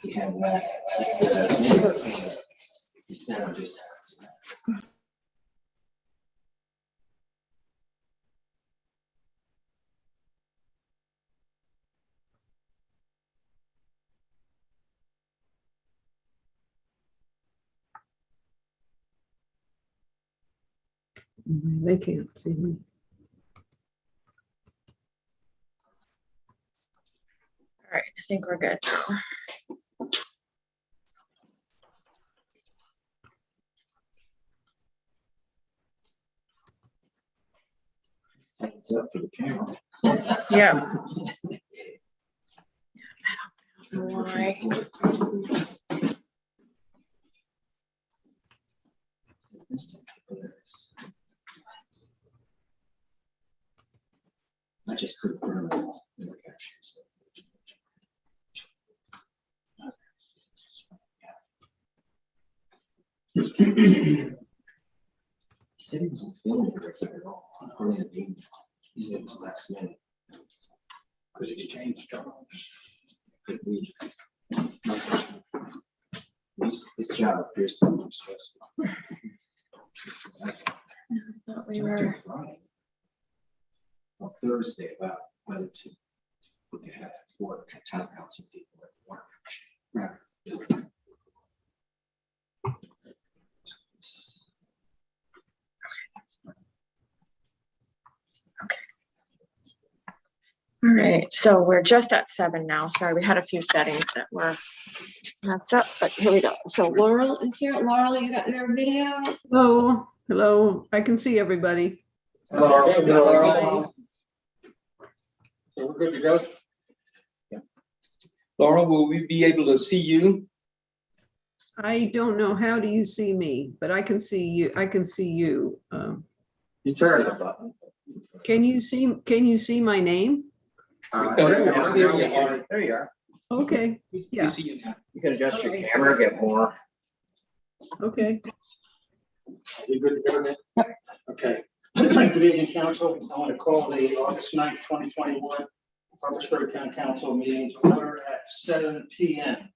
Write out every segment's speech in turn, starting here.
We have just They can't see me. All right, I think we're good. it's up to the camera. Yeah. I don't know why. I just couldn't burn them all. He said he wasn't feeling very good at all. He said it was last minute. Because he changed jobs. Could be. This job appears to be stressful. I thought we were. On Thursday about whether to have 4 town council people at work. All right, so we're just at 7 now. Sorry, we had a few settings that were messed up, but here we go. So Laurel is here. Laurel, you got your video? Hello, hello. I can see everybody. Hello. So we're good to go? Yeah. Laura, will we be able to see you? I don't know, how do you see me? But I can see you. I can see you. You turn the button. Can you see my name? There There you are. Okay, We yeah. see you now. You can adjust your camera, get more. okay. You good to go then? Yep. Okay. Good evening, council. I want to call the August 9th, 2021 Parkersburg Town Council meeting to order at 7 p.m.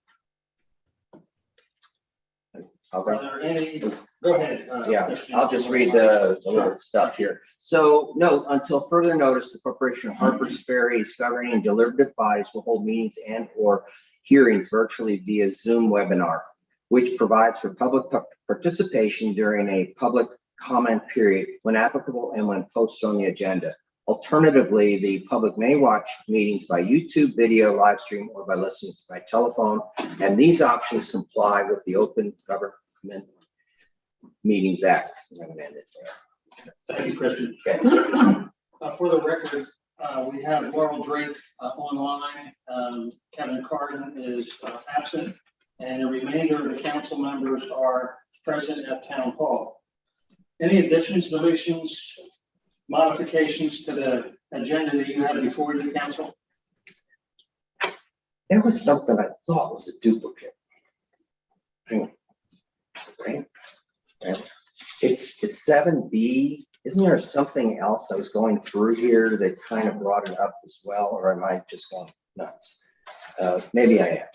Are there any, go ahead. Yeah, Christian. I'll just read the little stuff here. So note, until further notice, the Corporation of Harpers Ferry is governing and deliberative bodies will hold meetings and or hearings virtually via Zoom webinar, which provides for public participation during a public comment period when applicable and when posted on the agenda. Alternatively, the public may watch meetings by YouTube video live stream or by listening by telephone, and these options comply with the Open Government Meetings Act. I'm going to end it there. Thank you, Christian. Okay. For the record, we have Laurel Drake online. Kevin Carden is absent, and the remainder of the council members are present at Town Hall. Any additions, deletions, modifications to the agenda that you have before the council? There was something I thought was a duplicate. Hang on. Okay. Okay. It's 7B. Isn't there something else I was going through here that kind of brought it up as well, or am I just going nuts? Maybe I am.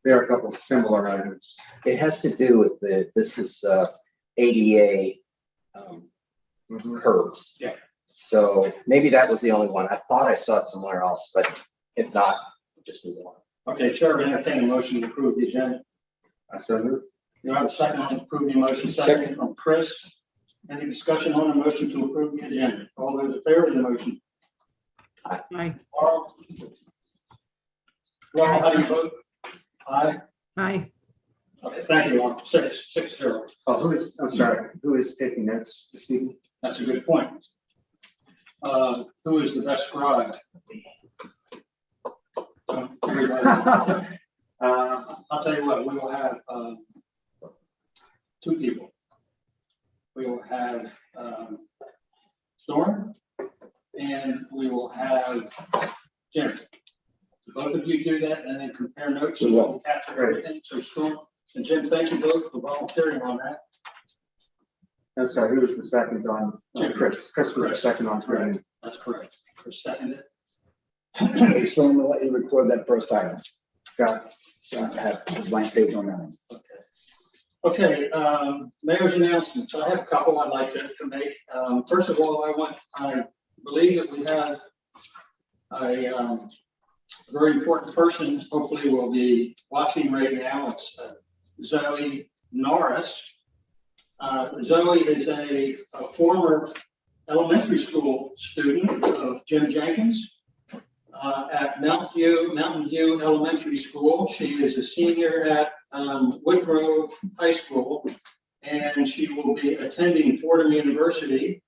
There are a couple of similar items. It has to do with this is ADA curbs. Yeah. So maybe that was the only one. I thought I saw it somewhere else, but if not, just the one. Okay, Chair, we entertain a motion to approve the agenda. I said, You have a second on approving the motion, second from Chris. Any discussion on the motion to approve the agenda? All those in favor of the motion? Aye. Laurel? Laurel, how do you vote? Aye. Aye. Okay, thank you, Laurel. 6-0. oh, I'm sorry, who is taking notes this evening? That's a good point. Who is the best scribe? Everybody. I'll tell you what, we will have 2 people. We will have Storm, and we will have Jim. Both of you do that and then compare notes so we'll capture everything. So Storm and Jim, thank you both for volunteering on that. I'm sorry, who was the second on? Chris. Chris was the second on. Correct. That's correct. For seconded. Storm, will let you record that first item. Got I have a blank page on that one. Okay, mayor's announcements. I have a couple I'd like to make. First of all, I believe that we have a very important person, hopefully will be watching right now. It's Zoe Norris. Zoe is a former elementary school student of Jim Jenkins at Mountain View Elementary School. She is a senior at Woodgrove High School, and she will be attending Fordham University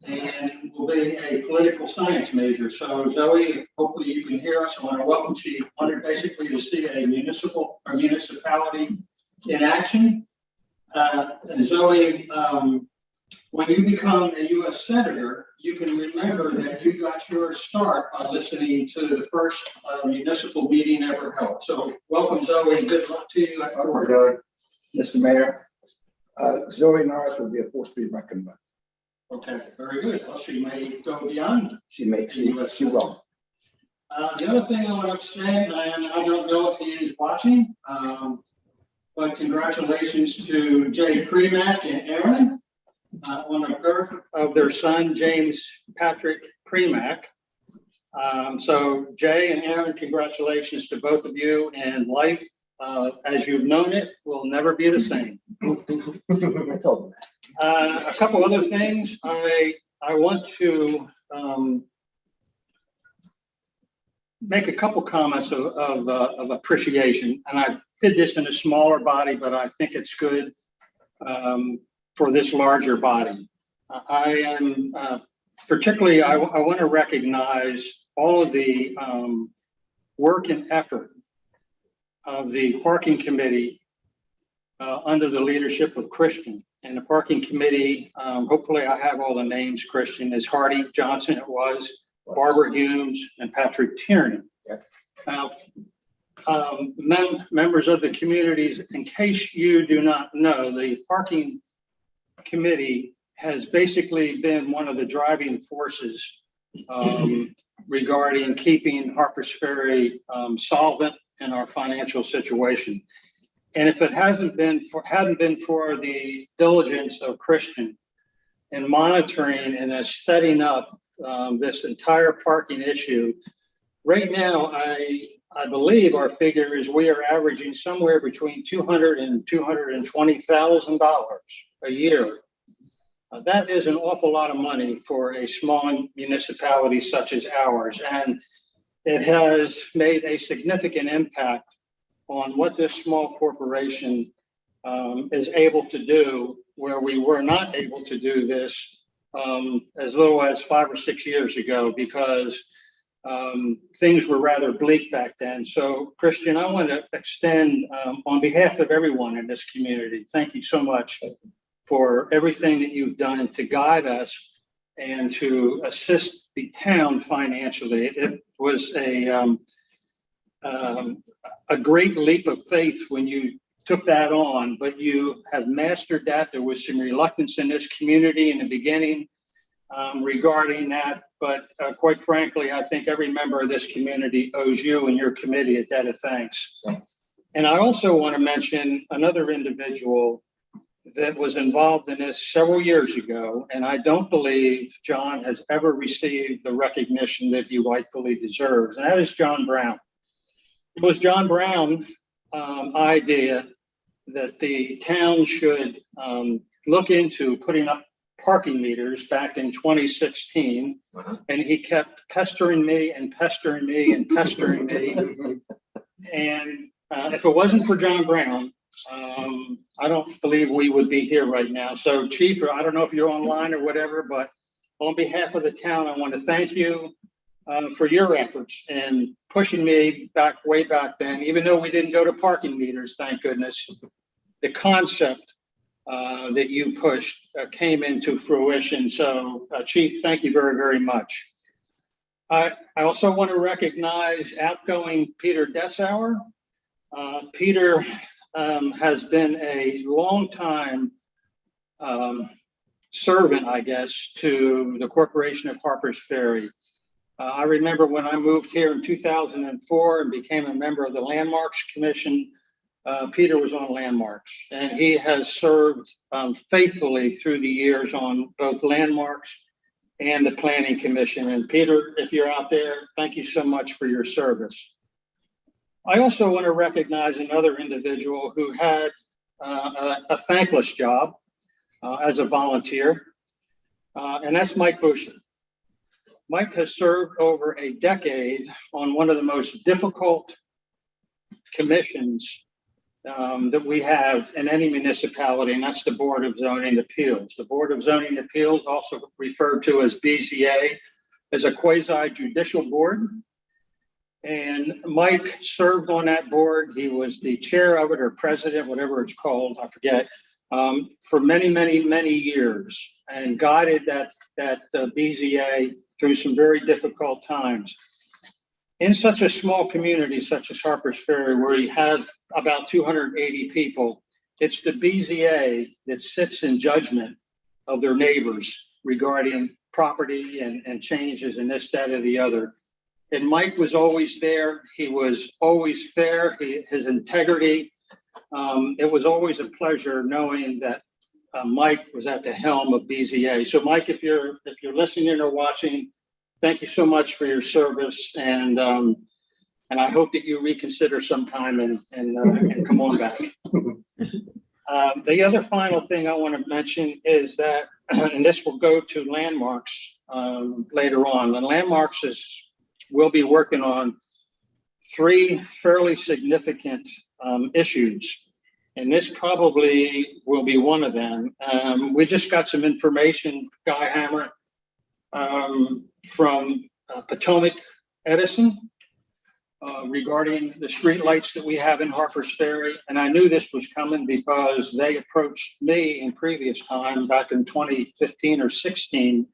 and will be a political science major. So Zoe, hopefully you can hear us. I want to welcome. She wanted basically to see a municipality in action. And Zoe, when you become a U.S. Senator, you can remember that you got your start by listening to the first municipal meeting ever held. So welcome, Zoe. Good luck to you. Mr. Mayor, Zoe Norris will be a force to be reckoned with. Okay, very good. Well, she may go beyond. She will. The other thing I want to extend, and I don't know if he is watching, but congratulations to Jay Premack and Aaron on the birth of their son, James Patrick Premack. So Jay and Aaron, congratulations to both of you, and life as you've known it will never be the same. I told him that. A couple other things. I want to make a couple comments of appreciation, and I did this in a smaller body, but I think it's good for this larger body. I am particularly, I want to recognize all of the work and effort of the parking committee under the leadership of Christian. And the parking committee, hopefully I have all the names, Christian, is Hardy Johnson, it was, Barbara Humes, and Patrick Tierney. Yep. Members of the communities, in case you do not know, the parking committee has basically been one of the driving forces regarding keeping Harpers Ferry solvent in our financial situation. And if it hadn't been for the diligence of Christian in monitoring and setting up this entire parking issue, right now, I believe our figure is we are averaging somewhere between $200,000 and $220,000 a year. That is an awful lot of money for a small municipality such as ours, and it has made a significant impact on what this small corporation is able to do, where we were not able to do this as little as 5 or 6 years ago, because things were rather bleak back then. So, Christian, I want to extend on behalf of everyone in this community, thank you so much for everything that you've done to guide us and to assist the town financially. It was a great leap of faith when you took that on, but you have mastered that. There was some reluctance in this community in the beginning regarding that, but quite frankly, I think every member of this community owes you and your committee a debt of thanks. And I also want to mention another individual that was involved in this several years ago, and I don't believe John has ever received the recognition that he rightfully deserves, and that is John Brown. It was John Brown's idea that the town should look into putting up parking meters back in 2016, and he kept pestering me and pestering me and pestering me. And if it wasn't for John Brown, I don't believe we would be here right now. So, Chief, I don't know if you're online or whatever, but on behalf of the town, I want to thank you for your efforts in pushing me way back then, even though we didn't go to parking meters, thank goodness. The concept that you pushed came into fruition. So, Chief, thank you very, very much. I also want to recognize outgoing Peter Dessauer. Peter has been a long time servant, I guess, to the Corporation of Harpers Ferry. I remember when I moved here in 2004 and became a member of the Landmarks Commission, Peter was on Landmarks, and he has served faithfully through the years on both Landmarks and the Planning Commission. And Peter, if you're out there, thank you so much for your service. I also want to recognize another individual who had a thankless job as a volunteer, and that's Mike Boucher. Mike has served over a decade on one of the most difficult commissions that we have in any municipality, and that's the Board of Zoning Appeals. The Board of Zoning Appeals, also referred to as BZA, is a quasi-judicial board. And Mike served on that board. He was the chair of it, or president, whatever it's called, I forget, for many, many, many years, and guided that BZA through some very difficult times. In such a small community such as Harpers Ferry, where you have about 280 people, it's the BZA that sits in judgment of their neighbors regarding property and changes and this, that, or the other. And Mike was always there. He was always fair. His integrity. It was always a pleasure knowing that Mike was at the helm of BZA. So Mike, if you're listening or watching, thank you so much for your service, and I hope that you reconsider sometime and come on back. The other final thing I want to mention is that, and this will go to Landmarks later on. And Landmarks will be working on 3 fairly significant issues. And this probably will be one of them. We just got some information, Guy Hammer, from Potomac Edison regarding the streetlights that we have in Harpers Ferry. And I knew this was coming because they approached me in previous time, back in 2015 or 16,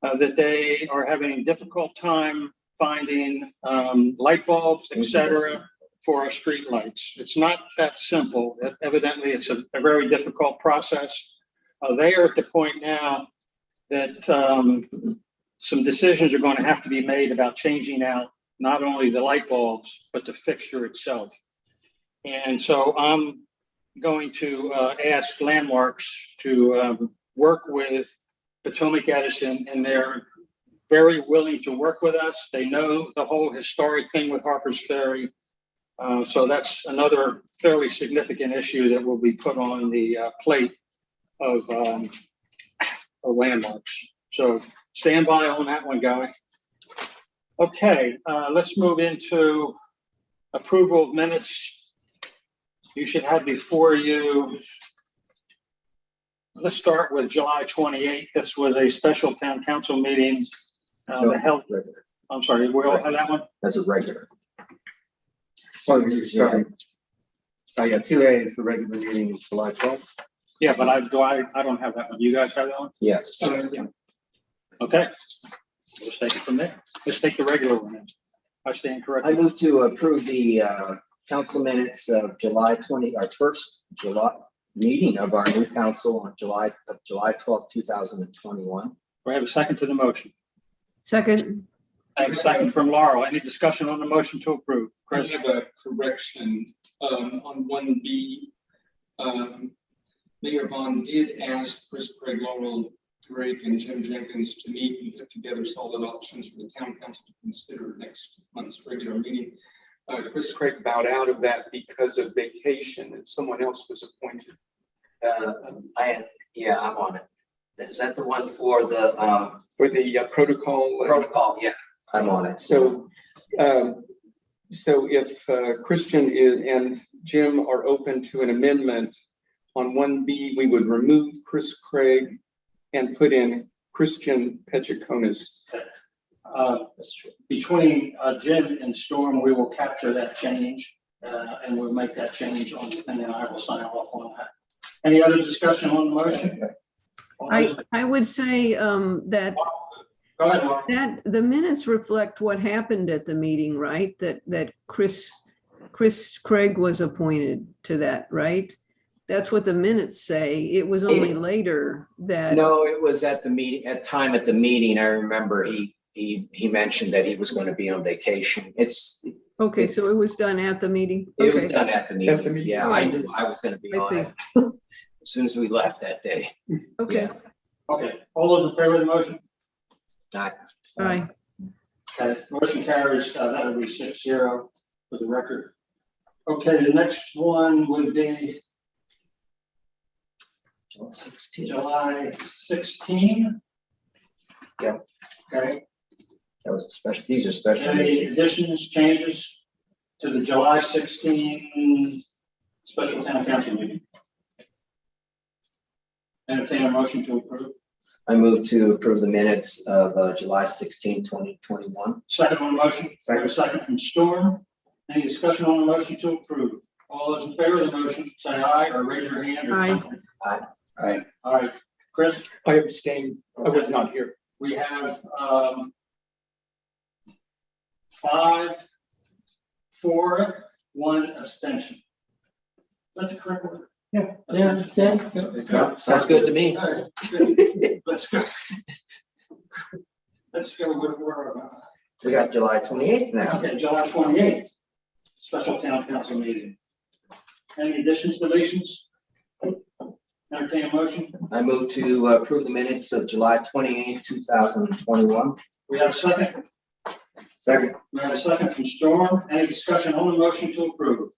that they are having a difficult time finding light bulbs, et cetera, for our streetlights. It's not that simple. Evidently, it's a very difficult process. They are at the point now that some decisions are going to have to be made about changing out not only the light bulbs, but the fixture itself. And so I'm going to ask Landmarks to work with Potomac Edison, and they're very willing to work with us. They know the whole historic thing with Harpers Ferry. So that's another fairly significant issue that will be put on the plate of Landmarks. So stand by on that one, Guy. Okay, let's move into approval of minutes. You should have before you, let's start with July 28th. This was a special town council meeting. The health, I'm sorry, we all have that one? That's a regular. Well, you're starting. I got 2A is the regular meeting, July 12th. Yeah, but I don't have that one. You guys have that one? Yes. Yeah. Okay. Let's take it from there. Let's take the regular one in. I stand I corrected. move to approve the council minutes of July 20, our first July meeting of our new council on July 12th, 2021. We have a second to the motion. Second, I have a second from Laurel. Any discussion on the motion to approve? I Chris? have a correction on 1B. Mayor Vaughn did ask Chris Craig, Laurel Drake, and Jim Jenkins to meet and put together solid options for the town council to consider next month's regular meeting. Chris Craig bowed out of that because of vacation, and someone else was appointed. Yeah, I'm on it. Is that the one for the For the protocol. protocol? Yeah, I'm on it. So if Christian and Jim are open to an amendment on 1B, we would remove Chris Craig and put in Christian Pechakonis. Between Jim and Storm, we will capture that change and we'll make that change on, and then I will sign off on that. Any other discussion on the motion? I would say that Go ahead, Laura. that the minutes reflect what happened at the meeting, right? That Chris Craig was appointed to that, right? That's what the minutes say. It was only later that. No, it was at the meeting, at the meeting. I remember he mentioned that he was going to be on vacation. Okay, so it was done at the meeting? It was Okay. done at the meeting. Yeah, I knew I was going to be I on see. it as soon as we left that day. Okay, Okay, all those in favor of the motion? aye. Okay, motion carries, that would be 6-0 for the record. Okay, the next one would be July 16th. July 16. Yeah. Okay, That was a special, these are special. any meetings. additions, changes to the July 16 special town council meeting? Entertain a motion to approve. I move to approve the minutes of July 16, 2021. Second on the motion, second from Storm. Any discussion on the motion to approve? All those in favor of the motion, say aye or raise your hand or Aye. something. Aye. All right, Chris, I abstained. I was not here. we have 5 for, 1 abstention. Is that the correct word? Yeah. Yeah, sounds good to me. All right, good. Let's go. Let's go with where, We got July 28th now. okay, July 28th, special town council meeting. Any additions, deletions? Entertain a motion. I move to approve the minutes of July 28th, 2021. We have a second. Second. We have a second from Storm. Any discussion on the motion to approve?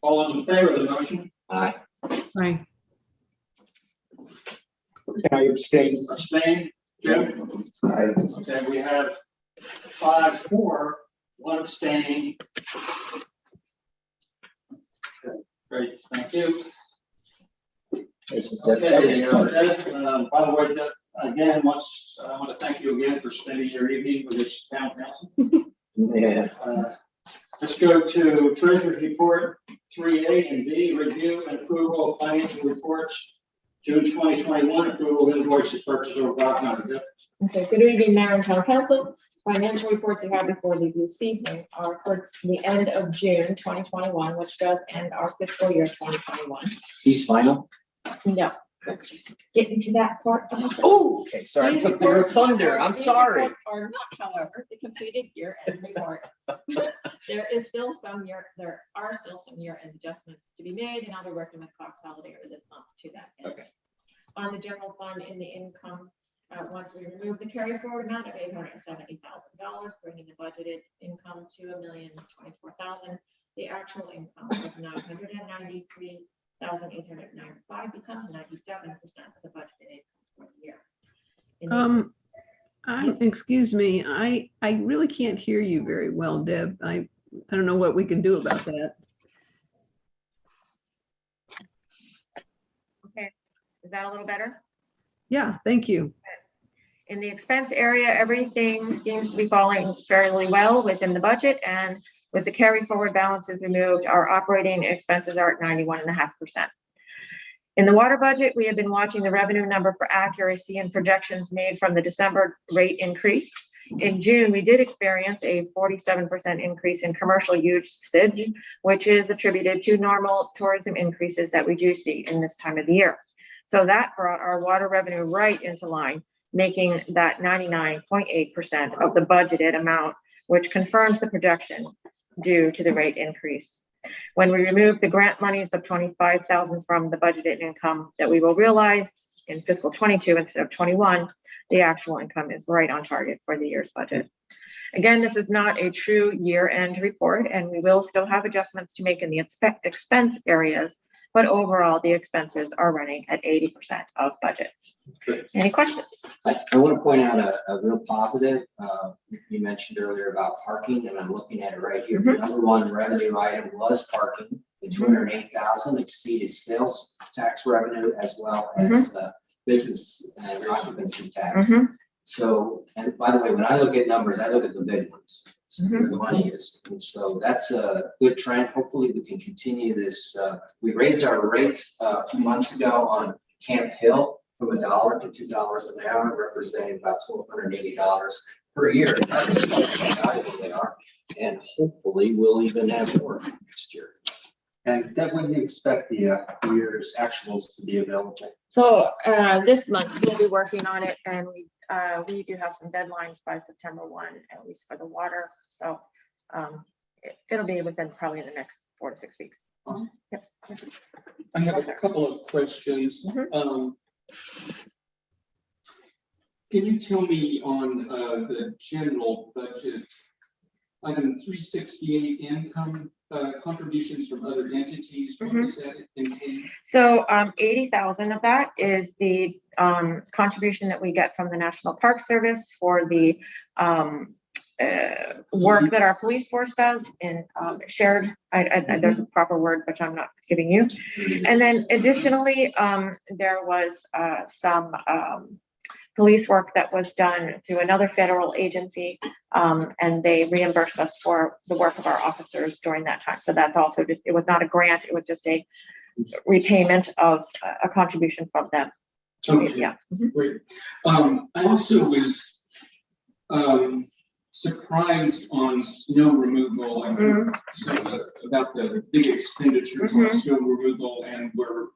All those in favor of the motion? Aye. Aye. I abstained. Abstain? Jim? Aye. Okay, we have 5 for, 1 abstaining. Okay, great, thank you. This is Okay, definitely. by the way, Deb, again, I want to thank you again for spending your evening with this town council. Yeah. Let's go to Treasurer's Report 3A and B, review and approval of financial reports. June 2021, approval of invoices, purchase order 500. Okay, good evening, Mayor and Town Council. Financial reports you have before you this evening are for the end of June 2021, which does end our fiscal year 2021. He's final. No, getting to that part. Oh, okay, sorry, I These took your reports- thunder. I'm these sorry. reports Are not, however, the completed year-end report. There are still some year-end adjustments to be made, and I'll be working with Cox Holiday this month to that end. Okay. On the general fund in the income, once we remove the carry forward amount of $870,000, bringing the budgeted income to $1,024,000, the actual income of $993,895 becomes 97% of the budgeted income for the year. In the Excuse me, I really can't hear you very well, Deb. I don't know what we can do about that. Okay, is that a little better? Yeah, thank you. In the expense area, everything seems to be falling fairly well within the budget, and with the carry forward balances removed, our operating expenses are at 91.5%. In the water budget, we have been watching the revenue number for accuracy and projections made from the December rate increase. In June, we did experience a 47% increase in commercial usage, which is attributed to normal tourism increases that we do see in this time of the year. So that brought our water revenue right into line, making that 99.8% of the budgeted amount, which confirms the projection due to the rate increase. When we remove the grant monies of $25,000 from the budgeted income that we will realize in fiscal 22 instead of 21, the actual income is right on target for the year's budget. Again, this is not a true year-end report, and we will still have adjustments to make in the expense areas, but overall, the expenses are running at 80% of budget. Any questions? I want to point out a real positive. You mentioned earlier about parking, and I'm looking at it right here. The number one revenue item was parking. The 208,000 exceeded sales tax revenue as well as business and occupancy tax. So, and by the way, when I look at numbers, I look at the big ones. So where the money is. And so that's a good trend. Hopefully we can continue this. We raised our rates a few months ago on Camp Hill from $1 to $2 an hour, representing about $1,280 per year. That's how valuable they are. And hopefully we'll even have more next year. And Deb, when do you expect the year's actuals to be available? So this month we'll be working on it, and we do have some deadlines by September 1, at least for the water. So it'll be within probably the next 4 to 6 weeks. Yep. I have a couple of questions. Can you tell me on the general budget, item 368 income contributions from other entities, what does that include? So 80,000 of that is the contribution that we get from the National Park Service for the work that our police force does in shared, there's a proper word, which I'm not giving you. And then additionally, there was some police work that was done through another federal agency, and they reimbursed us for the work of our officers during that time. So that's also just, it was not a grant, it was just a repayment of a contribution from them. Okay, Yeah. great. I also was surprised on snow removal. I think about the big expenditures on snow removal, and we're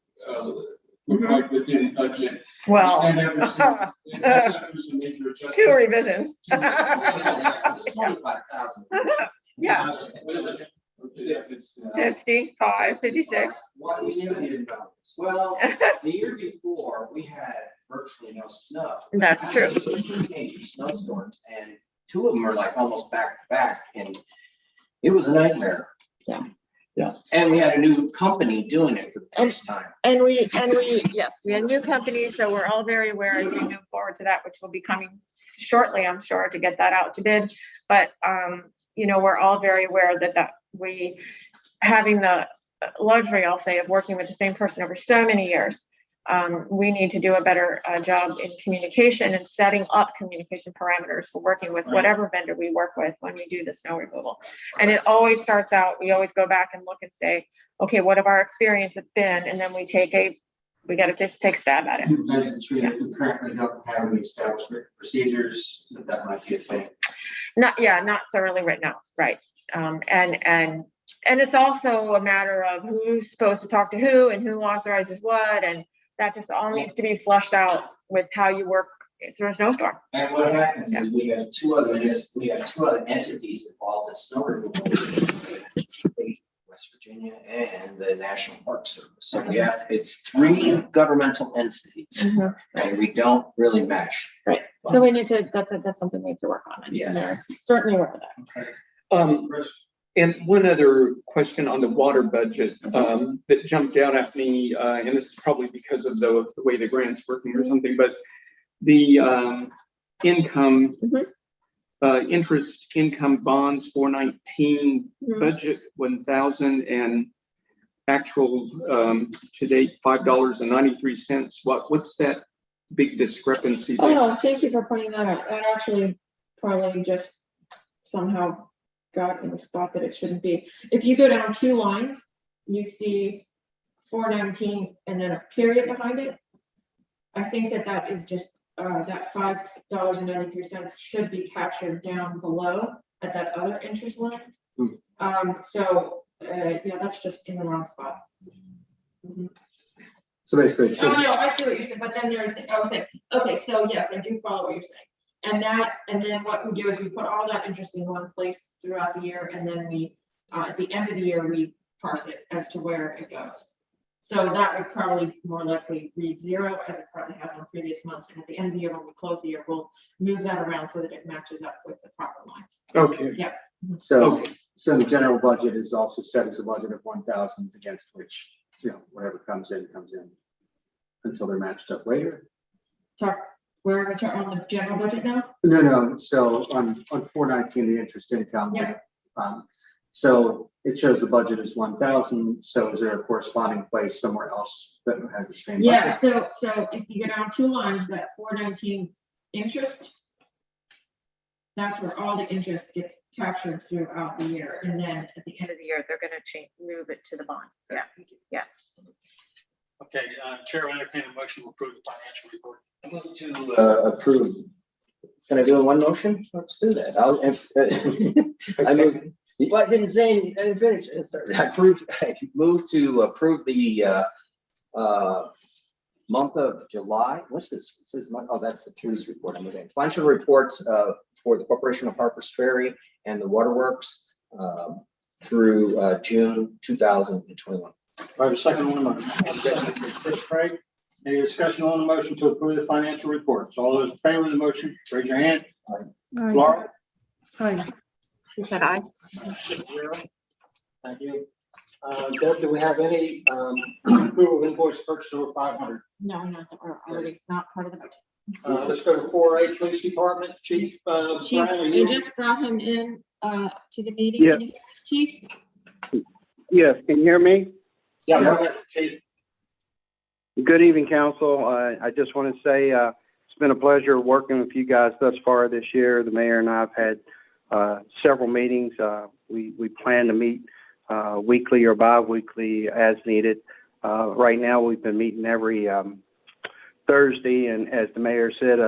right within budget. Well, And after some major adjustments. 2 revisions. 25,000. Yeah, Okay, it's, 55, 56. What we knew, well, the year before, we had virtually no snow. That's true. Actually, 2 major snowstorms, and 2 of them are like almost back to back, and it was a nightmare. Yeah. Yeah. And we had a new company doing it for the first time. And we, yes, we had new companies, so we're all very aware as we move forward to that, which will be coming shortly, I'm sure, to get that out to bid. But, you know, we're all very aware that we, having the luxury, I'll say, of working with the same person over so many years, we need to do a better job in communication and setting up communication parameters for working with whatever vendor we work with when we do the snow removal. And it always starts out, we always go back and look and say, okay, what have our experiences been? And then we got to just take a stab at it. You guys we currently don't have any established procedures, but that might be a thing. Not thoroughly written out, right? And it's also a matter of who's supposed to talk to who and who authorizes what, and that just all needs to be flushed out with how you work through a snowstorm. And what happens is we have two other entities involved in snow removal. West Virginia and the National Park Service. So we have, it's 3 governmental entities, and we don't really mesh. Right. So we need to, that's something we need to work on. And Yes. they're certainly aware of that. And one other question on the water budget that jumped out at me, and this is probably because of the way the grant's working or something, but the income, interest income bonds 419 budget 1,000 and actual to date $5.93. What's that big discrepancy there? Oh, thank you for pointing that out. That actually probably just somehow got in the spot that it shouldn't be. If you go down 2 lines, you see 419 and then a period behind it. I think that is just that $5.93 should be captured down below at that other interest line. Yeah, that's just in the wrong spot. So basically, Oh, no, I see what you're saying, but then there's, okay, so yes, I do follow what you're saying. And then what we do is we put all that interest in one place throughout the year, and then we, at the end of the year, we parse it as to where it goes. So that would probably more likely read 0, as it probably has on previous months. And at the end of the year, when we close the year, we'll move that around so that it matches up with the proper lines. Okay. Yeah. so the general budget is also set as a budget of 1,000 against which, whatever comes in until they're matched up later. So we're on the general budget now? No. So on 419, the interest income. Yeah. So it shows the budget is 1,000. So is there a corresponding place somewhere else that has the same? Yeah. budget? So if you go down 2 lines, that 419 interest, that's where all the interest gets captured throughout the year. And then at the end of the year, they're going to move it to the bond. Yeah. Yeah. Okay, Chair, I entertain a motion to approve the financial report. I move to approve. Can I do it in one motion? Let's do that. I move Well, I didn't say anything, I didn't finish. I move to approve the month of July. What's this? It says, oh, that's the police report. I'm looking at financial reports for the Corporation of Harpers Ferry and the Waterworks through June 2021. I have a second on the motion. Chris Craig, any discussion on the motion to approve the financial reports? All those in favor of the motion, raise your hand. Aye. Laura? Aye. She said aye. Thank you. Deb, do we have any approval of invoice purchase over 500? No, not, or already not part of the budget. Let's go to 4A Police Department, Chief Chief, Brian, are you you? just brought him in to the meeting. Yeah. Can you hear us, Chief? Yes, can you hear me? Yeah, go ahead, Chief. Good evening, council. I just want to say it's been a pleasure working with you guys thus far this year. The mayor and I have had several meetings. We plan to meet weekly or bi-weekly as needed. Right now, we've been meeting every Thursday, and as the mayor said,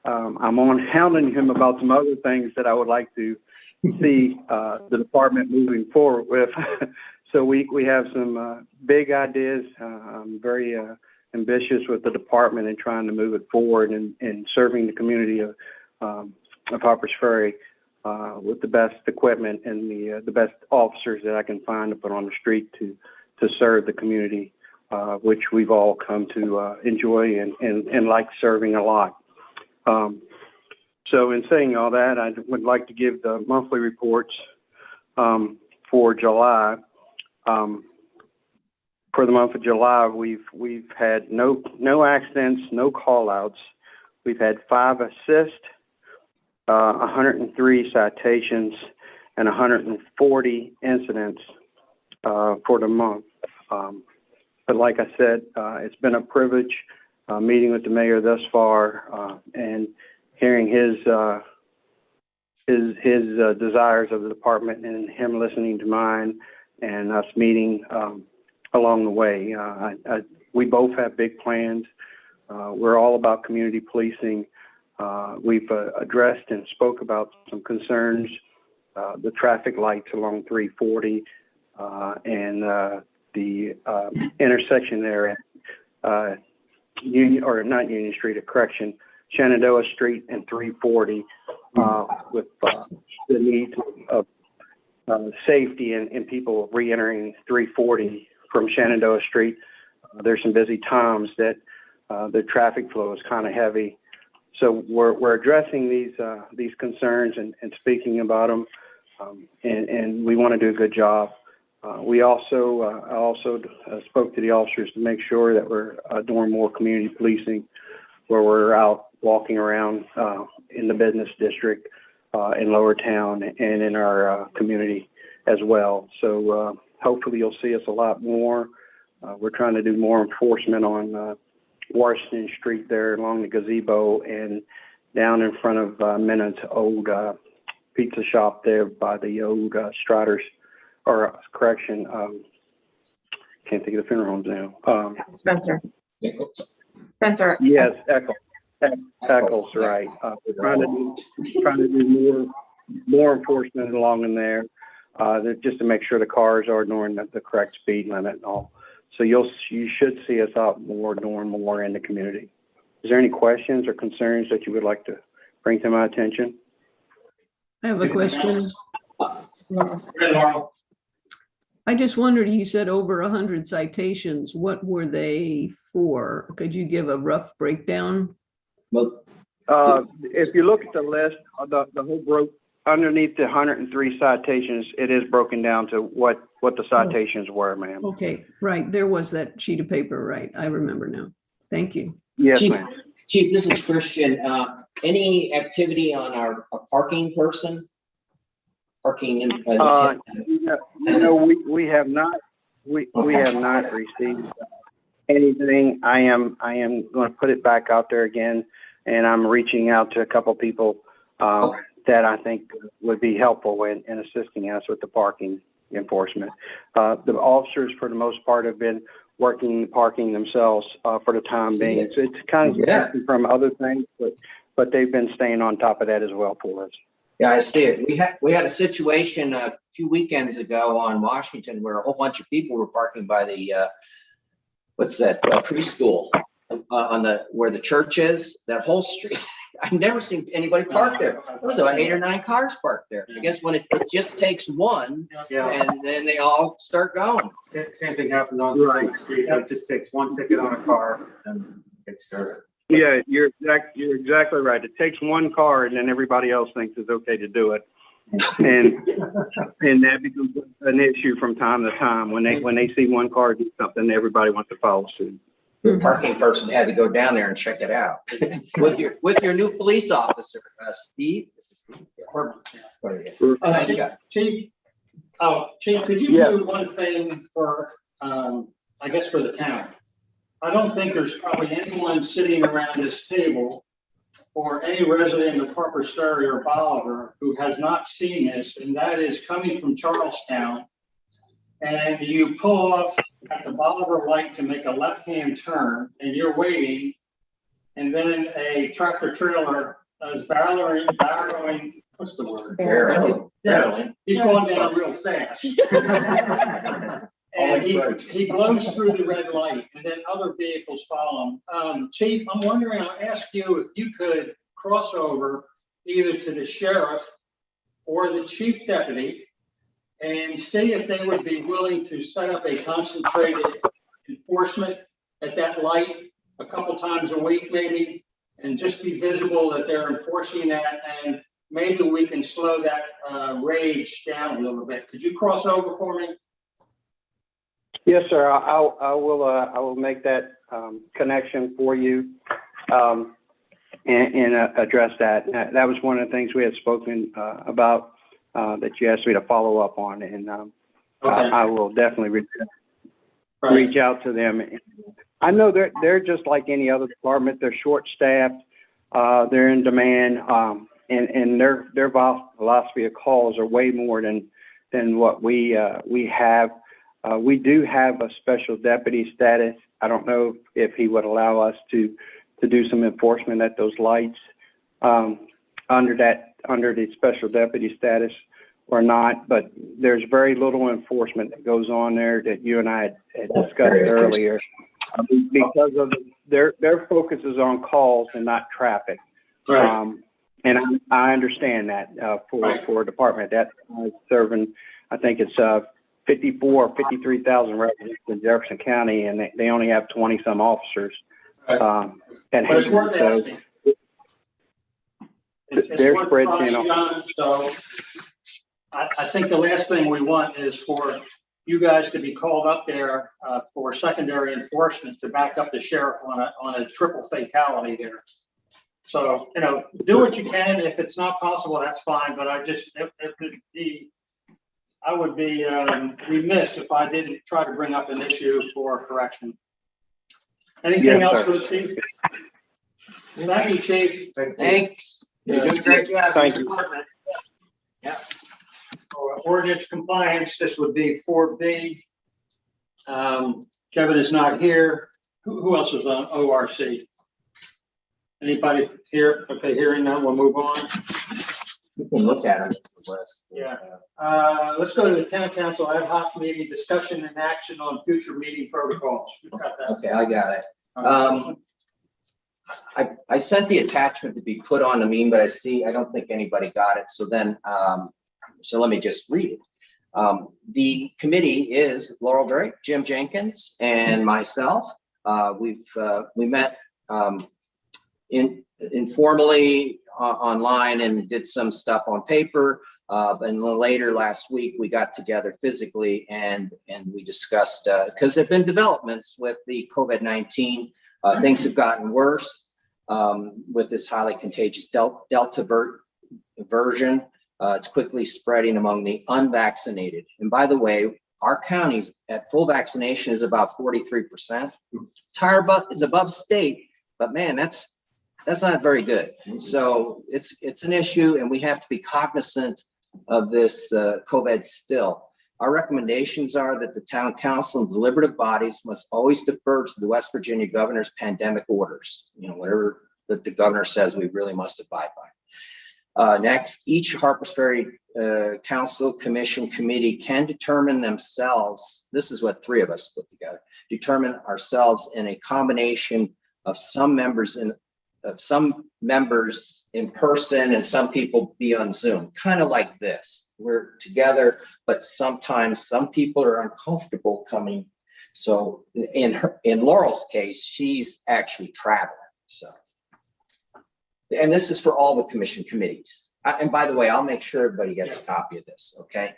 I'm on hounding him about some other things that I would like to see the department moving forward with. So we have some big ideas. I'm very ambitious with the department and trying to move it forward and serving the community of Harpers Ferry with the best equipment and the best officers that I can find to put on the street to serve the community, which we've all come to enjoy and like serving a lot. So in saying all that, I would like to give the monthly reports for July. For the month of July, we've had no accidents, no call outs. We've had 5 assists, 103 citations, and 140 incidents for the month. But like I said, it's been a privilege meeting with the mayor thus far and hearing his desires of the department and him listening to mine and us meeting along the way. We both have big plans. We're all about community policing. We've addressed and spoke about some concerns, the traffic lights along 340 and the intersection there at Union, or not Union Street, Shenandoah Street and 340 with the need of safety and people re-entering 340 from Shenandoah Street. There's some busy times that the traffic flow is kind of heavy. So we're addressing these concerns and speaking about them, and we want to do a good job. I also spoke to the officers to make sure that we're doing more community policing, where we're out walking around in the business district, in Lower Town, and in our community as well. So hopefully you'll see us a lot more. We're trying to do more enforcement on Washington Street there along the gazebo and down in front of Minot's old pizza shop there by the old Striders, or correction, can't think of the funeral homes now. Spencer. Spencer. Yes, Eccles, right. We're trying to do more enforcement along in there, just to make sure the cars are doing the correct speed limit and all. So you should see us out more, doing more in the community. Is there any questions or concerns that you would like to bring to my attention? I have a question. Laurel. I just wondered, you said over 100 citations. What were they for? Could you give a rough breakdown? Well, If you look at the list, the whole underneath the 103 citations, it is broken down to what the citations were, ma'am. Okay, right. There was that sheet of paper, right? I remember now. Thank you. Yes, Chief, ma'am. Chief, this is Christian. Any activity on our parking person? Parking attendant? We have not received anything. I am going to put it back out there again, and I'm reaching out to a couple people that I think would be helpful in assisting us with the parking enforcement. The officers, for the most part, have been working the parking themselves for the time being. So it's kind of different from other things, but they've been staying on top of that as well for us. Yeah, I see it. We had a situation a few weekends ago on Washington where a whole bunch of people were parking by the, what's that, preschool where the church is, that whole street. I've never seen anybody park there. There was about 8 or 9 cars parked there. I guess when it just takes one Yeah, and then they all start going. same thing happened on the street. It just takes one ticket on a car and get started. Yeah, you're exactly right. It takes one car and then everybody else thinks it's okay to do it. And that becomes an issue from time to time. When they see one car do something, everybody wants to follow suit. The parking person had to go down there and check it out with your new police officer, Steve. This is Steve. Yeah. Nice guy. Chief, could you do one thing for, I guess for the town? I don't think there's probably anyone sitting around this table or any resident of Harpers Ferry or Bolivar who has not seen this, and that is coming from Charlestown. And you pull off at the Bolivar light to make a left-hand turn, and you're waiting, and then a tractor trailer is barreling, what's the word? Barreling. He's going down real fast. And he blows through the red light, and then other vehicles follow him. Chief, I'm wondering, I'll ask you if you could cross over either to the sheriff or the chief deputy and see if they would be willing to set up a concentrated enforcement at that light a couple times a week, maybe, and just be visible that they're enforcing that, and maybe we can slow that rage down a little bit. Could you cross over for me? Yes, sir. I will make that connection for you and address that. That was one of the things we had spoken about that you asked me to follow up on, and I will definitely reach out to them. I know they're just like any other department. They're short-staffed. They're in demand, and their philosophy of calls are way more than what we have. We do have a special deputy status. I don't know if he would allow us to do some enforcement at those lights under the special deputy status or not, but there's very little enforcement that goes on there that you and I had discussed earlier. Because of their focus is on calls and not traffic. Right. And I understand that for a department that's serving, I think it's 53,000 residents in Jefferson County, and they only have 20 some officers. But it's worth asking. It's worth trying, John. So I think the last thing we want is for you guys to be called up there for secondary enforcement to back up the sheriff on a triple fatality there. So, do what you can. If it's not possible, that's fine. But I would be remiss if I didn't try to bring up an issue for correction. Anything else for the chief? Thank you, chief. Thanks. You're doing a great job. Thank you. Yeah. Ordinance compliance, this would be 4B. Kevin is not here. Who else is on ORC? Anybody here? Okay, hearing none, we'll move on. You can look at it. Yeah. Let's go to the town council ad hoc meeting, discussion and action on future meeting protocols. We've got that. Okay, I got it. I sent the attachment to be put on the meeting, but I don't think anybody got it. So then, so let me just read it. The committee is Laurel Drake, Jim Jenkins, and myself. We met informally online and did some stuff on paper. And later last week, we got together physically and we discussed, because there have been developments with the COVID-19. Things have gotten worse with this highly contagious Delta version. It's quickly spreading among the unvaccinated. And by the way, our counties at full vaccination is about 43%. It's above state, but man, that's not very good. So it's an issue, and we have to be cognizant of this COVID still. Our recommendations are that the town council and deliberative bodies must always defer to the West Virginia governor's pandemic orders. Whatever that the governor says, we really must abide by. Next, each Harpers Ferry council, commission, committee can determine themselves, this is what 3 of us put together, determine ourselves in a combination of some members in person and some people be on Zoom, kind of like this. We're together, but sometimes some people are uncomfortable coming. So in Laurel's case, she's actually traveling. So, and this is for all the commission committees. And by the way, I'll make sure everybody gets a copy of this, okay?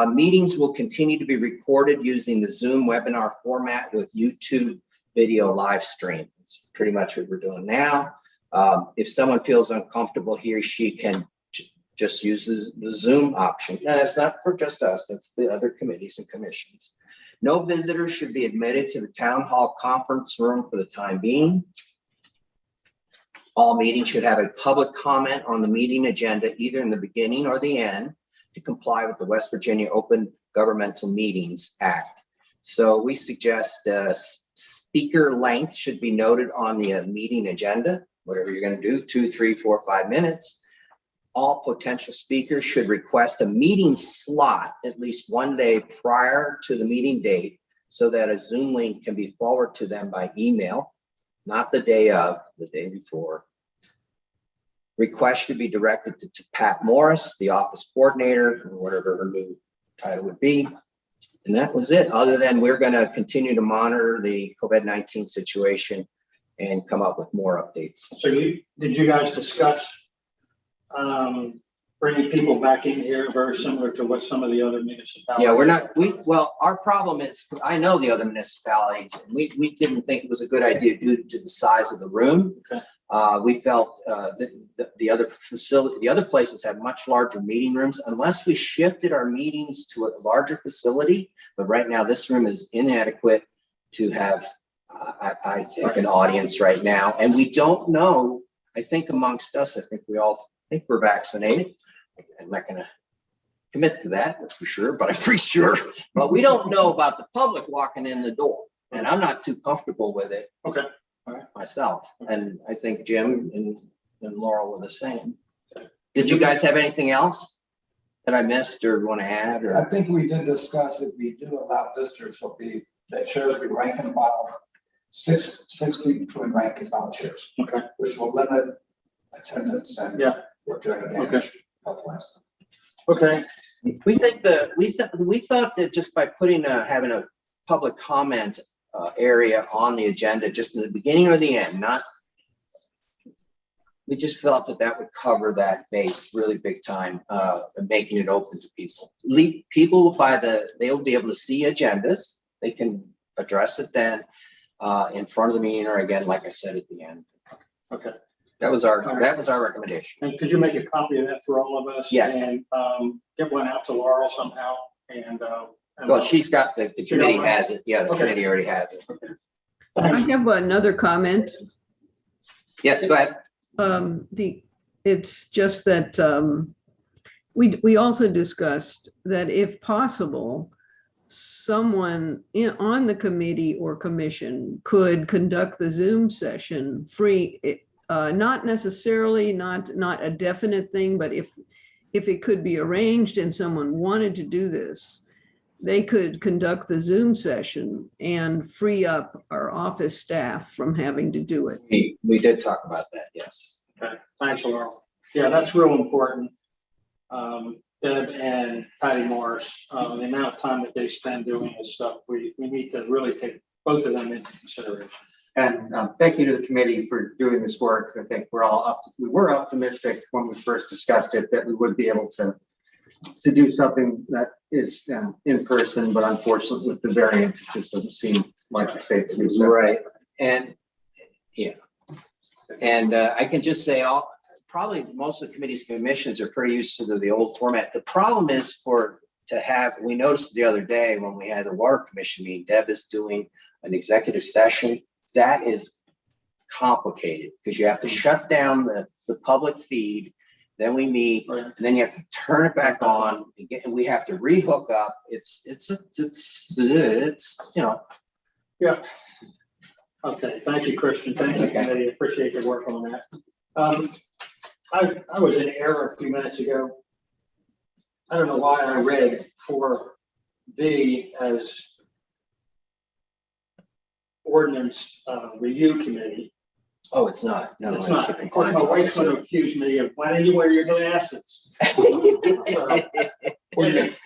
Meetings will continue to be recorded using the Zoom webinar format with YouTube video live stream. It's pretty much what we're doing now. If someone feels uncomfortable, he or she can just use the Zoom option. No, that's not for just us, that's the other committees and commissions. No visitors should be admitted to the town hall conference room for the time being. All meetings should have a public comment on the meeting agenda, either in the beginning or the end, to comply with the West Virginia Open Governmental Meetings Act. So we suggest speaker length should be noted on the meeting agenda, whatever you're going to do, 2, 3, 4, 5 minutes. All potential speakers should request a meeting slot at least 1 day prior to the meeting date so that a Zoom link can be forwarded to them by email, not the day of, the day before. Requests should be directed to Pat Morris, the office coordinator, or whatever her new title would be. And that was it, other than we're going to continue to monitor the COVID-19 situation and come up with more updates. So did you guys discuss bringing people back in here, very similar to what some of the other municipalities? Yeah, well, our problem is, I know the other municipalities, and we didn't think it was a good idea due to the size of the room. Okay. We felt that the other facility, the other places have much larger meeting rooms, unless we shifted our meetings to a larger facility. But right now, this room is inadequate to have, I think, an audience right now. And we don't know, I think amongst us, I think we all think we're vaccinated. I'm not going to commit to that, that's for sure, but I'm pretty sure. But we don't know about the public walking in the door, and I'm not too comfortable with it. Okay. Myself, and I think Jim and Laurel were the same. Did you guys have anything else that I missed or want to add? I Or think we did discuss if we do allow visitors, the chairs will be rank and file, 6 feet between rank and file chairs. Okay. Which will limit attendance and work during the damage otherwise. Okay. we thought that just by putting having a public comment area on the agenda, just in the beginning or the end, we just felt that would cover that base really big time, making it open to people. People they'll be able to see agendas. They can address it then in front of the meeting, or again, like I said, at the end. Okay. That was our recommendation. And could you make a copy of that for all of us? Yes. And get one out to Laurel somehow, and Well, she's got the committee got one? has it. Yeah, the Okay. committee already has it. I have another comment. Yes, go ahead. It's just that we also discussed that if possible, someone on the committee or commission could conduct the Zoom session free, not necessarily, not a definite thing, but if it could be arranged and someone wanted to do this, they could conduct the Zoom session and free up our office staff from having to do it. We did talk about that, yes. Okay. Thanks, Laurel. Yeah, that's real important. Deb and Patty Morris, the amount of time that they spend doing this stuff, we need to really take both of them into consideration. And thank you to the committee for doing this work. I think we were optimistic when we first discussed it that we would be able to do something that is in person, but unfortunately with the variant, it just doesn't seem like it's safe to do so. Right. And yeah. And I can just say probably most of the committees and commissions are pretty used to the old format. The problem is we noticed the other day when we had the water commission meeting, Deb is doing an executive session. That is complicated because you have to shut down the public feed. Then we meet, and then you have to turn it back on, and we have to rehook up. It's you know. Yeah. Okay. Thank you, Christian. Thank you, committee. Appreciate your work on that. I was in error a few minutes ago. I don't know why I read 4B as ordinance review committee. Oh, it's not. No, It's a not. Of course, compliance my wife's officer. going to accuse me of, why didn't you wear your glasses? It is.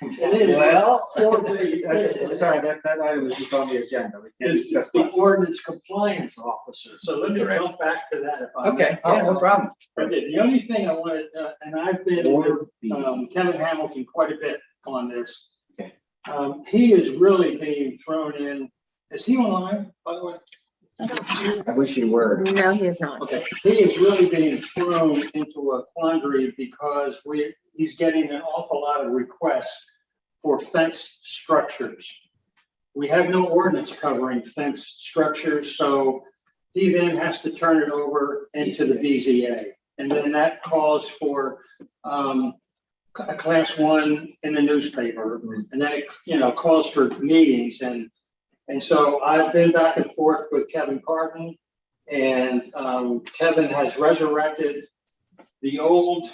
Well. 4B Sorry, that item was just on the agenda. We can't is discuss the much. ordinance compliance officer. So let me Correct. jump back to that if I may. Okay, yeah, no problem. Okay, the only thing I wanted, and I've been with Kevin Hamilton quite a bit on this. Okay. He is really being thrown in. Is he online, by the way? I wish you were. No, he is not. Okay, he is really being thrown into a quandary because he's getting an awful lot of requests for fenced structures. We have no ordinance covering fenced structures, so he then has to turn it over into the BZA. And then that calls for a class 1 in the newspaper, and then it calls for meetings, and so I've been back and forth with Kevin Carton, and Kevin has resurrected the old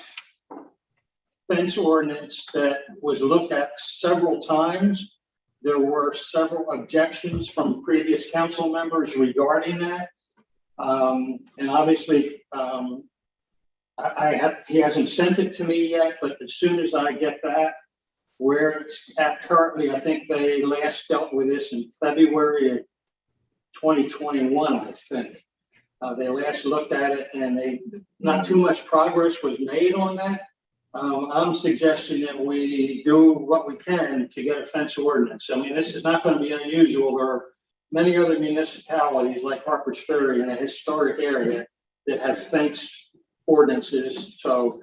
fence ordinance that was looked at several times. There were several objections from previous council members regarding that. And obviously, he hasn't sent it to me yet, but as soon as I get that, where it's at currently, I think they last dealt with this in February of 2021, I think. They last looked at it and not too much progress was made on that. I'm suggesting that we do what we can to get a fence ordinance. I mean, this is not going to be unusual. There are many other municipalities like Harper's Ferry in a historic area that have fenced ordinances. So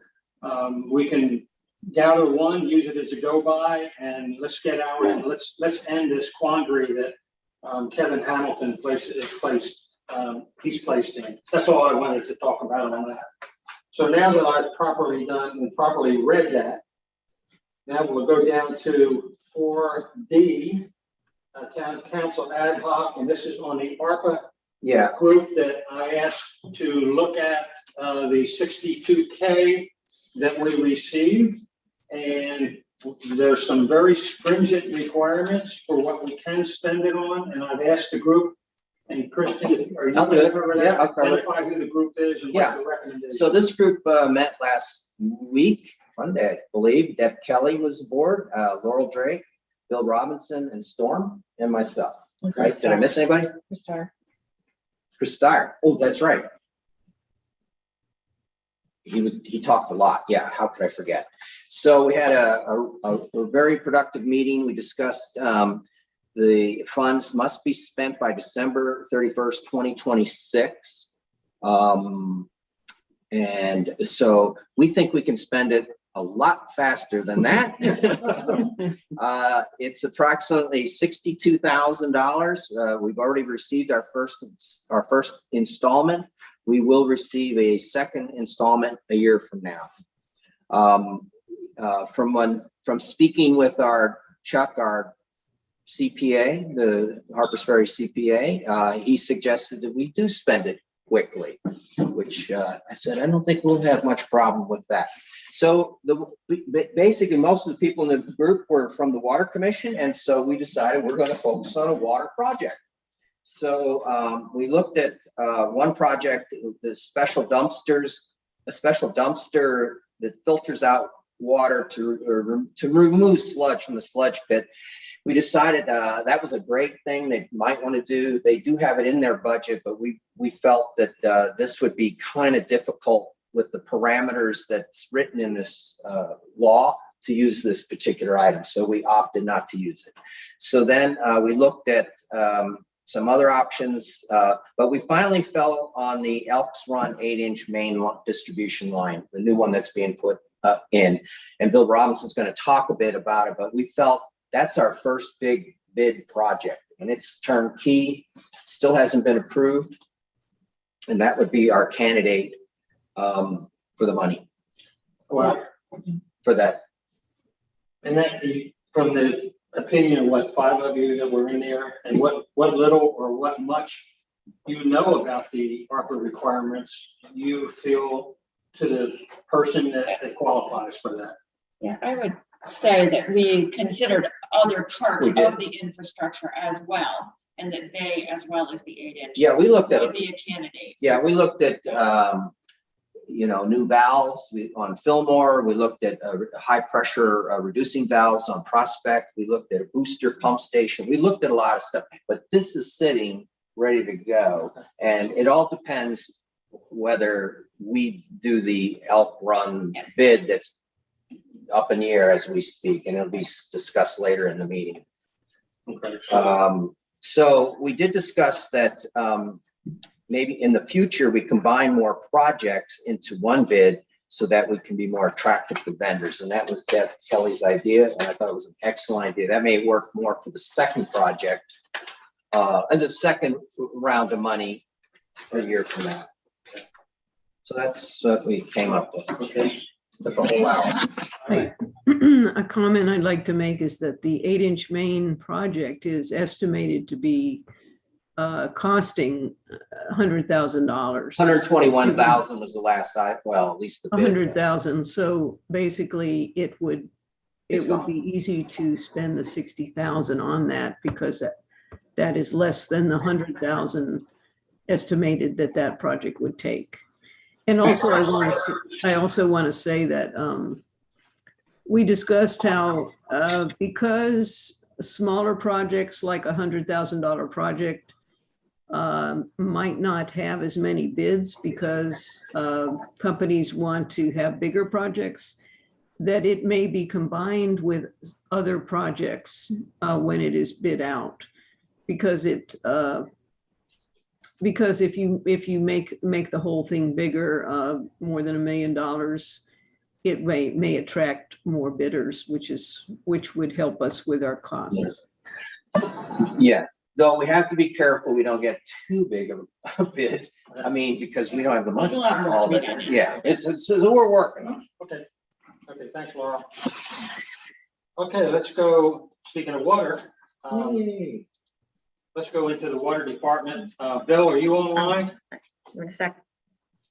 we can gather one, use it as a go-by, and let's get ours, and let's end this quandary that Kevin Hamilton he's placed in. That's all I wanted to talk about on that. So now that I've properly done and properly read that, now we'll go down to 4D, Town Council Ad Hoc, and this is on the ARPA group that I asked to look at the 62K that we received. And there's some very stringent requirements for what we can spend it on. And I've asked the group, and Kristen, are you going to cover that? I'll cover it. Identify who the group is and what the recommendation is. So this group met last week, Monday, I believe. Deb Kelly was aboard, Laurel Drake, Bill Robinson, and Storm, and myself. Right? Did I miss anybody? Chris Starr. Oh, that's right. He talked a lot. Yeah, how could I forget? So we had a very productive meeting. We discussed the funds must be spent by December 31st, 2026. And so we think we can spend it a lot faster than that. It's approximately $62,000. We've already received our first installment. We will receive a second installment a year from now. From speaking with our Chuck, our CPA, the Harpers Ferry CPA, he suggested that we do spend it quickly, which I said, I don't think we'll have much problem with that. So basically most of the people in the group were from the Water Commission, and so we decided we're going to focus on a water project. So we looked at one project, the special dumpsters, a special dumpster that filters out water to remove sludge from the sludge pit. We decided that was a great thing they might want to do. They do have it in their budget, but we felt that this would be kind of difficult with the parameters that's written in this law to use this particular item. So we opted not to use it. So then we looked at some other options, but we finally fell on the Elks Run 8-inch main distribution line, the new one that's being put in. And Bill Robinson's going to talk a bit about it, but we felt that's our first big bid project, and it's turnkey, still hasn't been approved. And that would be our candidate for the money. Well, for that. and that from the opinion of what 5 of you that were in there, and what little or what much you know about the ARPA requirements, you feel to the person that qualifies for that. Yeah, I would say that we considered other parts We did. of the infrastructure as well, and that they, as well as the 8-inch. Yeah, we looked at, Would be a candidate. yeah, we looked at, new valves on Fillmore. We looked at high pressure reducing valves on Prospect. We looked at a booster pump station. We looked at a lot of stuff, but this is sitting ready to go. And it all depends whether we do the Elk Run bid that's up in the air as we speak, and it'll be discussed later in the meeting. Okay. So we did discuss that maybe in the future, we combine more projects into one bid so that we can be more attractive to vendors. And that was Deb Kelly's idea, and I thought it was an excellent idea. That may work more for the second project and the second round of money a year from now. So that's what we came up with. Okay. That's a whole hour. A comment I'd like to make is that the 8-inch main project is estimated to be costing $100,000. 121,000 was the last at least the bid. 100,000. So basically it would It's gone. be easy to spend the 60,000 on that, because that is less than the 100,000 estimated that project would take. And also I also want to say that we discussed how because smaller projects like $100,000 project might not have as many bids because companies want to have bigger projects, that it may be combined with other projects when it is bid out, because if you make the whole thing bigger, more than $1 million, it may attract more bidders, which would help us with our costs. Yeah, though we have to be careful we don't get too big of a bid. I mean, because we don't have the money. There's a lot more all to be that. done. Yeah, it's we're working on. Okay. Okay, thanks, Laura. Okay, let's go, speaking of water, let's go into the water department. Bill, are you online? Wait a sec.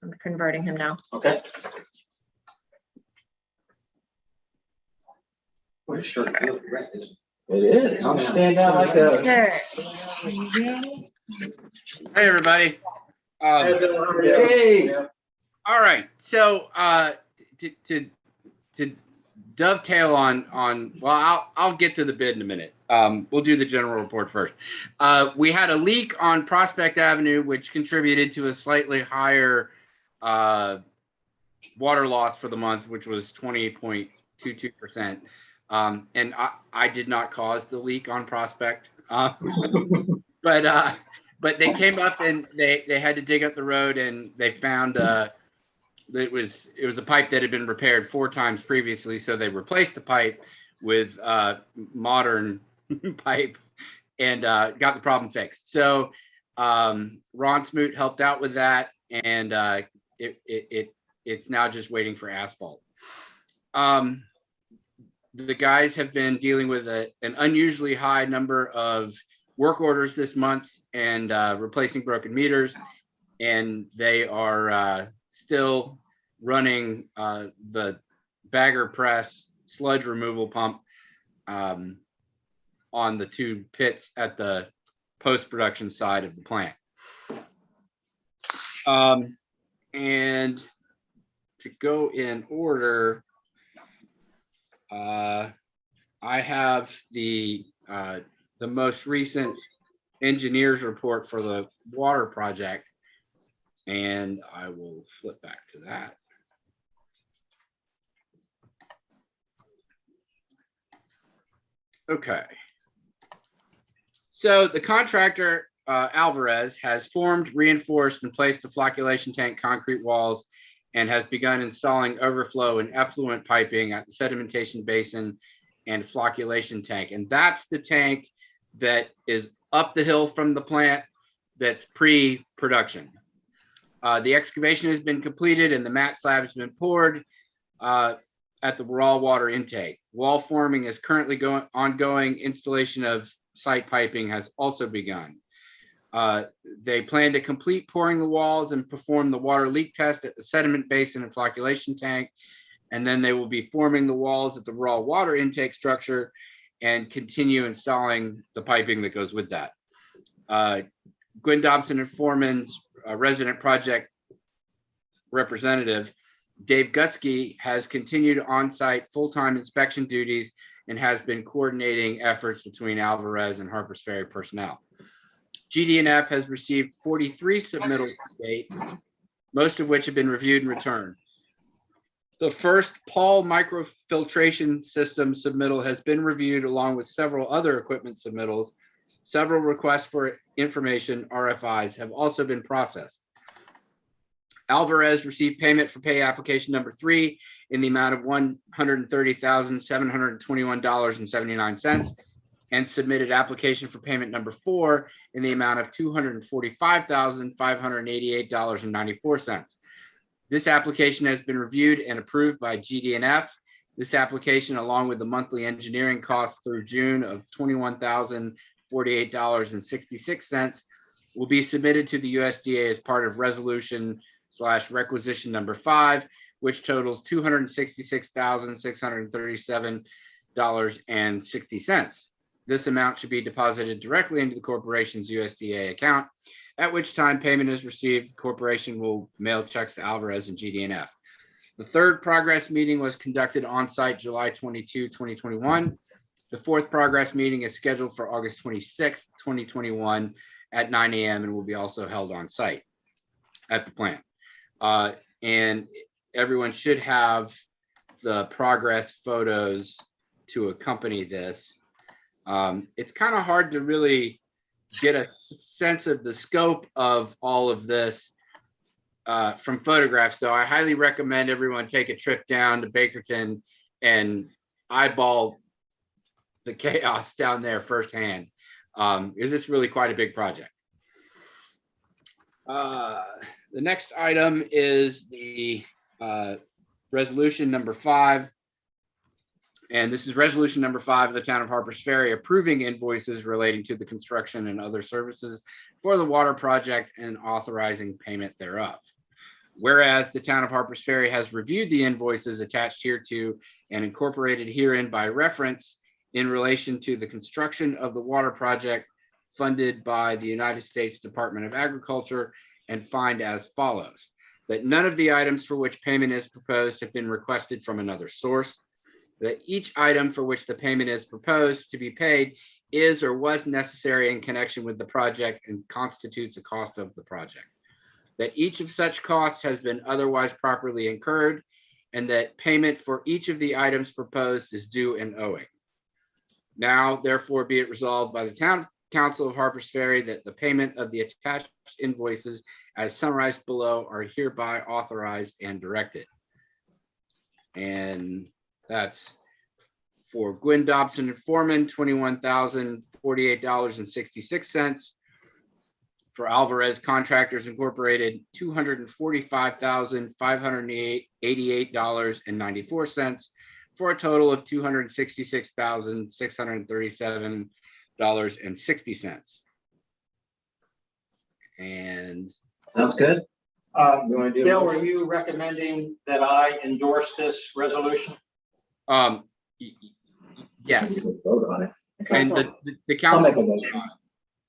I'm converting him now. Okay. What a short bill, right? It is. I'm stand out like a. Okay. Hey, everybody. Hey, Bill, how are you? Hey. Yeah. All right. So to dovetail on well, I'll get to the bid in a minute. We'll do the general report first. We had a leak on Prospect Avenue, which contributed to a slightly higher water loss for the month, which was 20.22%. And I did not cause the leak on Prospect, but they came up and they had to dig up the road, and they found it was a pipe that had been repaired 4 times previously. So they replaced the pipe with modern pipe and got the problem fixed. So Ron Smoot helped out with that, and it's now just waiting for asphalt. The guys have been dealing with an unusually high number of work orders this month and replacing broken meters, and they are still running the bagger press sludge removal pump on the 2 pits at the post-production side of the plant. And to go in order, I have the most recent engineer's report for the water project, and I will flip back to that. Okay. So the contractor, Alvarez, has formed, reinforced, and placed the flocculation tank concrete walls and has begun installing overflow and effluent piping at the sedimentation basin and flocculation tank. And that's the tank that is up the hill from the plant that's pre-production. The excavation has been completed and the mat slab has been poured at the raw water intake. Wall forming is currently ongoing. Installation of site piping has also begun. They plan to complete pouring the walls and perform the water leak test at the sediment basin and flocculation tank. And then they will be forming the walls at the raw water intake structure and continue installing the piping that goes with that. Gwynn Dobson and Foreman's resident project representative, Dave Gutsky, has continued on-site full-time inspection duties and has been coordinating efforts between Alvarez and Harpers Ferry personnel. GD&F has received 43 submittals to date, most of which have been reviewed and returned. The first Paul microfiltration system submittal has been reviewed along with several other equipment submittals. Several requests for information, RFIs, have also been processed. Alvarez received payment for pay application number 3 in the amount of $130,721.79 and submitted application for payment number 4 in the amount of $245,588.94. This application has been reviewed and approved by GD&F. This application, along with the monthly engineering costs through June of $21,048.66, will be submitted to the USDA as part of resolution/requisition number 5, which totals $266,637.60. This amount should be deposited directly into the corporation's USDA account, at which time payment is received. The corporation will mail checks to Alvarez and GD&F. The third progress meeting was conducted on site July 22, 2021. The fourth progress meeting is scheduled for August 26, 2021 at 9 a.m. and will be also held on site at the plant. And everyone should have the progress photos to accompany this. It's kind of hard to really get a sense of the scope of all of this from photographs, though. I highly recommend everyone take a trip down to Bakerton and eyeball the chaos down there firsthand. Is this really quite a big project? The next item is the resolution number 5. And this is resolution number 5 of the town of Harpers Ferry approving invoices relating to the construction and other services for the water project and authorizing payment thereof. Whereas the town of Harpers Ferry has reviewed the invoices attached hereto and incorporated herein by reference in relation to the construction of the water project funded by the United States Department of Agriculture, and find as follows: that none of the items for which payment is proposed have been requested from another source, that each item for which the payment is proposed to be paid is or was necessary in connection with the project and constitutes a cost of the project, that each of such costs has been otherwise properly incurred, and that payment for each of the items proposed is due and owing. Now, therefore, be it resolved by the town council of Harpers Ferry that the payment of the attached invoices as summarized below are hereby authorized and directed. And that's for Gwynn Dobson and Foreman, $21,048.66. For Alvarez Contractors Incorporated, $245,588.94, for a total of $266,637.60. And Sounds good. you want to do? Bill, are you recommending that I endorse this resolution? Yes, You can vote on it. and the I'll make council. a motion.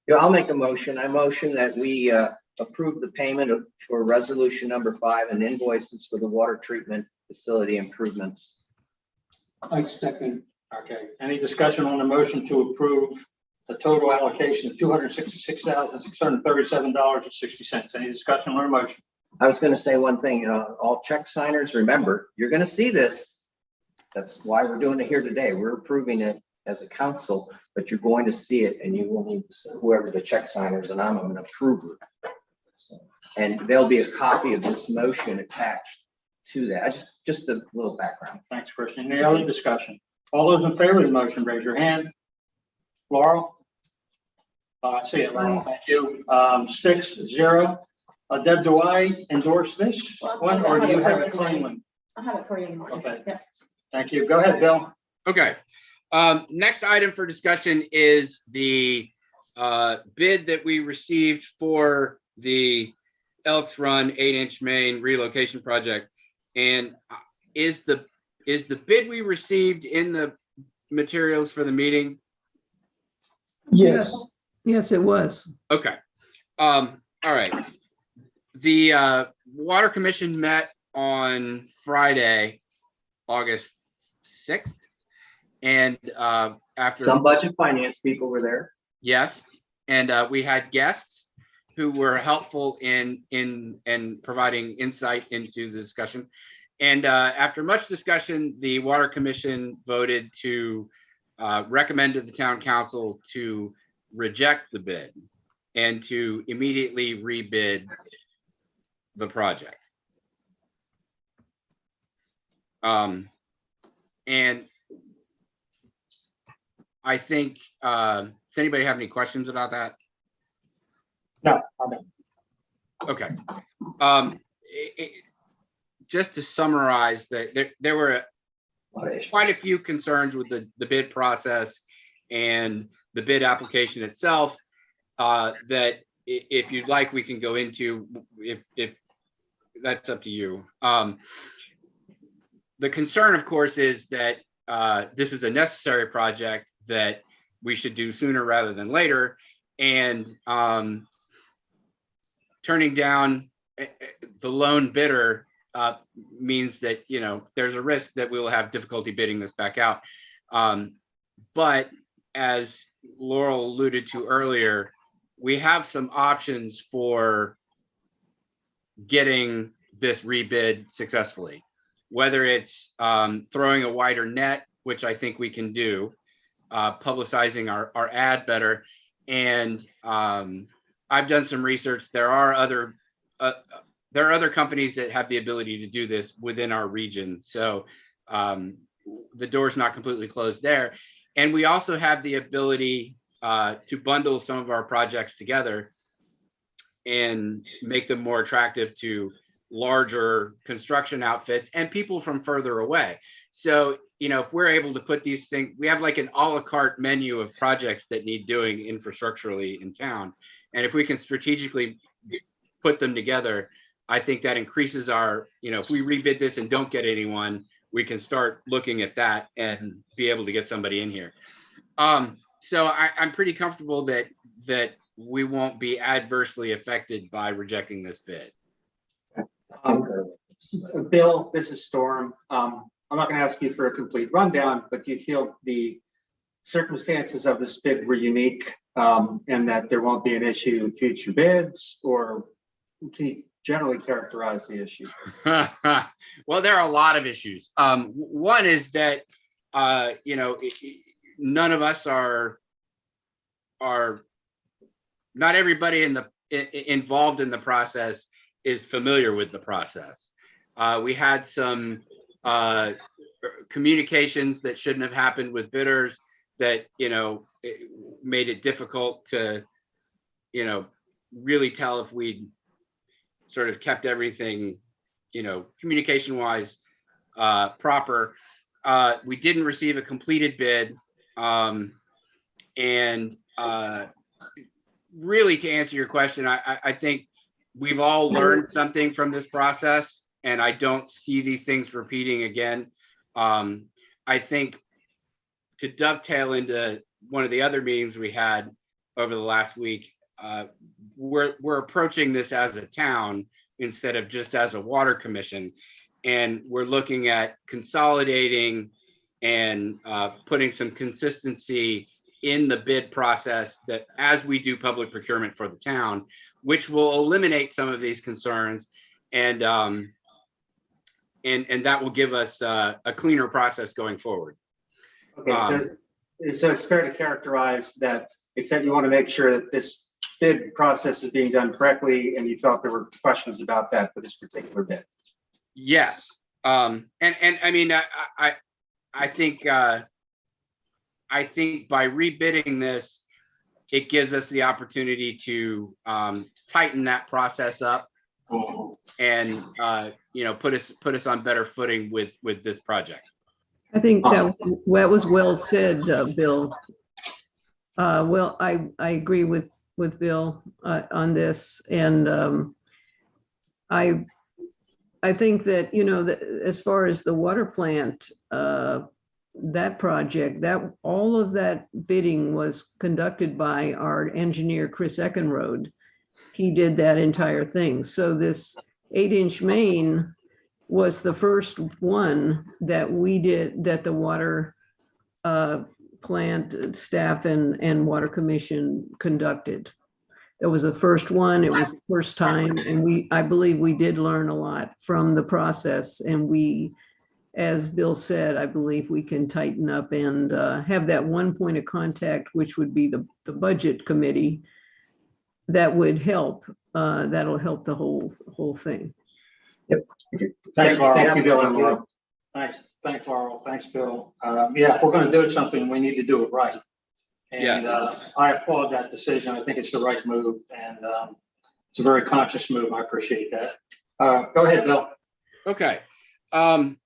Yeah, I'll make a motion. I motion that we approve the payment for resolution number 5 and invoices for the water treatment facility improvements. I second. Okay, any discussion on the motion to approve the total allocation of $266,637.60? Any discussion on the motion? I was going to say one thing, all check signers, remember, you're going to see this. That's why we're doing it here today. We're approving it as a council, but you're going to see it, and you will need whoever the check signers, and I'm an approver. So, and there'll be a copy of this motion attached to that. Just a little background. Thanks, Christian. Any other discussion? All those in favor of the motion, raise your hand. Laurel? I see it, Laurel. Thank you. 6-0. Deb, do I endorse this one, or do you have a clean one? I'll have it for you in the morning. Okay. Yeah. Thank you. Go ahead, Bill. Okay. Next item for discussion is the bid that we received for the Elks Run 8-inch main relocation project. And is the bid we received in the materials for the meeting? Yes. Yes, it was. Okay. All right. The Water Commission met on Friday, August 6th. And after Some budget finance people were there. yes, and we had guests who were helpful in providing insight into the discussion. And after much discussion, the Water Commission voted to recommend to the town council to reject the bid and to immediately rebid the project. And I think, does anybody have any questions about that? No, I don't. Okay. Just to summarize, that there were quite a few concerns with the bid process and the bid application itself, that if you'd like, we can go into, if that's up to you. The concern, of course, is that this is a necessary project that we should do sooner rather than later. And turning down the lone bidder means that, you know, there's a risk that we will have difficulty bidding this back out. But as Laurel alluded to earlier, we have some options for getting this rebid successfully, whether it's throwing a wider net, which I think we can do, publicizing our ad better. And I've done some research. There are other companies that have the ability to do this within our region. So the door's not completely closed there. And we also have the ability to bundle some of our projects together and make them more attractive to larger construction outfits and people from further away. So, you know, if we're able to put these things, we have like an a la carte menu of projects that need doing infrastructurally in town. And if we can strategically put them together, I think that increases our, you know, if we rebid this and don't get anyone, we can start looking at that and be able to get somebody in here. So I'm pretty comfortable that we won't be adversely affected by rejecting this bid. Bill, this is Storm. I'm not going to ask you for a complete rundown, but do you feel the circumstances of this bid were unique, and that there won't be an issue with future bids, or can you generally characterize the issue? Well, there are a lot of issues. One is that, you know, none of us are not everybody involved in the process is familiar with the process. We had some communications that shouldn't have happened with bidders that, you know, it made it difficult to, you know, really tell if we sort of kept everything, you know, communication wise proper. We didn't receive a completed bid. And really, to answer your question, I think we've all learned something from this process, and I don't see these things repeating again. I think to dovetail into one of the other meetings we had over the last week, we're approaching this as a town instead of just as a water commission. And we're looking at consolidating and putting some consistency in the bid process, that as we do public procurement for the town, which will eliminate some of these concerns, and that will give us a cleaner process going forward. Okay, so it's fair to characterize that it said you want to make sure that this bid process is being done correctly, and you felt there were questions about that for this particular bid. Yes, and I mean, I think by rebidding this, it gives us the opportunity to tighten that process up and you know, put us on better footing with this project. I think that was well said, Bill. Well, I agree with Bill on this, and I think that, you know, that as far as the water plant, that project, that all of that bidding was conducted by our engineer, Chris Eckenrode. He did that entire thing. So this 8-inch main was the first one that we did, that the water plant staff and water commission conducted. It was the first one. It was the first time, and I believe we did learn a lot from the process. And we, as Bill said, I believe we can tighten up and have that one point of contact, which would be the budget committee. That would help. That'll help the whole thing. Thanks, Laurel. Thank you, Bill and Laurel. Thanks, Laurel. Thanks, Bill. Yeah, if we're going to do something, we need to do it right. And I applaud that decision. I think it's the right move, and it's a very conscious move. I appreciate that. Go ahead, Bill. Okay. And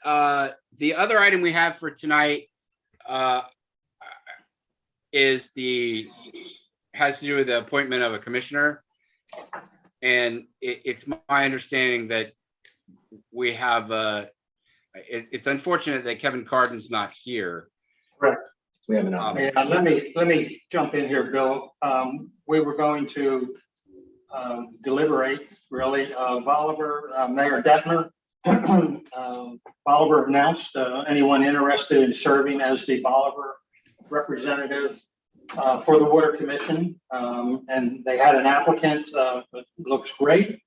the other item we have for tonight has to do with the appointment of a commissioner. And it's my understanding that we have, it's unfortunate that Kevin Cardin's not here. Correct. We have an Let me jump in here, Bill. We were going to deliberate, really. Bolivar, Mayor Detmer, Bolivar announced anyone interested in serving as the Bolivar representative for the Water Commission, and they had an applicant. It looks great.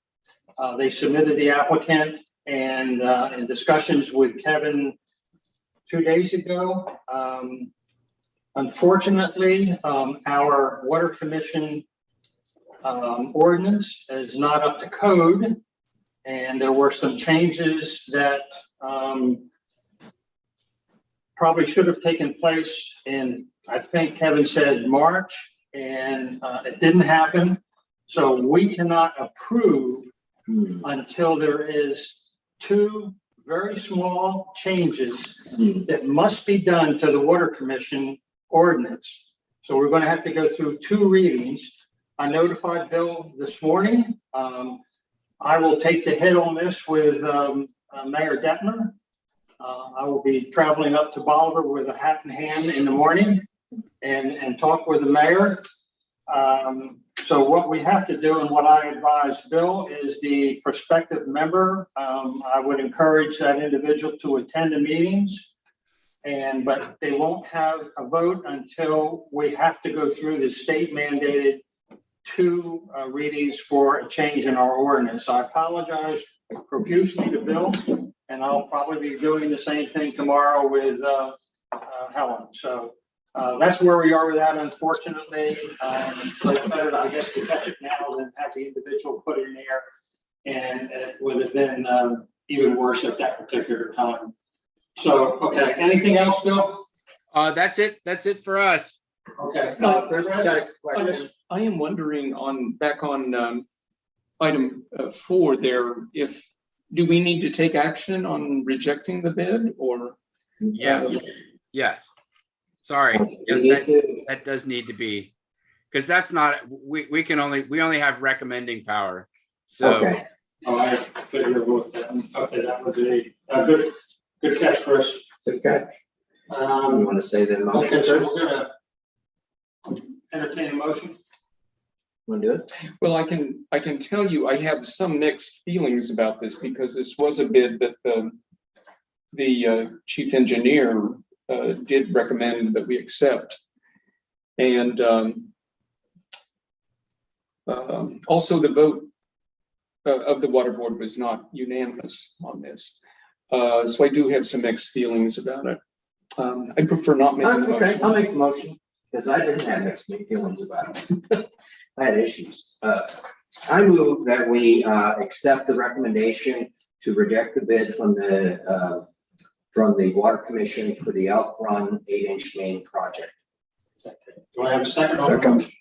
They submitted the applicant, and in discussions with Kevin 2 days ago, unfortunately, our Water Commission ordinance is not up to code, and there were some changes that probably should have taken place in, I think Kevin said March, and it didn't happen. So we cannot approve until there is 2 very small changes that must be done to the Water Commission ordinance. So we're going to have to go through 2 readings. I notified Bill this morning. I will take the hit on this with Mayor Detmer. I will be traveling up to Bolivar with a hat in hand in the morning and talk with the mayor. So what we have to do, and what I advise Bill, is the prospective member. I would encourage that individual to attend the meetings, but they won't have a vote until we have to go through the state mandated 2 readings for a change in our ordinance. I apologize profusely to Bill, and I'll probably be doing the same thing tomorrow with Helen. So that's where we are with that, unfortunately. But it's better, I guess, to catch it now than have the individual put in there, and it would have been even worse at that particular time. So, okay, anything else, Bill? That's it. That's it for us. Okay. Chris, got a question. I am wondering back on item 4 there, do we need to take action on rejecting the bid, or? Yes. Yes. Sorry. Yes, that does need to be, because that's not, we only have recommending power. So. Okay. I figure with that. Okay, that would be good catch, Chris. Good catch. You want to say the motion? Okay, so we're gonna entertain a motion. Want to do it? Well, I can tell you, I have some mixed feelings about this, because this was a bid that the chief engineer did recommend that we accept. And also the vote of the water board was not unanimous on this. So I do have some mixed feelings about it. I prefer not making the motion. Okay, I'll make a motion, because I didn't have mixed feelings about it. I had issues. I move that we accept the recommendation to reject the bid from the Water Commission for the Elk Run 8-inch main project. Do I have a second on the motion?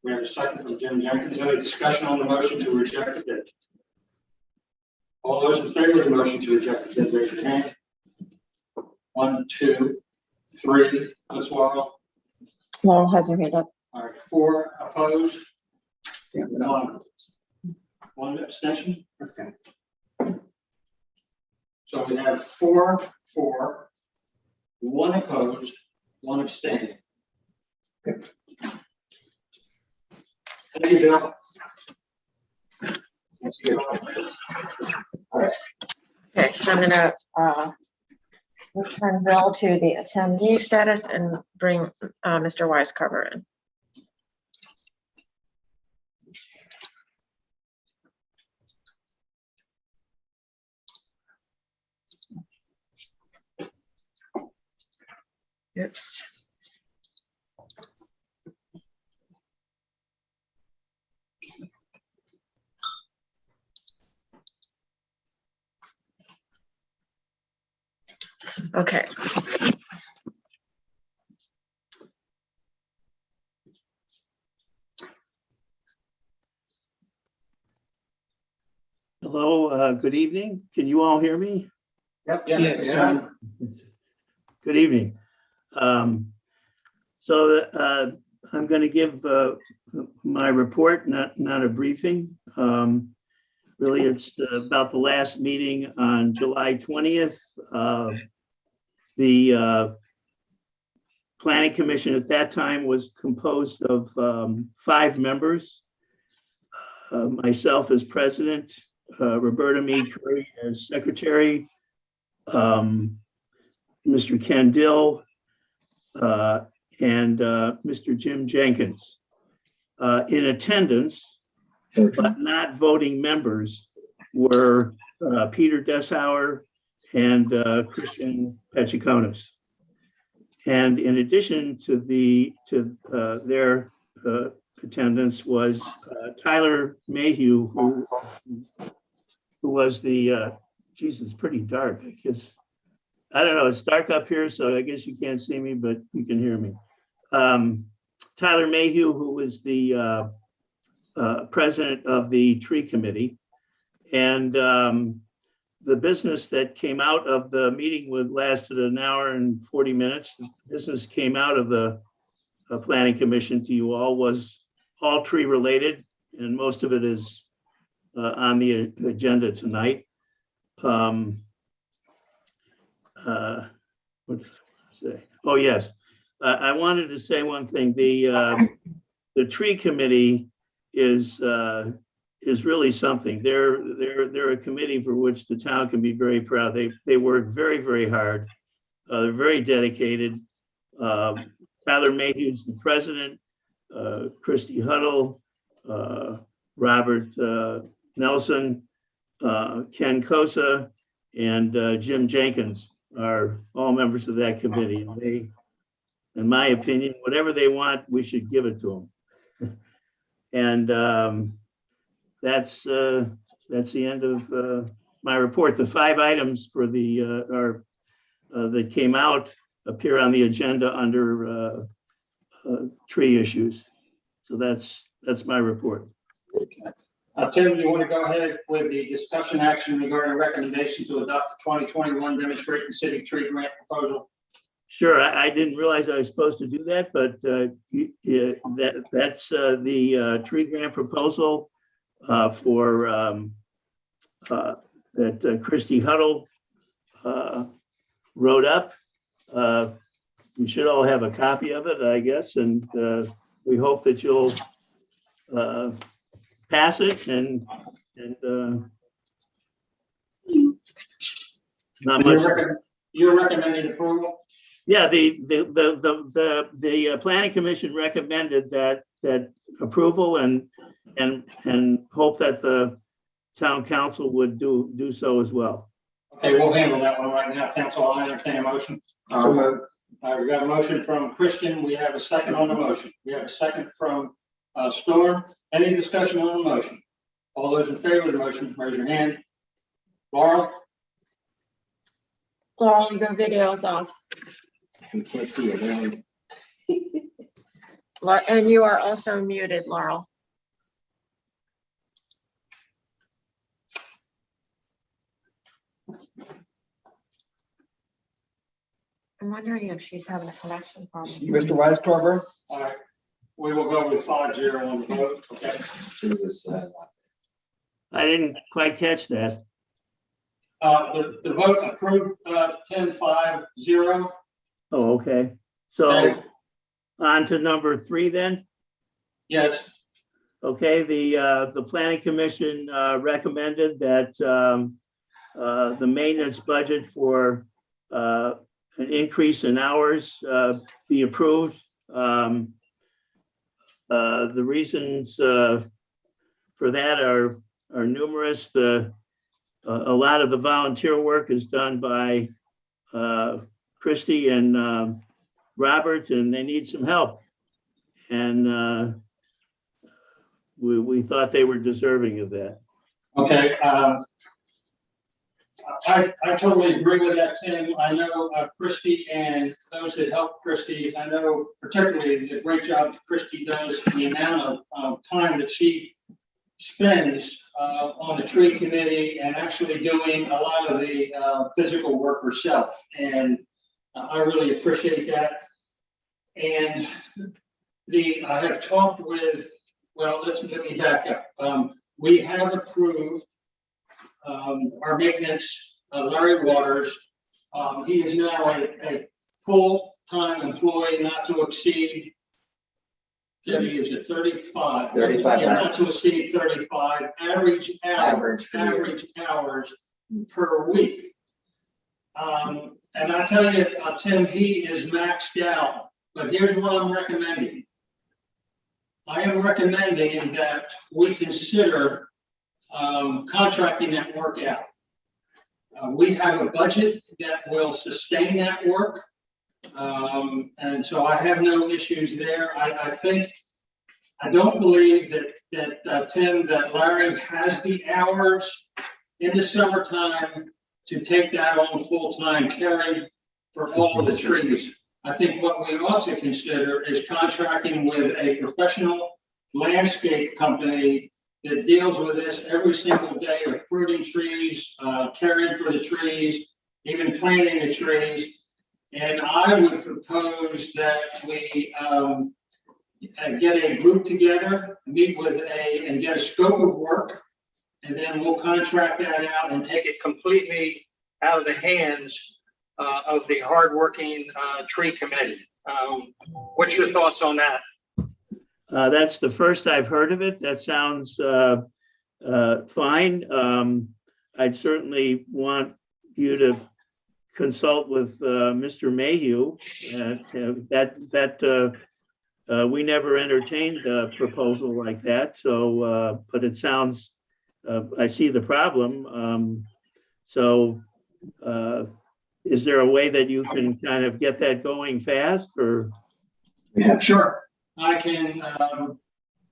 We have a second from Jim Jenkins. Any discussion on the motion to reject the bid? All those in favor of the motion to reject the bid, raise your hand. 1, 2, 3. Ms. Laurel. Laurel has her hand up. All right, 4 opposed. One abstention. So we have 4 for, 1 opposed, 1 abstaining. Thank you, Bill. Okay, so I'm gonna, return Bill to the attendee status and bring, Mr. Wisecover in. Oops. Okay. Hello, good evening. Can you all hear me? Yep. Yes. Good evening. So I'm going to give my report, not a briefing. Really, it's about the last meeting on July 20th. The Planning Commission at that time was composed of 5 members. Myself as president, Roberta Mead Curry as secretary, Mr. Ken Dill, and Mr. Jim Jenkins. In attendance, but not voting members, were Peter Deshauer and Christian Pechiconis. And in addition to their attendance was Tyler Mayhew, who was the, geez, it's pretty dark. I guess, I don't know, it's dark up here, so I guess you can't see me, but you can hear me. Tyler Mayhew, who was the president of the tree committee. And the business that came out of the meeting lasted an hour and 40 minutes. The business came out of the planning commission to you all was all tree related, and most of it is on the agenda tonight. What did I say? Oh, yes. I wanted to say one thing. The tree committee is really something. They're a committee for which the town can be very proud. They work very, very hard. They're very dedicated. Tyler Mayhew's the president, Christy Huddle, Robert Nelson, Ken Kosa, and Jim Jenkins are all members of that committee. And they, in my opinion, whatever they want, we should give it to them. And that's the end of my report. The 5 items for the that came out appear on the agenda under tree issues. So that's my report. Tim, you want to go ahead with the discussion action regarding recommendation to adopt the 2021 Demonstrating City Tree Grant proposal? Sure, I didn't realize I was supposed to do that, but that's the tree grant proposal for that Christy Huddle wrote up. You should all have a copy of it, I guess, and we hope that you'll pass it and not much. You're recommending approval? Yeah, the planning commission recommended that approval and hope that the town council would do so as well. Okay, we'll handle that one right now. Council, I'll entertain a motion. So moved. We got a motion from Christian. We have a second on the motion. We have a second from Storm. Any discussion on the motion? All those in favor of the motion, raise your hand. Laurel? Laurel, your video's off. We can't see it. Man. And you are also muted, Laurel. I'm wondering if she's having a connection problem. Mr. Weiskorber? All right, we will go with 5-0 on the vote, okay? It was, I didn't quite catch that. The vote approved, 10-5-0. Oh, okay. So on to number 3 then. Yes, Okay, the planning commission recommended that the maintenance budget for an increase in hours be approved. The reasons for that are numerous. A lot of the volunteer work is done by Christie and Robert, and they need some help. And we thought they were deserving of that. okay. I totally agree with that, Tim. I know Christie and those that help Christie, I know particularly the great job Christie does, the amount of time that she spends on the tree committee and actually doing a lot of the physical work herself. And I really appreciate that. And I have talked with, well, let me back up. We have approved our maintenance, Larry Waters. He is now a full-time employee, not to exceed, Debbie, is it 35? 35 Yeah, not hours. to exceed 35 average Average per year. hours per week. And I tell you, Tim, he is maxed out, but here's what I'm recommending. I am recommending that we consider contracting that work out. We have a budget that will sustain that work. And so I have no issues there. I don't believe that Tim, that Larry has the hours in the summertime to take that on full-time carry for all of the trees. I think what we ought to consider is contracting with a professional landscape company that deals with this every single day of fruiting trees, caring for the trees, even planting the trees. And I would propose that we get a group together, meet with and get a scope of work, and then we'll contract that out and take it completely out of the hands of the hardworking tree committee. What's your thoughts on that? That's the first I've heard of it. That sounds fine. I'd certainly want you to consult with Mr. Mayhew. We never entertained a proposal like that. So, but it sounds, I see the problem. Is there a way that you can kind of get that going fast, or? Yeah, sure. I can,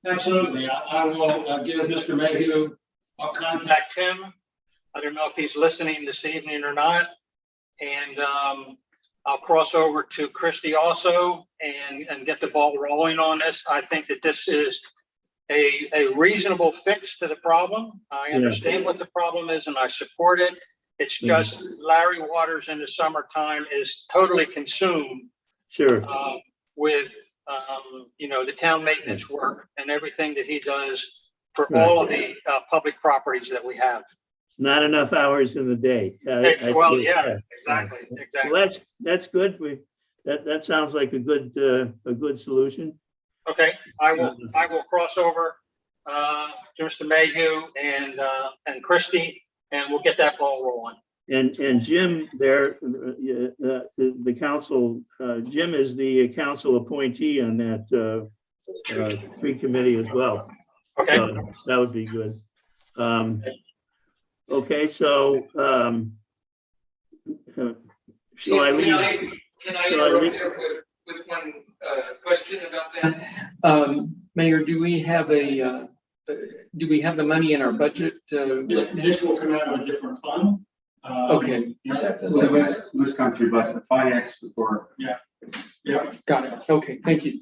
absolutely. I will give Mr. Mayhew, I'll contact him. I don't know if he's listening this evening or not. And I'll cross over to Christie also and get the ball rolling on this. I think that this is a reasonable fix to the problem. I understand what the problem is and I support it. It's just Larry Waters in the summertime is totally consumed. Sure. With the town maintenance work and everything that he does for all of the public properties that we have. Not enough hours in the day. Well, yeah, exactly. Well, that's good. That sounds like a good solution. Okay, I will cross over to Mr. Mayhew and Christie, and we'll get that ball rolling. And Jim there, the council, Jim is the council appointee on that tree committee as well. Okay. So that would be good. Okay, so shall I leave? Can I interrupt there with one question about that? Mayor, do we have the money in our budget? This will come out of a different fund. Okay. This country, but the finance report. Yeah. Got it. Okay, thank you.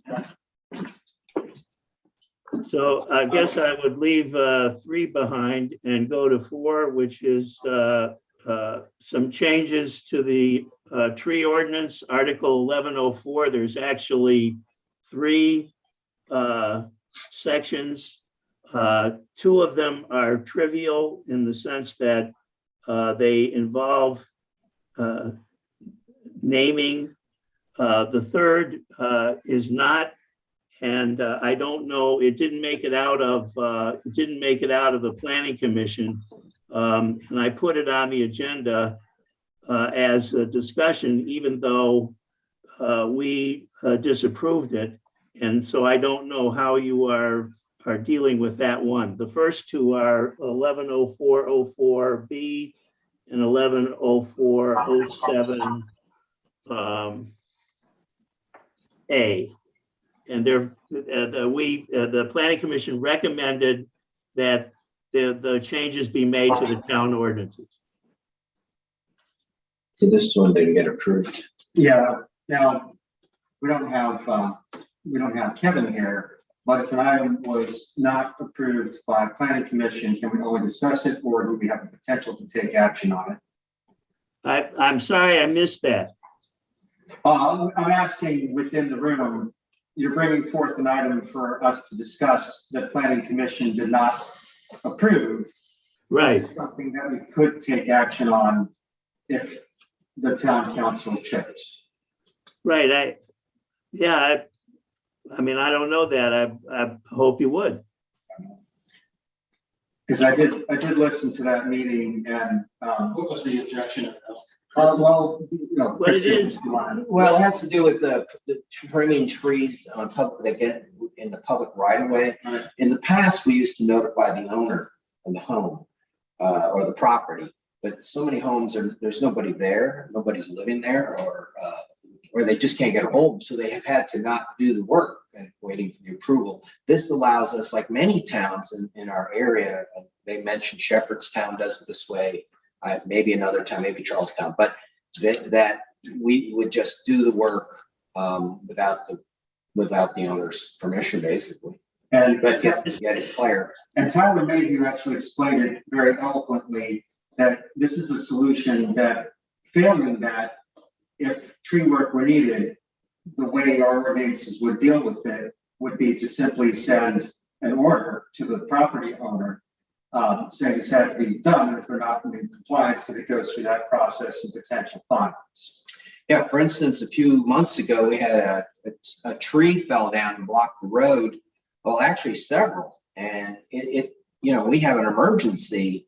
So I guess I would leave 3 behind and go to 4, which is some changes to the tree ordinance, Article 1104, there's actually 3 sections. 2 of them are trivial in the sense that they involve naming. The third is not, and I don't know, it didn't make it out of the Planning Commission. And I put it on the agenda as a discussion, even though we disapproved it. And so I don't know how you are dealing with that one. The first 2 are 110404B and 110407 A. And the Planning Commission recommended that the changes be made to the town ordinances. So this one didn't get approved. Yeah, now, we don't have Kevin here, but if an item was not approved by Planning Commission, can we only discuss it, or do we have the potential to take action on it? I'm sorry, I missed that. I'm asking within the room, you're bringing forth an item for us to discuss that Planning Commission did not approve. Right. This is something that we could take action on if the town council chose. Right. I mean, I don't know that. I hope you would. Because I did listen to that meeting, and What was the objection? well, you know, What it Christian, is. Well, it has to do with the trimming trees on public, that get in the public right of way. Right. In the past, we used to notify the owner of the home or the property, but so many homes there's nobody there, nobody's living there, or they just can't get a hold, so they have had to not do the work and waiting for the approval. This allows us, like many towns in our area, they mentioned Shepherdstown does it this way, maybe another town, maybe Charlestown, but that we would just do the work without the owner's permission, basically. and But get it clear. And Tyler Mayhew actually explained it very eloquently, that this is a solution that, failing that, if tree work were needed, the way our ordinances would deal with it would be to simply send an order to the property owner saying this has to be done. If they're not in compliance, then it goes through that process of potential fines. Yeah, for instance, a few months ago, we had a tree fell down and blocked the road. Well, actually several, and it we have an emergency.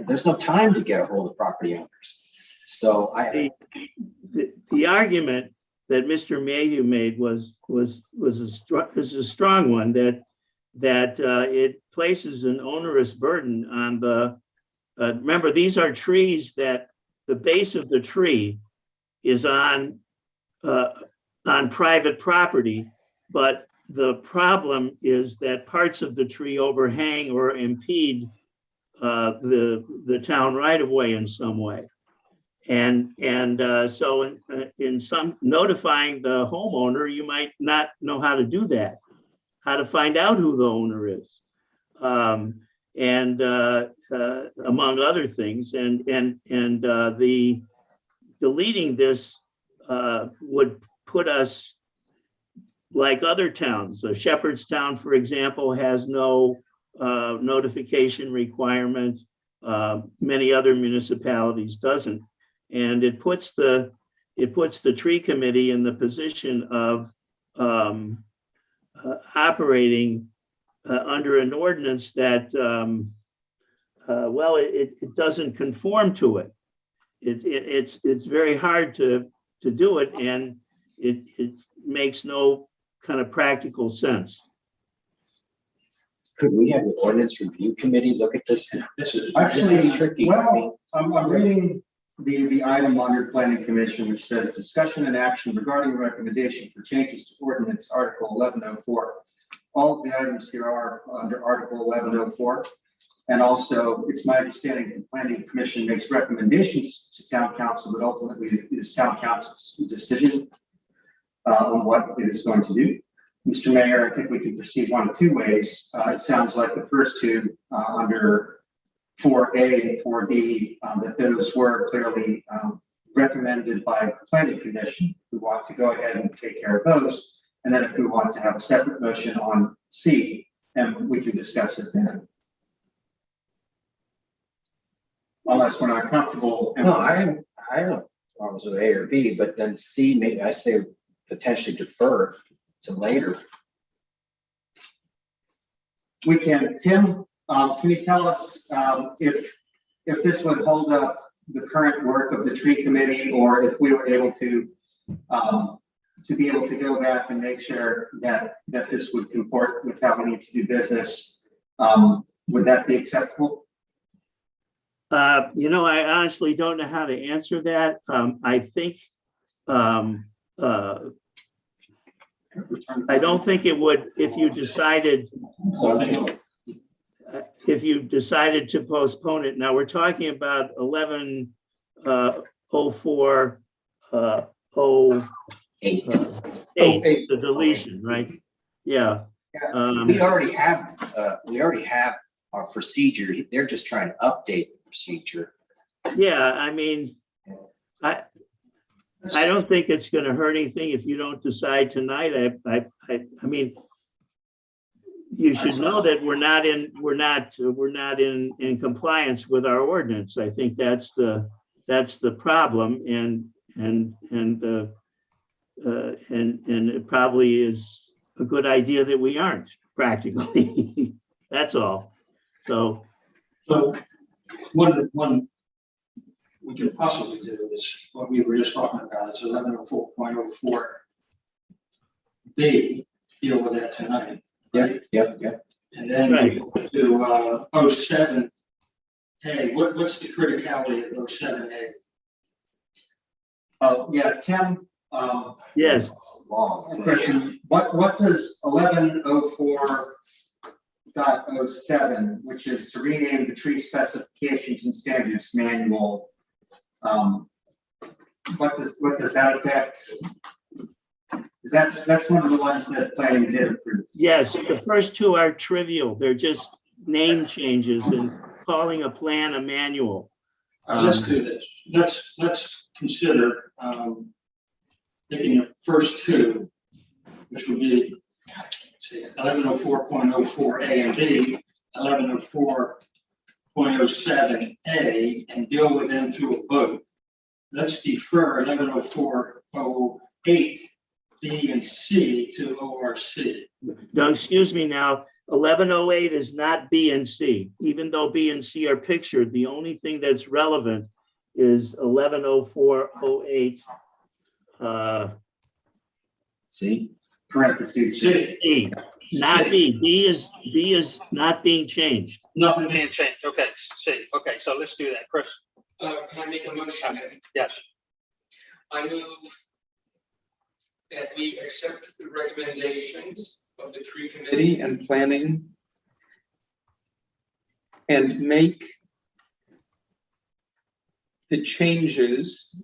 There's no time to get a hold of property owners. So The argument that Mr. Mayhew made was a strong one, that it places an onerous burden on the. Remember, these are trees that the base of the tree is on private property, but the problem is that parts of the tree overhang or impede the town right of way in some way. And so in some notifying the homeowner, you might not know how to do that, how to find out who the owner is, and among other things. And the deleting this would put us like other towns. So Shepherdstown, for example, has no notification requirement. Many other municipalities doesn't. And it puts the tree committee in the position of operating under an ordinance that, it doesn't conform to it. It's very hard to do it, and it makes no kind of practical sense. could we have an ordinance review committee look at this? This is Actually, tricky. well, I'm reading the item under Planning Commission, which says discussion and action regarding recommendation for changes to ordinance Article 1104. All of the items here are under Article 1104. And also, it's my understanding the Planning Commission makes recommendations to town council, but ultimately it is town council's decision on what it is going to do. Mr. Mayor, I think we can proceed one of two ways. It sounds like the first two under 4A and 4B, that those were clearly recommended by the planning commission. We want to go ahead and take care of those. And then if we want to have a separate motion on C, and we can discuss it then. Unless we're not comfortable. No, I don't, problems with A or B, but then C, maybe I say potentially defer to later. We can, Tim, can you tell us if this would hold up the current work of the tree committee, or if we were able to be able to go back and make sure that this would comport with how we need to do business? Would that be acceptable? You know, I honestly don't know how to answer that. I think, I don't think it would, if you decided to postpone it. Now, we're talking about 110408, the deletion, right? Yeah. We already have our procedure. They're just trying to update the procedure. Yeah, I mean, I don't think it's going to hurt anything if you don't decide tonight. I mean, you should know that we're not in compliance with our ordinance. I think that's the problem, and it probably is a good idea that we aren't practically. That's all. So one we could possibly do is what we were just talking about, is 1104.04 B, deal with that tonight. Yeah. And then we go to 07A. What's the criticality of 07A? Yeah, Tim. yes. Question, what does 1104.07, which is to rename the tree specifications and standards manual, what does that affect? Because that's one of the ones that planning did approve. Yes, the first two are trivial. They're just name changes and calling a plan a manual. Let's do this. Let's consider taking the first two, which would be 1104.04 A and B, 1104.07A, and deal with them through a vote. Let's defer 1104.08 B and C to ORC. No, excuse me now, 1108 is not B and C. Even though B and C are pictured, the only thing that's relevant is 1104.08. See? Parentheses. C. Not B. B is not being changed. Nothing being changed. Okay, C. Okay, so let's do that. Chris? Can I make a motion? Yes. I move that we accept the recommendations of the tree committee and planning and make the changes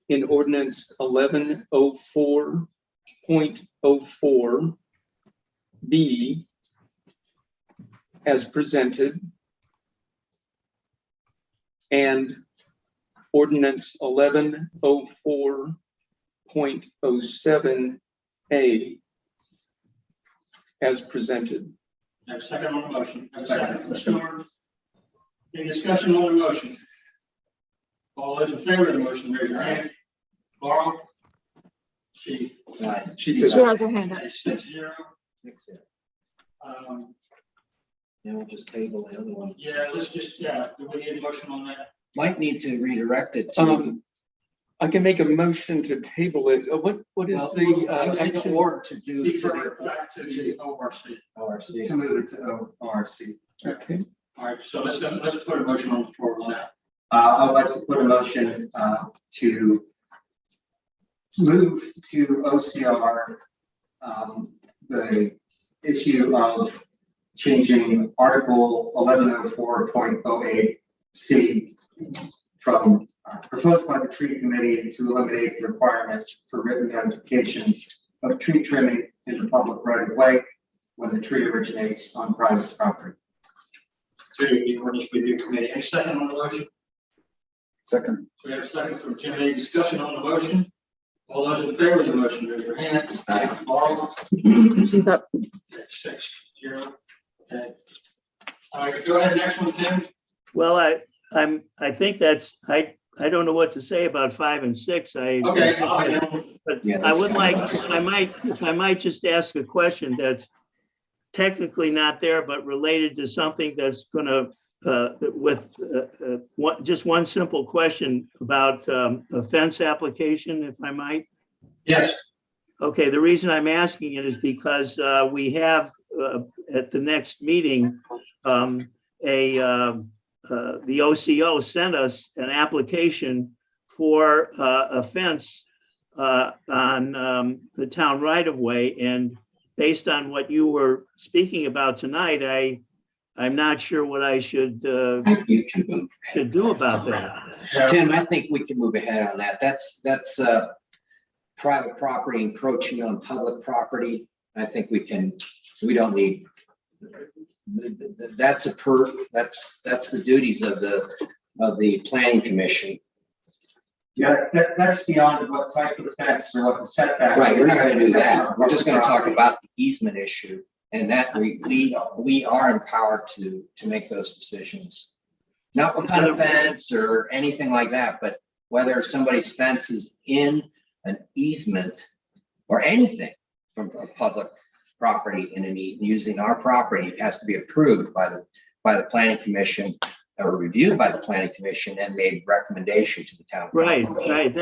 in ordinance 1104.04 B as presented, and ordinance 1104.07 A as presented. Have a second on the motion. Have a second. Mr. Stewart. Any discussion on the motion? All those in favor of the motion, raise your hand. Laurel? She says. She has her hand up. 6-0. Then we'll just table the other one. Yeah, let's just, do we need a motion on that? Might need to redirect it to. I can make a motion to table it. What is the action? Or to do. Defer it back to the ORC. ORC. To move it to ORC. Okay. All right, so let's put a motion on the floor on that. I would like to put a motion to move to OCR the issue of changing Article 1104.08 C from proposed by the tree committee to eliminate the requirement for written notification of tree trimming in the public right of way when the tree originates on private property. To the ordinance review committee. Any second on the motion? Second. We have a second from Jim. Any discussion on the motion? All those in favor of the motion, raise your hand. Laurel? She's up. 6-0. Okay. All right, go ahead, next one, Tim. Well, I think that's, I don't know what to say about 5 and 6. Okay. But Yeah, I that's would fine. like, if I might just ask a question that's technically not there, but related to something that's gonna, just one simple question about a fence application, if I might. Yes. Okay, the reason I'm asking it is because we have at the next meeting, the OCO sent us an application for a fence on the town right of way. And based on what you were speaking about tonight, I'm not sure what I should do about that. Tim, I think we can move ahead on that. That's private property encroaching on public property. I think we don't need, that's the duties of the planning commission. Yeah, that's beyond what type of fence or what the setback. Right, we're not is. gonna do that. We're just gonna talk about the easement issue, and that we are empowered to make those decisions. Not what kind of fence or anything like that, but whether somebody's fence is in an easement or anything from a public property and using our property, it has to be approved by the planning commission or reviewed by the planning commission and made recommendation to the town. Right, council. right.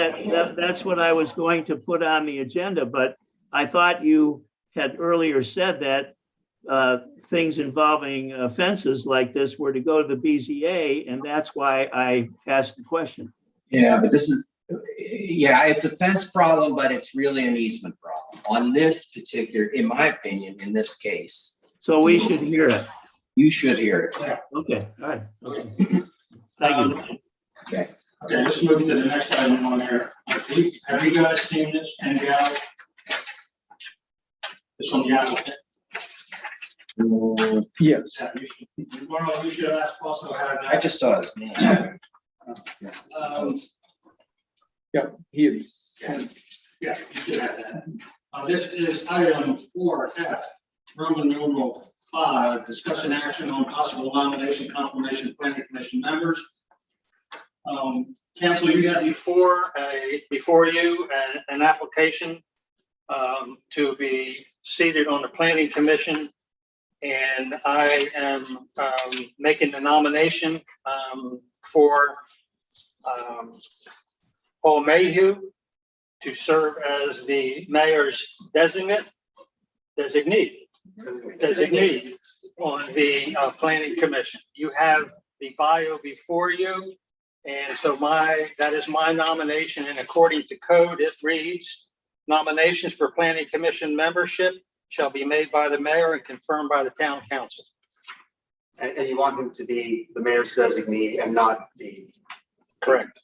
That's what I was going to put on the agenda, but I thought you had earlier said that things involving fences like this were to go to the BZA, and that's why I asked the question. Yeah, but it's a fence problem, but it's really an easement problem on this particular, in my opinion, in this case. So we should hear it. You should hear it. Okay, all right. Okay. Thank you. Okay. Okay, let's move to the next item on there. Have you guys seen this handout? This one, yeah. Yes. You should also have I that. just saw his name. Yeah, he is. Yeah, you should have that. This is item 4F, Roman numeral 5, discussion action on possible nomination confirmation of planning commission members. Council, you have before you an application to be seated on the planning commission. And I am making the nomination for Paul Mayhew to serve as the mayor's designee on the planning commission. You have the bio before you. And so that is my nomination, and according to code, it reads, nominations for planning commission membership shall be made by the mayor and confirmed by the town council. And you want him to be the mayor's designee and not the. Correct.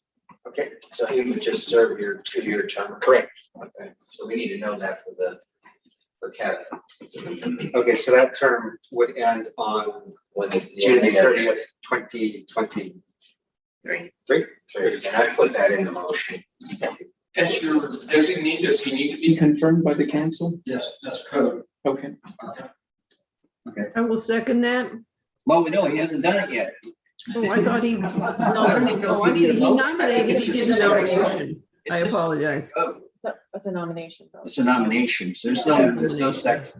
Okay, So he would just serve your 2-year term. Correct. Okay, so we need to know that for Kevin. okay, so that term would end on June 30th, 2023. And I put that in the motion. As your designee, does he need to be confirmed by the council? Yes, that's code. Okay. I will second that. Well, no, he hasn't done it yet. Oh, I thought he, I don't even know oh, if I we need see, a he vote. nominated, It's he just did the a nomination. It's I just- apologize. Oh, That's a nomination. it's a nomination, so there's no second.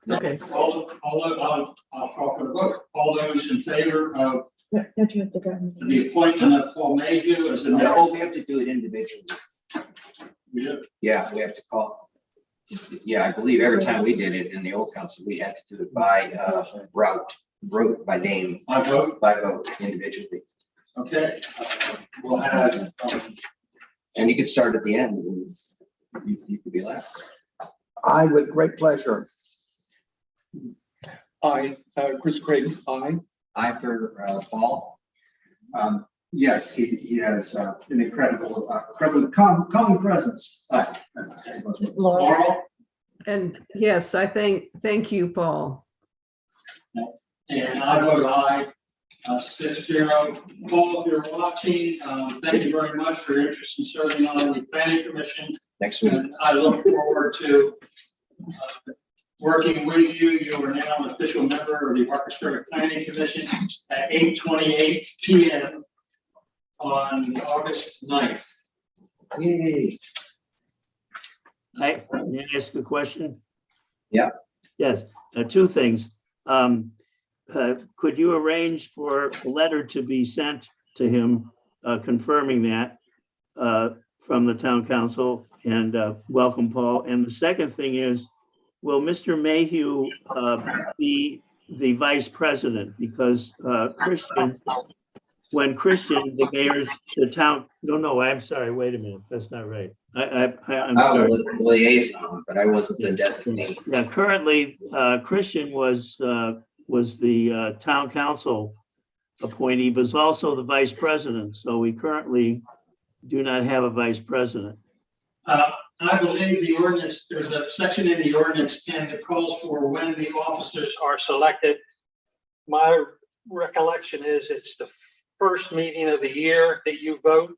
Okay. I'll call for the vote. All those in favor of Don't you have to go? the appointment of Paul Mayhew as the mayor? Oh, we have to do it individually. We do. Yeah, we have to call. Yeah, I believe every time we did it in the old council, we had to do it by route by name. I vote. By vote individually. Okay. We'll have, And you could start at the end. And you could be last. I, with great pleasure. I, Chris Craig, aye. I for Paul. Yes, he has an incredible common presence. Laurel, And yes, I thank you, Paul. and I vote aye. 6-0. Paul, if you're watching, thank you very much for your interest in serving on the planning commission. Next week. And I look forward to working with you. You are now an official member of the Marcus Ferry Planning Commission at 8:28 p.m. on August 9th. Yay. May I ask a question? Yeah. Yes, two things. Could you arrange for a letter to be sent to him confirming that from the town council? And welcome, Paul. And the second thing is, will Mr. Mayhew be the vice president? Because Christian, when Christian, the mayor's, the town, no, I'm sorry, wait a minute, that's not right. I'm sorry. Liaison, but I wasn't the designee. Yeah, currently, Christian was the town council appointee, but is also the vice president. So we currently do not have a vice president. I believe the ordinance, there's a section in the ordinance, Ken, that calls for when the officers are selected. My recollection is it's the first meeting of the year that you vote.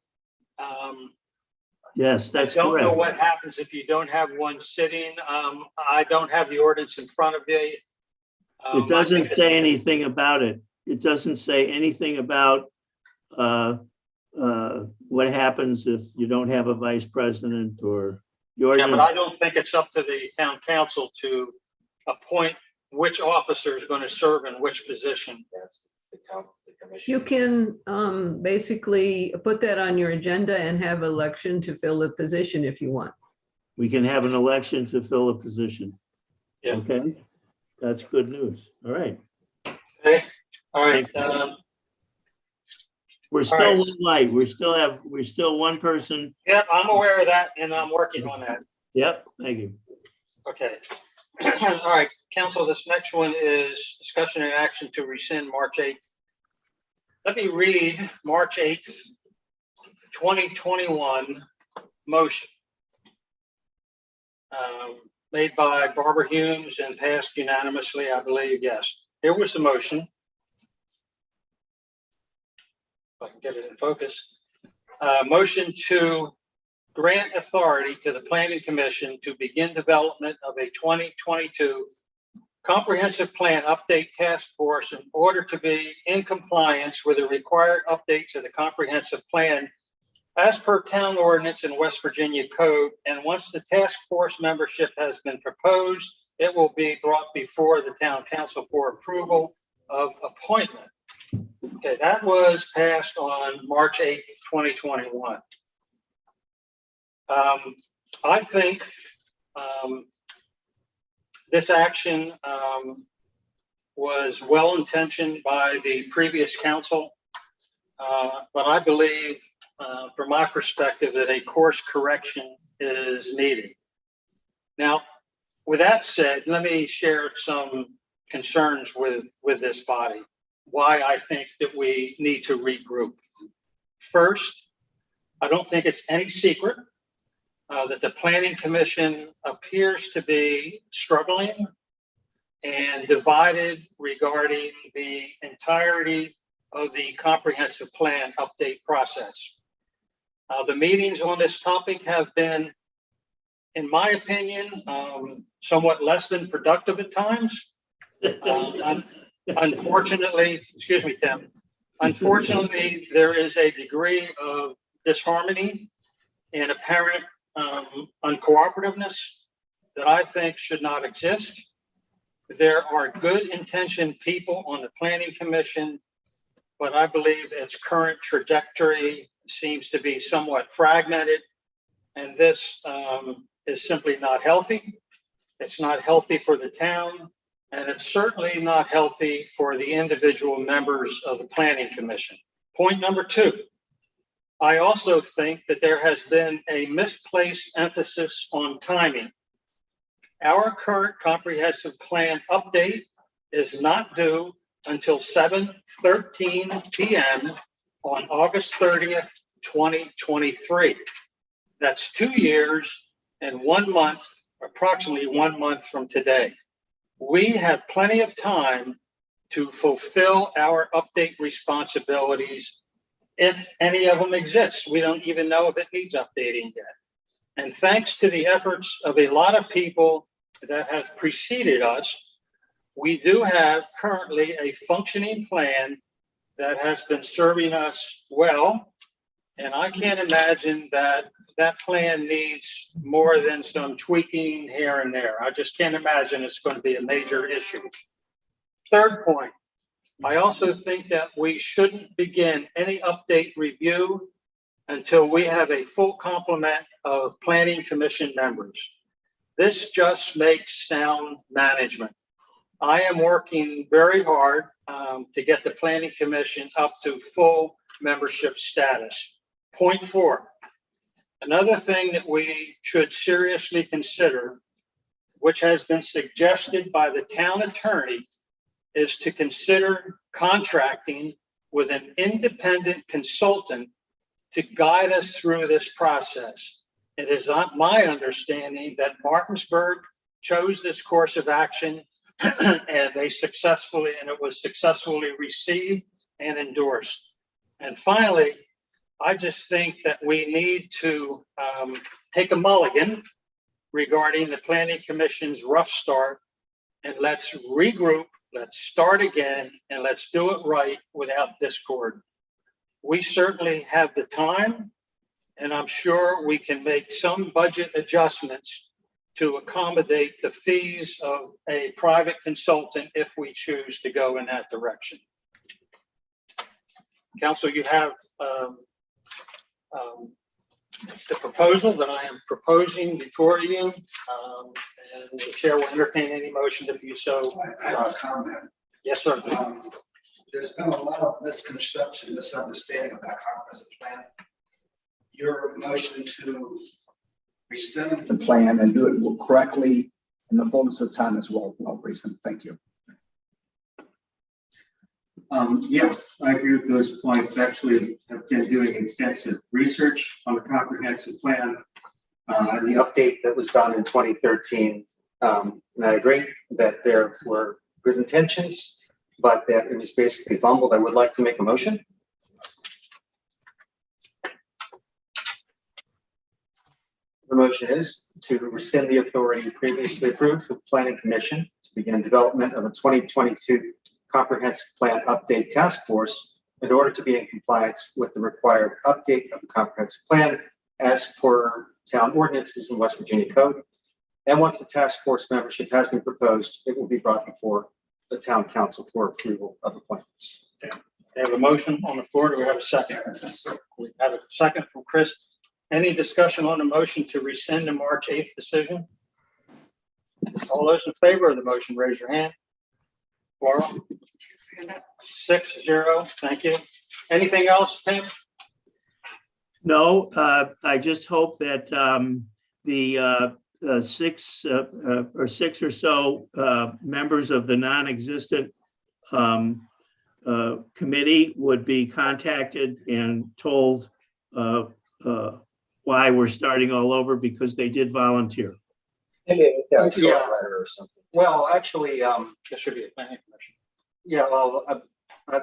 Yes, that's correct. I don't know correct. what happens if you don't have one sitting. I don't have the ordinance in front of me. It doesn't say anything about it. It doesn't say anything about what happens if you don't have a vice president or the Yeah, ordinance. but I don't think it's up to the town council to appoint which officer is going to serve in which position. You can basically put that on your agenda and have election to fill the position if you want. We can have an election to fill a position. Yeah. Okay, that's good news. All right. Okay, all right. We're still right. one light. We're still one person. Yep, I'm aware of that and I'm working on that. Yep, thank you. Okay. All right, council, this next one is discussion and action to rescind March 8th. Let me read March 8th, 2021 motion. Made by Barbara Humes and passed unanimously, I believe, yes. Here was the motion. If I can get it in focus. Motion to grant authority to the Planning Commission to begin development of a 2022 comprehensive plan update task force in order to be in compliance with the required updates of the comprehensive plan as per town ordinance and West Virginia code. And once the task force membership has been proposed, it will be brought before the town council for approval of appointment. Okay, that was passed on March 8th, 2021. I think this action was well-intentioned by the previous council, but I believe, from my perspective, that a course correction is needed. Now, with that said, let me share some concerns with this body, why I think that we need to regroup. First, I don't think it's any secret that the Planning Commission appears to be struggling and divided regarding the entirety of the comprehensive plan update process. The meetings on this topic have been, in my opinion, somewhat less than productive at times. Unfortunately, excuse me, Tim, unfortunately, there is a degree of disharmony and apparent uncooperativeness that I think should not exist. There are good intentioned people on the Planning Commission, but I believe its current trajectory seems to be somewhat fragmented, and this is simply not healthy. It's not healthy for the town, and it's certainly not healthy for the individual members of the Planning Commission. Point number two, I also think that there has been a misplaced emphasis on timing. Our current comprehensive plan update is not due until 7:13 p.m. on August 30th, 2023. That's 2 years and 1 month, approximately 1 month from today. We have plenty of time to fulfill our update responsibilities, if any of them exist. We don't even know if it needs updating yet. And thanks to the efforts of a lot of people that have preceded us, we do have currently a functioning plan that has been serving us well. And I can't imagine that that plan needs more than some tweaking here and there. I just can't imagine it's going to be a major issue. Third point, I also think that we shouldn't begin any update review until we have a full complement of planning commission members. This just makes sound management. I am working very hard to get the planning commission up to full membership status. Point 4, another thing that we should seriously consider, which has been suggested by the town attorney, is to consider contracting with an independent consultant to guide us through this process. It is not my understanding that Martinsburg chose this course of action and it was successfully received and endorsed. And finally, I just think that we need to take a mulligan regarding the Planning Commission's rough start, and let's regroup, let's start again, and let's do it right without discord. We certainly have the time, and I'm sure we can make some budget adjustments to accommodate the fees of a private consultant if we choose to go in that direction. Council, you have the proposal that I am proposing before you, and the chair will entertain any motion if you so. I have a comment. Yes, sir. There's been a lot of misconception, misunderstanding of that comprehensive plan. Your motion to rescind the plan and do it correctly in the fullness of time as well, recent. Thank you. Yeah, I agree with those points. Actually, I've been doing extensive research on the comprehensive plan and the update that was done in 2013. And I agree that there were good intentions, but that it was basically fumbled. I would like to make a motion. The motion is to rescind the authority previously approved for the Planning Commission to begin development of a 2022 Comprehensive Plan Update Task Force in order to be in compliance with the required update of the Comprehensive Plan as per town ordinances in West Virginia Code. And once the task force membership has been proposed, it will be brought before the town council for approval of appointments. We have a motion on the floor. Do we have a second? We have a second from Chris. Any discussion on the motion to rescind the March 8th decision? All those in favor of the motion, raise your hand. Laura? 6-0. Thank you. Anything else, Tim? No, I just hope that the six or so members of the non-existent committee would be contacted and told why we're starting all over, because they did volunteer. Maybe a short letter or something. Well, actually, There should be a planning commission. yeah, well,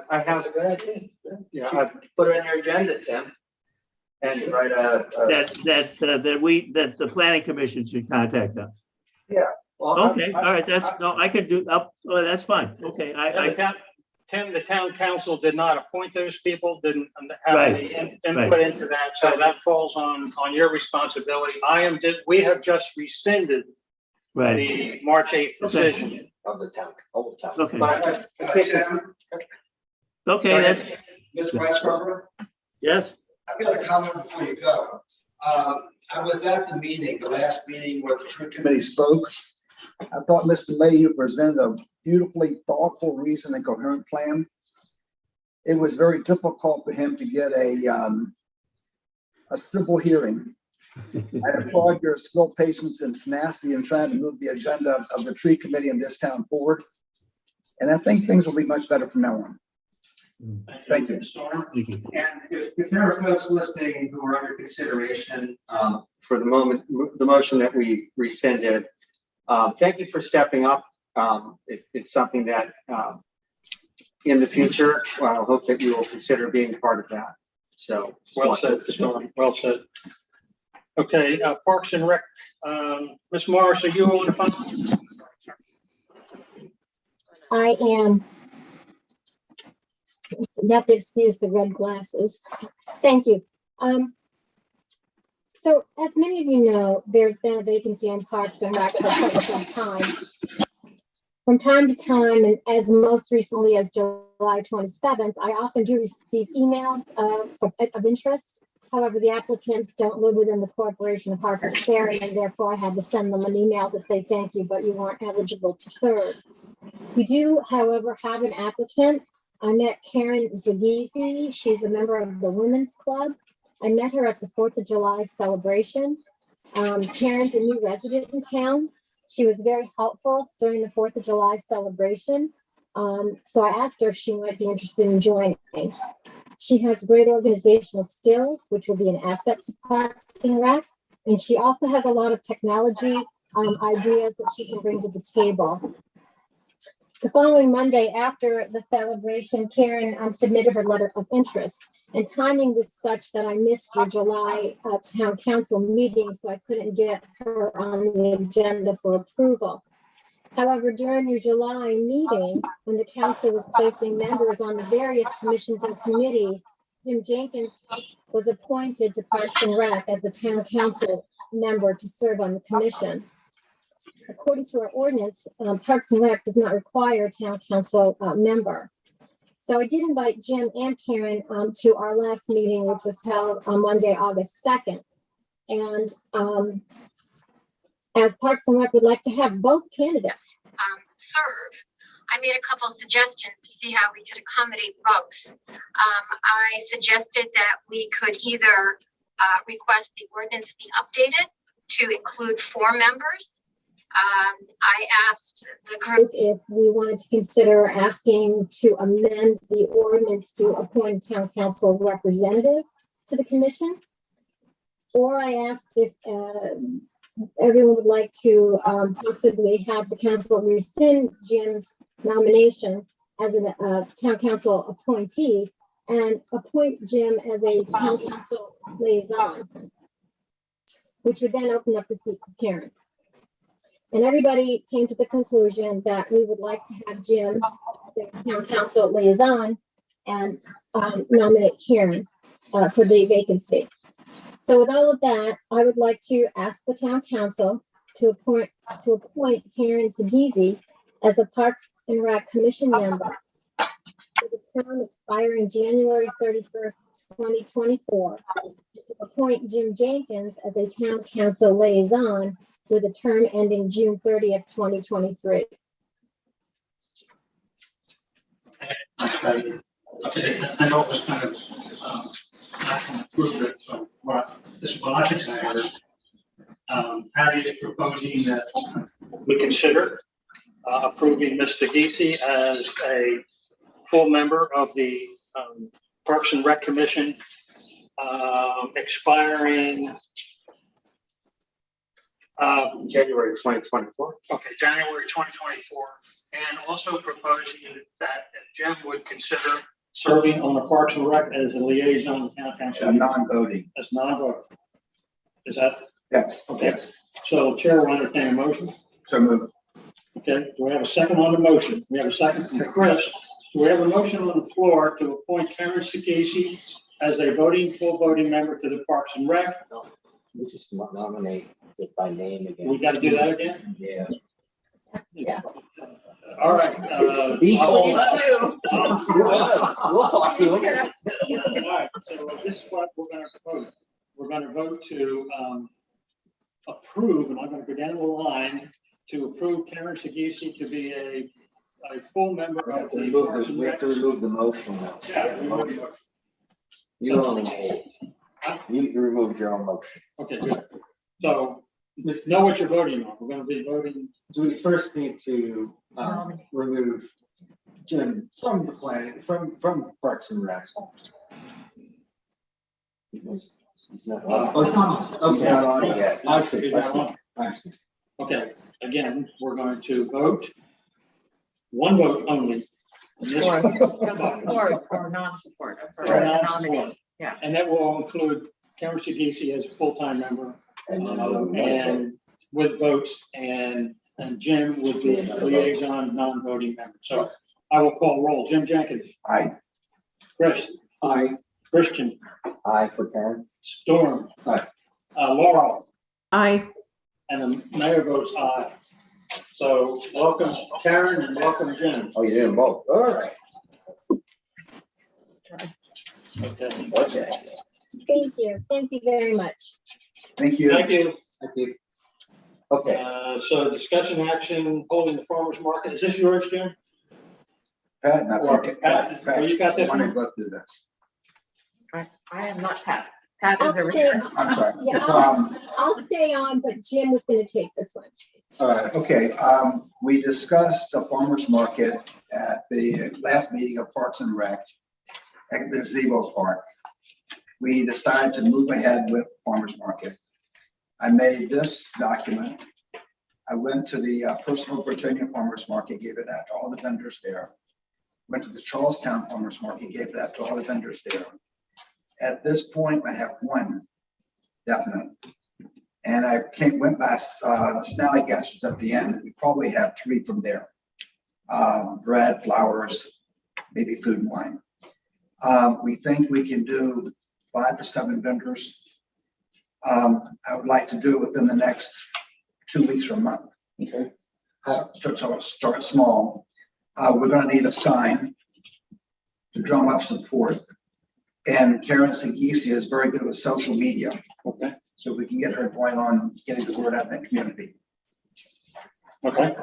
I have. That's a good idea. Yeah, Put it on your agenda, Tim. And write a. That the planning commission should contact them. Well, Okay, all right, I could do, that's fine. Okay, Tim, the town council did not appoint those people, didn't have Right, any input into that, so that falls on your responsibility. We have just rescinded right, the March 8th decision. Of the town, old town. okay, But I think Tim, okay, that's, Mr. Vice Governor, yes, I've got a comment before you go. I was at the meeting, the last meeting where the tree committee spoke. I thought Mr. Mayhew presented a beautifully thoughtful, reasoned, and coherent plan. It was very difficult for him to get a civil hearing. I applaud your skill, patience, and tenacity in trying to move the agenda of the tree committee in this town forward. And I think things will be much better from now on. Thank you. thank you. And if there are folks listening who are under consideration for the moment, the motion that we rescinded, thank you for stepping up. It's something that in the future, well, I hope that you will consider being part of that. So. Well said, Storm. Well said. Okay, Parks and Rec, Ms. Morris, are you on the phone? I am. You have to excuse the red glasses. Thank you. So as many of you know, there's been a vacancy on Parks and Rec for quite some time. From time to time, and as most recently as July 27th, I often do receive emails of interest. However, the applicants don't live within the corporation of Harpers Ferry, and therefore I had to send them an email to say thank you, but you weren't eligible to serve. We do, however, have an applicant. I met Karen Zagizi. She's a member of the Women's Club. I met her at the 4th of July celebration. Karen's a new resident in town. She was very helpful during the 4th of July celebration. So I asked her if she might be interested in joining. She has great organizational skills, which will be an asset to Parks and Rec. And she also has a lot of technology ideas that she can bring to the table. The following Monday after the celebration, Karen submitted her letter of interest, and timing was such that I missed your July town council meeting, so I couldn't get her on the agenda for approval. However, during your July meeting, when the council was placing members on the various commissions and committees, Jim Jenkins was appointed to Parks and Rec as the town council member to serve on the commission. According to our ordinance, Parks and Rec does not require a town council member. So I did invite Jim and Karen to our last meeting, which was held on Monday, August 2nd. And as Parks and Rec would like to have both candidates serve, I made a couple of suggestions to see how we could accommodate both. I suggested that we could either request the ordinance be updated to include 4 members. I asked the group if we wanted to consider asking to amend the ordinance to appoint town council representative to the commission. Or I asked if everyone would like to possibly have the council rescind Jim's nomination as a town council appointee and appoint Jim as a town council liaison, which would then open up the seat for Karen. And everybody came to the conclusion that we would like to have Jim, the town council liaison, and nominate Karen for the vacancy. So with all of that, I would like to ask the town council to appoint Karen Zagizi as a Parks and Rec Commission member for the term expiring January 31st, 2024, and to appoint Jim Jenkins as a town council liaison with a term ending June 30th, 2023. Okay, I know it was kind of not an improvement from what this is what I think I heard. Patty is proposing that we consider approving Mr. Geesey as a full member of the Parks and Rec Commission, expiring January 2024. Okay, January 2024, and also proposing that Jim would consider serving on the Parks and Rec as a liaison to town council. Non-voting. As non-voting. Is that? Yes. Okay. Yes. So Chair will entertain a motion. So move. Okay, do we have a second on the motion? We have a second from Chris. Do we have a motion on the floor to appoint Karen Sakisi as a full voting member to the Parks and Rec? We just nominate it by name again. We got to do that again? Yeah. Yeah. All right. He told us. We'll talk to him. All right, so this is what we're gonna vote. We're gonna vote to approve, and I'm gonna go down the line, to approve Karen Sagisi to be a full member of the. We have to remove the motion now. Yeah, remove the You only made, you removed your own motion. Okay, good. So, just know what you're voting on. We're gonna be voting. Do we first need to remove Jim from the planning, from Parks and Rec? He's not. Okay. Not on it yet. I see. I see. Okay, again, we're going to vote, one vote only, Support or non-support of her Or as a non-support. nominee. Yeah. And that will include Karen Sidisi as a full-time member, and with votes, and Jim would be a liaison, non-voting member. So I will call roll. Jim Jenkins. Aye. Chris. Aye. Christian. Aye for Karen. Storm. Aye. Laurel. Aye. And the mayor votes aye. So welcome Karen and welcome Jim. Oh, you didn't vote. All right. Okay. Okay. Thank you. Thank you very much. Thank you. Thank you. Thank you. Okay. So discussion action, holding the farmer's market. Is this yours, Jim? Pat, and I Or think- Pat, well, you got this Why don't one? we both do this? I am not Pat. Pat I'll is a stay, return. I'm sorry. yeah, I'll stay on, but Jim was gonna take this one. All right, okay, we discussed the farmer's market at the last meeting of Parks and Rec at the Gazebo Park. We decided to move ahead with farmer's market. I made this document. I went to the Personal Virginia Farmers Market, gave it out to all the vendors there. Went to the Charlestown Farmers Market, gave that to all the vendors there. At this point, I have one definite. And I went by Snallygaster's at the end. We probably have 3 from there. Bread, flowers, maybe food and wine. We think we can do 5 to 7 vendors. I would like to do it within the next 2 weeks or a month. Okay. So start small. We're gonna need a sign to drum up support. And Karen Sagisi is very good with social media. Okay. So we can get her going on getting the word out in the community. Okay.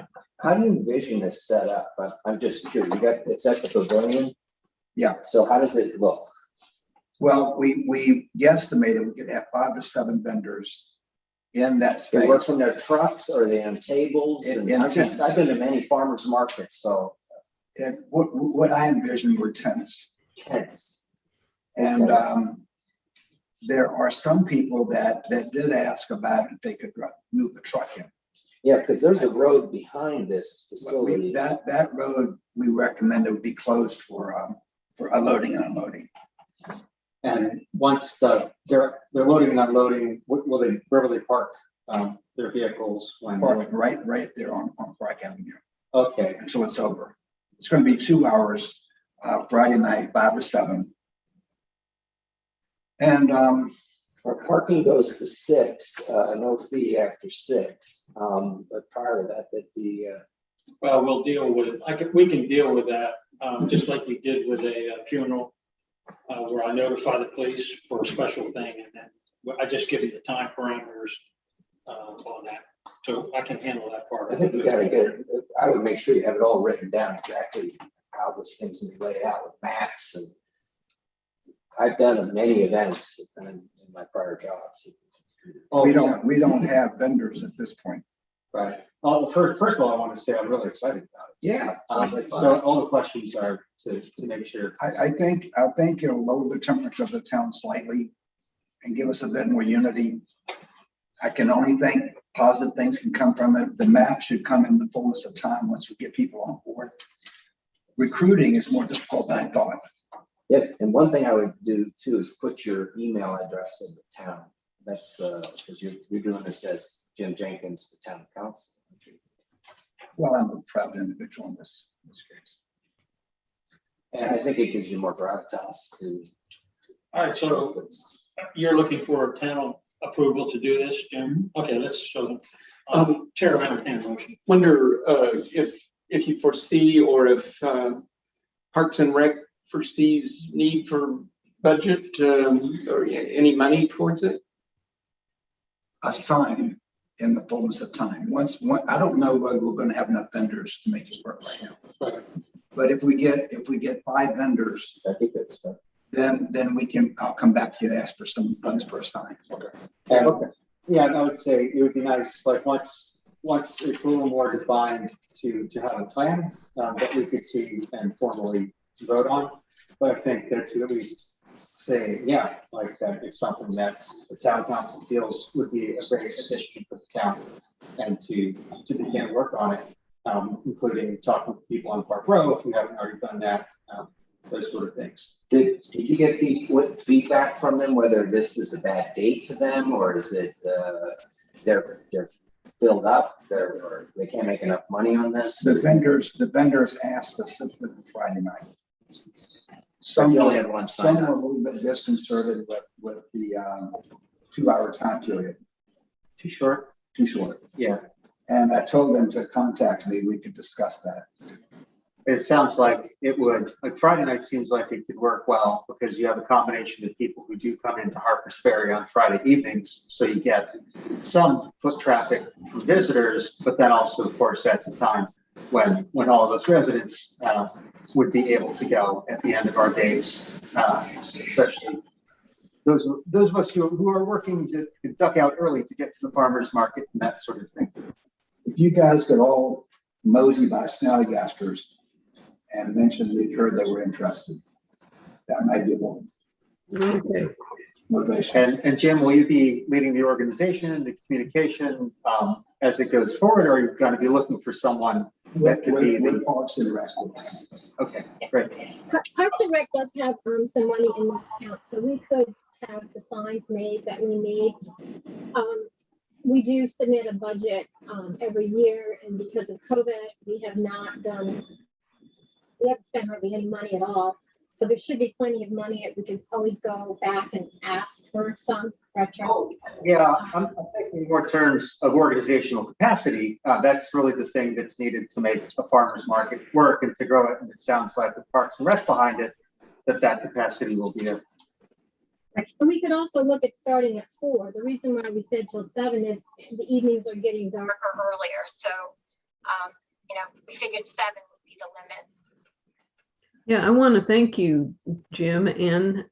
How do you envision this set up? I'm just curious. It's at the pavilion? Yeah. So how does it look? Well, we guesstimated we could have 5 to 7 vendors in that They space. work from their trucks or are they on tables? In And tents. I've been to many farmers markets, so And what I envisioned were tents. tents. And Okay. there are some people that did ask about if they could move the truck in. Yeah, because there's a road behind this But facility. that road, we recommend it would be closed for unloading and unloading. And once they're loading and unloading, will they, where will they park their vehicles when? Park right there on Park Avenue Okay, until it's over. It's going to be 2 hours, Friday night, 5 to 7. And Our parking goes to 6, no fee after 6. But prior to that, that'd be, Well, we'll deal with it. We can deal with that, just like we did with a funeral, where I notify the police for a special thing, and then I just give them the time parameters on that. So I can handle that part. I think we gotta get it, I would make sure you have it all written down exactly how this thing's gonna be laid out with maps, and I've done many events in my prior jobs. Oh, we don't have vendors at this point. right. Well, first of all, I want to say I'm really excited about it. Yeah. sounds like fun. So all the questions are to make sure. I think it'll lower the temperature of the town slightly and give us a bit more unity. I can only think positive things can come from it. The map should come in the fullness of time once we get people on board. Recruiting is more difficult than I thought. Yeah, and one thing I would do too is put your email address in the town. That's because you're doing this as Jim Jenkins, the town council. Well, I'm a proud individual in this case. And I think it gives you more gravitas to. All right, so you're looking for town approval to do this, Jim? Okay, let's show them. Chair, I entertain a motion. Wonder if you foresee or if Parks and Rec foresees need for budget or any money towards it? A sign in the fullness of time. I don't know whether we're going to have enough vendors to make it work right now. Right. But if we get 5 vendors, I think that's stuff. then I'll come back to you and ask for some funds for a sign. And, yeah, and I would say it would be nice, like once it's a little more defined to have a plan that we could see and formally vote on. But I think that to at least say, yeah, like that it's something that the town council feels would be a great addition for the town and to begin work on it. including talking to people on Park Row, if we haven't already done that, those sort of things. Did you get feedback from them, whether this is a bad date for them, or is it, they're filled up, or they can't make enough money on this? The vendors asked us to put it Friday night. So Some you only were had one sign a up. little bit disconcerted with the 2-hour time period, Too short? too short. Yeah. And I told them to contact me, we could discuss that. It sounds like it would, like Friday night seems like it could work well because you have a combination of people who do come into Harper's Ferry on Friday evenings. So you get some foot traffic from visitors, but then also, of course, at the time when all of us residents would be able to go at the end of our days, especially those of us who are working to duck out early to get to the farmer's market and that sort of thing. If you guys could all mosey by Snellygasters and mention that you heard they were interested, that might be one Okay. motivation. And Jim, will you be leading the organization, the communication as it goes forward, or are you going to be looking for someone that could be With the? Parks and Rec. Okay, great. Parks and Rec does have some money in the account, so we could have the signs made that we need. We do submit a budget every year, and because of COVID, we haven't spent hardly any money at all. So there should be plenty of money. We could always go back and ask for some retro. Yeah, I'm thinking more terms of organizational capacity. That's really the thing that's needed to make a farmer's market work and to grow it. And it sounds like with Parks and Rec behind it, that capacity will be there. Right. And we could also look at starting at 4. The reason why we said till 7 is the evenings are getting darker earlier. So, we figured 7 would be the limit. Yeah, I want to thank you, Jim and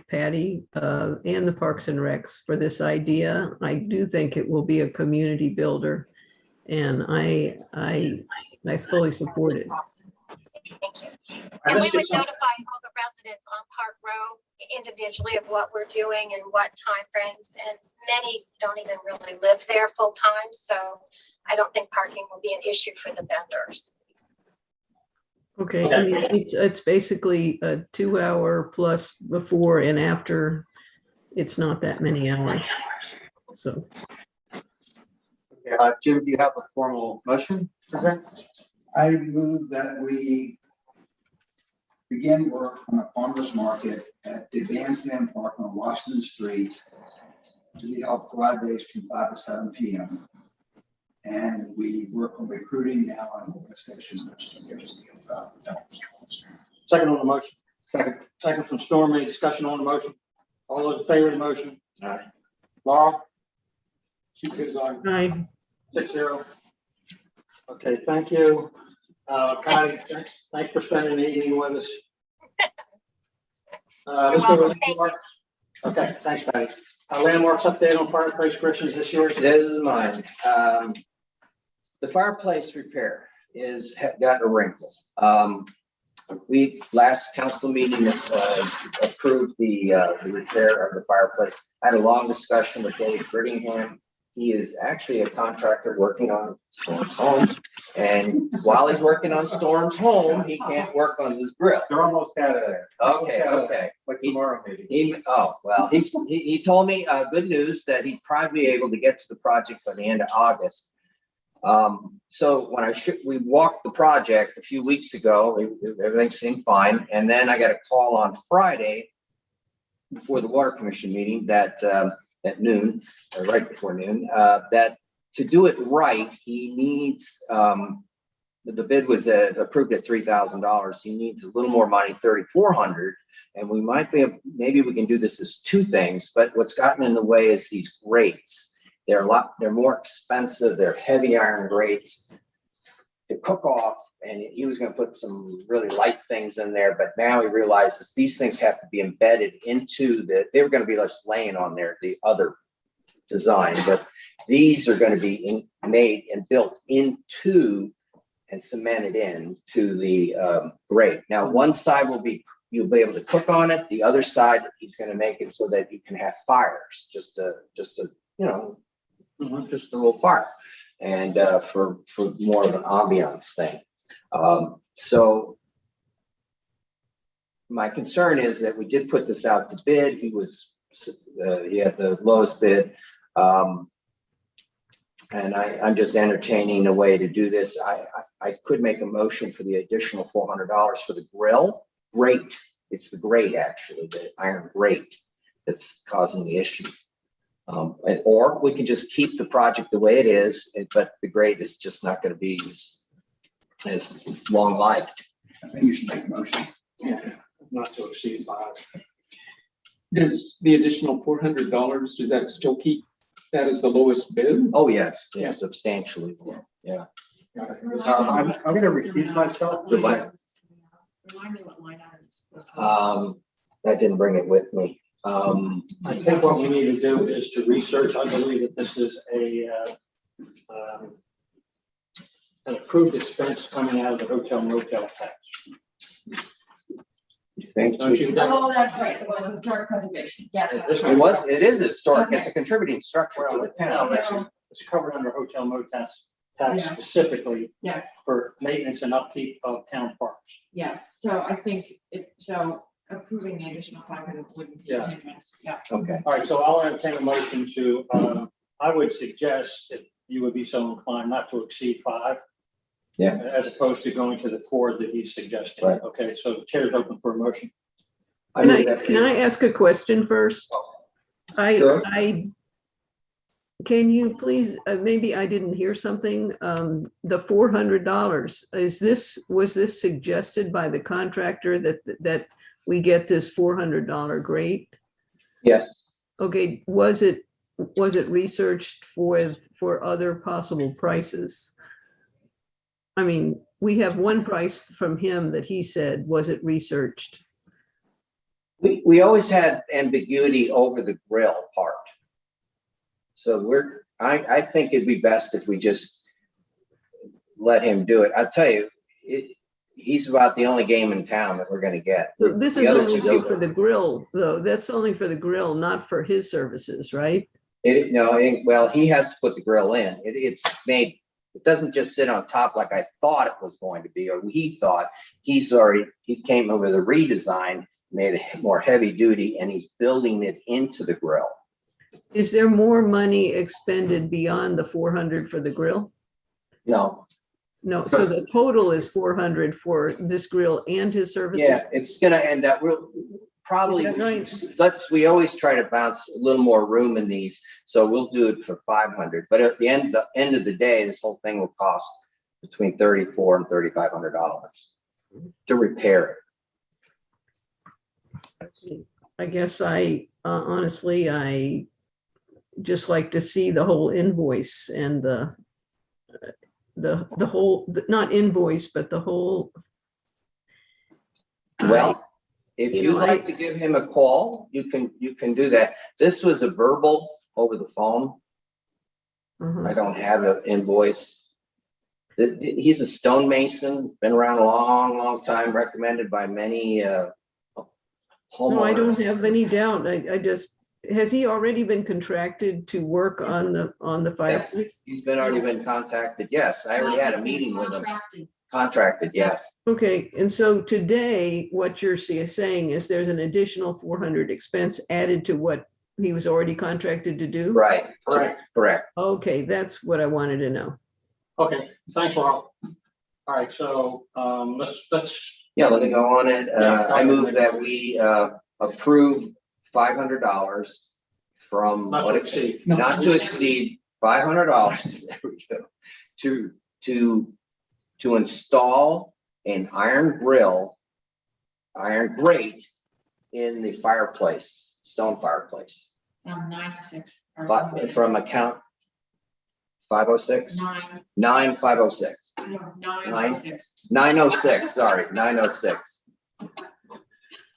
Patty, and the Parks and Recs for this idea. I do think it will be a community builder, and I fully support it. Thank you. And we would notify all the residents on Park Row individually of what we're doing and what timeframes. And many don't even really live there full time, so I don't think parking will be an issue for the vendors. Okay, I mean, it's basically a 2-hour plus before and after. It's not that many hours. So, Jim, do you have a formal motion to present? I move that we begin work on a farmer's market at the Bandstand Park on Washington Street to be held Fridays from 5 to 7 p.m. And we work on recruiting now and organization. Second on the motion. Second From Storm. Any discussion on the motion? All those in favor of the motion? Aye. Laura? She says aye. hi. 6-0. Okay, thank you. Patty, thanks for spending the evening with us. Let's go with landmarks. Okay, thanks, Patty. Landmarks update on Fireplace Christians this year. This is mine. The fireplace repair got a wrinkle. We last council meeting approved the repair of the fireplace. I had a long discussion with Dave Brittingham. He is actually a contractor working on Storm's home. And while he's working on Storm's home, he can't work on his grill. They're almost out of there. Okay. Like tomorrow, maybe. He told me good news that he'd probably be able to get to the project by the end of August. So when we walked the project a few weeks ago, everything seemed fine. And then I got a call on Friday before the Water Commission meeting that at noon, or right before noon, that to do it right, he needs, the bid was approved at $3,000. He needs a little more money, $3,400. And we might maybe we can do this as 2 things, but what's gotten in the way is these grates. They're more expensive. They're heavy iron grates to cook off. And he was going to put some really light things in there, but now he realizes these things have to be embedded into they were going to be just laying on there, the other design, but these are going to be made and built into and cemented in to the grate. Now, one side you'll be able to cook on it. The other side, he's going to make it so that you can have fires, just a little fire. and for more of an ambiance thing. So my concern is that we did put this out to bid. He had the lowest bid. And I'm just entertaining a way to do this. I could make a motion for the additional $400 for the grill. Grate. It's the grate, actually, the iron grate that's causing the issue. Or we can just keep the project the way it is, but the grate is just not going to be as long lived. I think you should make a motion. Not to exceed 5. Does the additional $400, does that still keep that as the lowest bid? Oh, yes, yeah, substantially more. Yeah. I'm going to recuse myself. Remind me what line item it's supposed to be. I didn't bring it with me. I think what we need to do is to research. I believe that this is an approved expense coming out of the hotel motel tax. You think? Don't you? Oh, that's right, it was historic preservation, yes. It is historic. It's a contributing structure to the Well, town. it's covered under hotel motel tax Yeah. specifically Yes, for maintenance and upkeep of town parks. yes, so I think so approving the additional 500 wouldn't be a Yeah. hindrance, yeah. Okay. All right, so I'll entertain a motion to, I would suggest if you would be so inclined not to exceed 5. Yeah. As opposed to going to the 4 that he's suggesting. Right. Okay, so the chair's open for a motion. Can I ask a question first? Sure. Can you please, maybe I didn't hear something, the $400, was this suggested by the contractor that we get this $400 grate? Yes. Okay, was it researched for other possible prices? I mean, we have one price from him that he said, was it researched? We always had ambiguity over the grill part. So I think it'd be best if we just let him do it. I'll tell you, he's about the only game in town that we're gonna get. This is only though for the grill, though. That's only for the grill, not for his services, right? Well, he has to put the grill in. It's made, it doesn't just sit on top like I thought it was going to be, or he thought. He came up with a redesign, made it more heavy duty, and he's building it into the grill. Is there more money expended beyond the 400 for the grill? No. No, so the total is 400 for this grill and his services? Yeah, it's gonna end up, we'll probably, we always try to bounce a little more room in these, so we'll do it for 500. But at the end of the day, this whole thing will cost between $3,400 and $3,500 to repair it. I guess honestly, I just like to see the whole invoice and the whole, not invoice, but the whole. Well, if you'd like to give him a call, you can do that. This was a verbal over the phone. I don't have an invoice. He's a stonemason, been around a long, long time, recommended by many homeowners. No, I don't have any doubt. I just, has he already been contracted to work on the fireplace? Yes, he's already been contacted. Yes, I already had a meeting with him. Contracted, yes. Okay, and so today, what you're saying is there's an additional 400 expense added to what he was already contracted to do? Right, correct. Okay, that's what I wanted to know. Okay, thanks, Laurel. All right, so let's. Yeah, let me go on it. I move that we approve $500 from Not to exceed. not to exceed $500. There we go. To install an iron grate in the fireplace, stone fireplace. 906. From account 506? 9506. 906. 906, sorry, 906.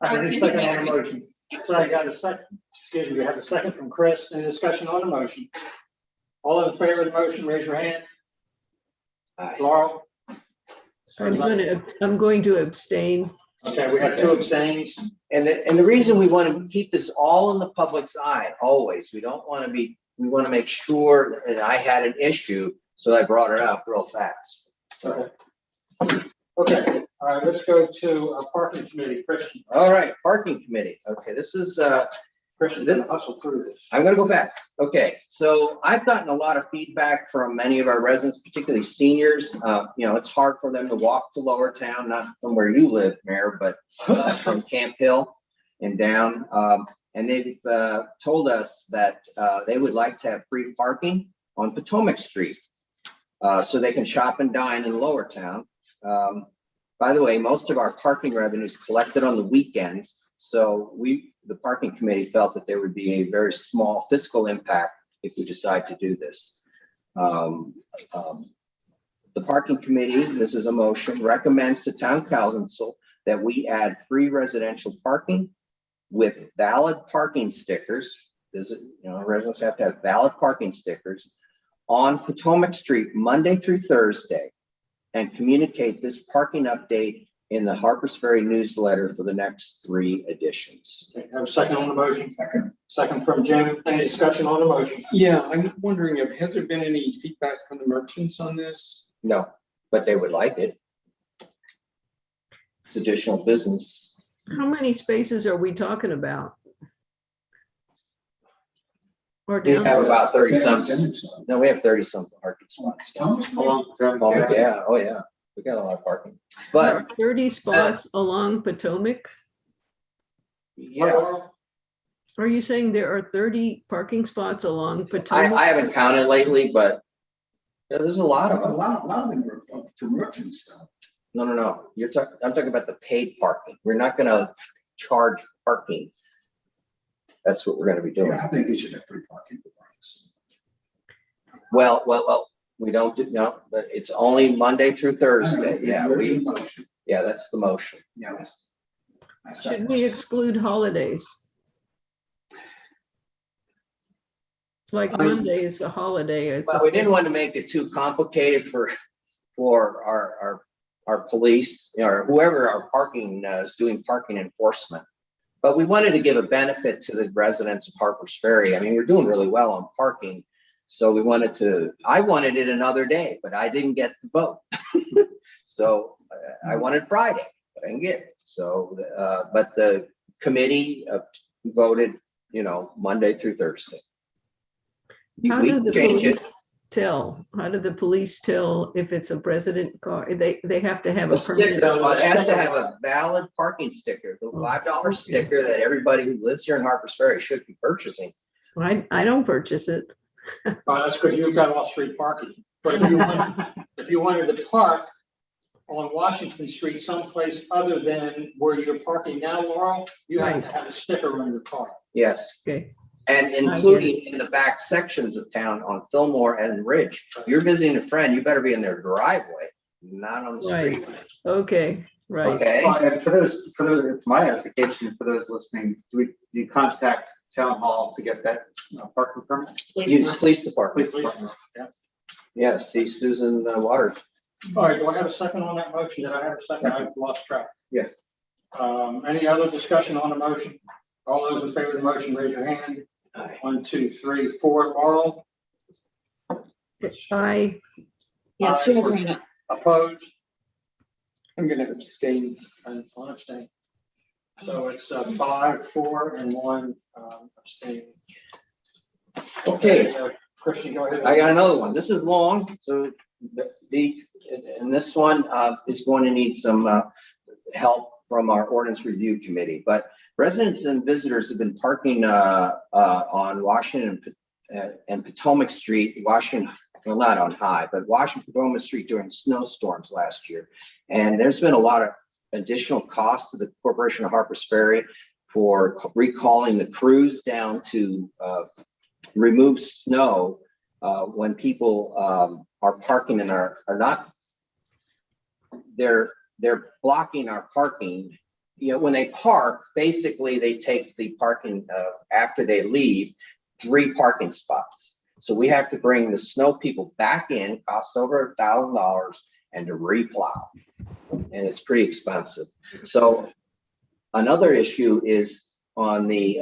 I need a second on the motion. So I got a second, excuse me, we have a second from Chris. Any discussion on the motion? All in favor of the motion, raise your hand. Laurel? I'm going to abstain. Okay, we have 2 abstains. And the reason we want to keep this all in the public's eye, always, we want to make sure, and I had an issue So I brought it up real fast. Okay. Okay, all right, let's go to parking committee, Christian. All right, parking committee. Okay, this is, Christian, then hustle through this. I'm gonna go fast. Okay, so I've gotten a lot of feedback from many of our residents, particularly seniors. It's hard for them to walk to Lower Town, not from where you live, Mayor, but from Camp Hill and down. And they've told us that they would like to have free parking on Potomac Street, so they can shop and dine in Lower Town. By the way, most of our parking revenue is collected on the weekends. So the parking committee felt that there would be a very small fiscal impact if we decide to do this. The parking committee, this is a motion, recommends to town council that we add free residential parking with valid parking stickers. Residents have to have valid parking stickers on Potomac Street Monday through Thursday, and communicate this parking update in the Harpers Ferry newsletter for the next 3 editions. Okay, have a second on the motion. Second from Jim. Any discussion on the motion? Yeah, I'm wondering has there been any feedback from the merchants on this? No, but they would like it. It's additional business. How many spaces are we talking about? Or We down have there? about 30 some. No, we have 30 some parking spots. Yeah, oh yeah, we got a lot of parking. There are But 30 spots along Potomac? yeah, Are you saying there are 30 parking spots along Potomac? I haven't counted lately, but there's a lot of A them. lot of them are for merchants though. No. I'm talking about the paid parking. We're not gonna charge parking. That's what we're gonna be doing. Yeah, I think they should have free parking for parks. Well, we don't do, no, but it's only Monday through Thursday. Yeah, Motion. yeah, that's the motion. Yeah, that's. Should we exclude holidays? Like Monday is a holiday. It's Well, we didn't want to make it too complicated for our police or whoever our parking is doing parking enforcement. But we wanted to give a benefit to the residents of Harpers Ferry. I mean, we're doing really well on parking. So I wanted it another day, but I didn't get the vote. So I wanted Friday, but I didn't get it. So, but the committee voted, Monday through Thursday. How We did the change police it. tell? How did the police tell if it's a resident car? They have to have a A sticker, permit. it has to have a valid parking sticker, the $5 sticker that everybody who lives here in Harpers Ferry should be purchasing. I don't purchase it. Oh, that's because you've got off-street parking. But if you wanted to park on Washington Street someplace other than where you're parking now, Laurel, you have to have a sticker on your car. Yes. Okay. And including in the back sections of town on Fillmore and Ridge. If you're visiting a friend, you better be in their driveway, not on the Right. street. Okay, right. Okay? And for my edification, for those listening, do you contact town hall to get that parking permit? Use police department. Police department, yeah. Yeah, see Susan Waters. All right, do I have a second on that motion? Did I have a second? I've lost track. Yes. Any other discussion on the motion? All those in favor of the motion, raise your hand. 1, 2, 3, 4. Laurel? Yes, she has her hand up. Opposed? I'm gonna abstain. And one abstain. So it's 5, 4, and 1 abstain. Okay. Christian, go ahead. I got another one. This is long, so and this one is going to need some help from our ordinance review committee. But residents and visitors have been parking on Washington and Potomac Street, Washington, well, not on High, but Washington Potomac Street during snowstorms last year. And there's been a lot of additional cost to the Corporation of Harpers Ferry for recalling the crews down to remove snow when people are parking and are not, they're blocking our parking. When they park, basically they take the parking after they leave, 3 parking spots. So we have to bring the snow people back in, cost over $1,000, and to replow. And it's pretty expensive. So another issue is on the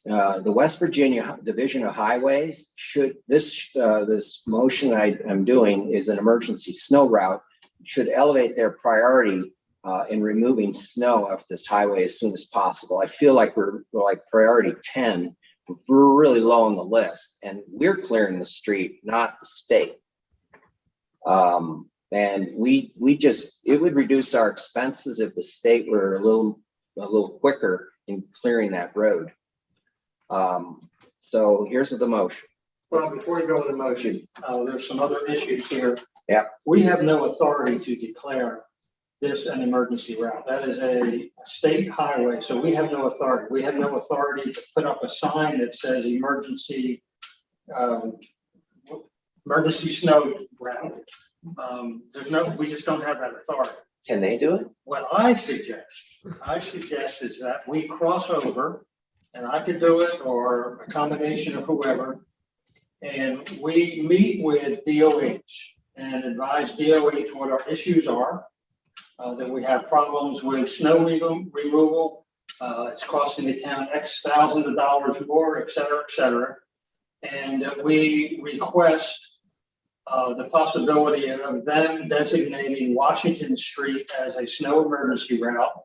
The West Virginia Division of Highways this motion I'm doing is an emergency snow route, should elevate their priority in removing snow off this highway as soon as possible. I feel like we're like priority 10. We're really low on the list, and we're clearing the street, not the state. And it would reduce our expenses if the state were a little quicker in clearing that road. So here's the motion. Well, before you go to the motion, there's some other issues here. Yeah. We have no authority to declare this an emergency route. That is a state highway, so we have no authority. We have no authority to put up a sign that says emergency snow route. We just don't have that authority. Can they do it? What I suggest is that we cross over, and I could do it, or a combination of whoever, and we meet with DOH and advise DOH what our issues are, that we have problems with snow removal, it's costing the town X thousands of dollars more, et cetera, and that we request the possibility of them designating Washington Street as a snow emergency route.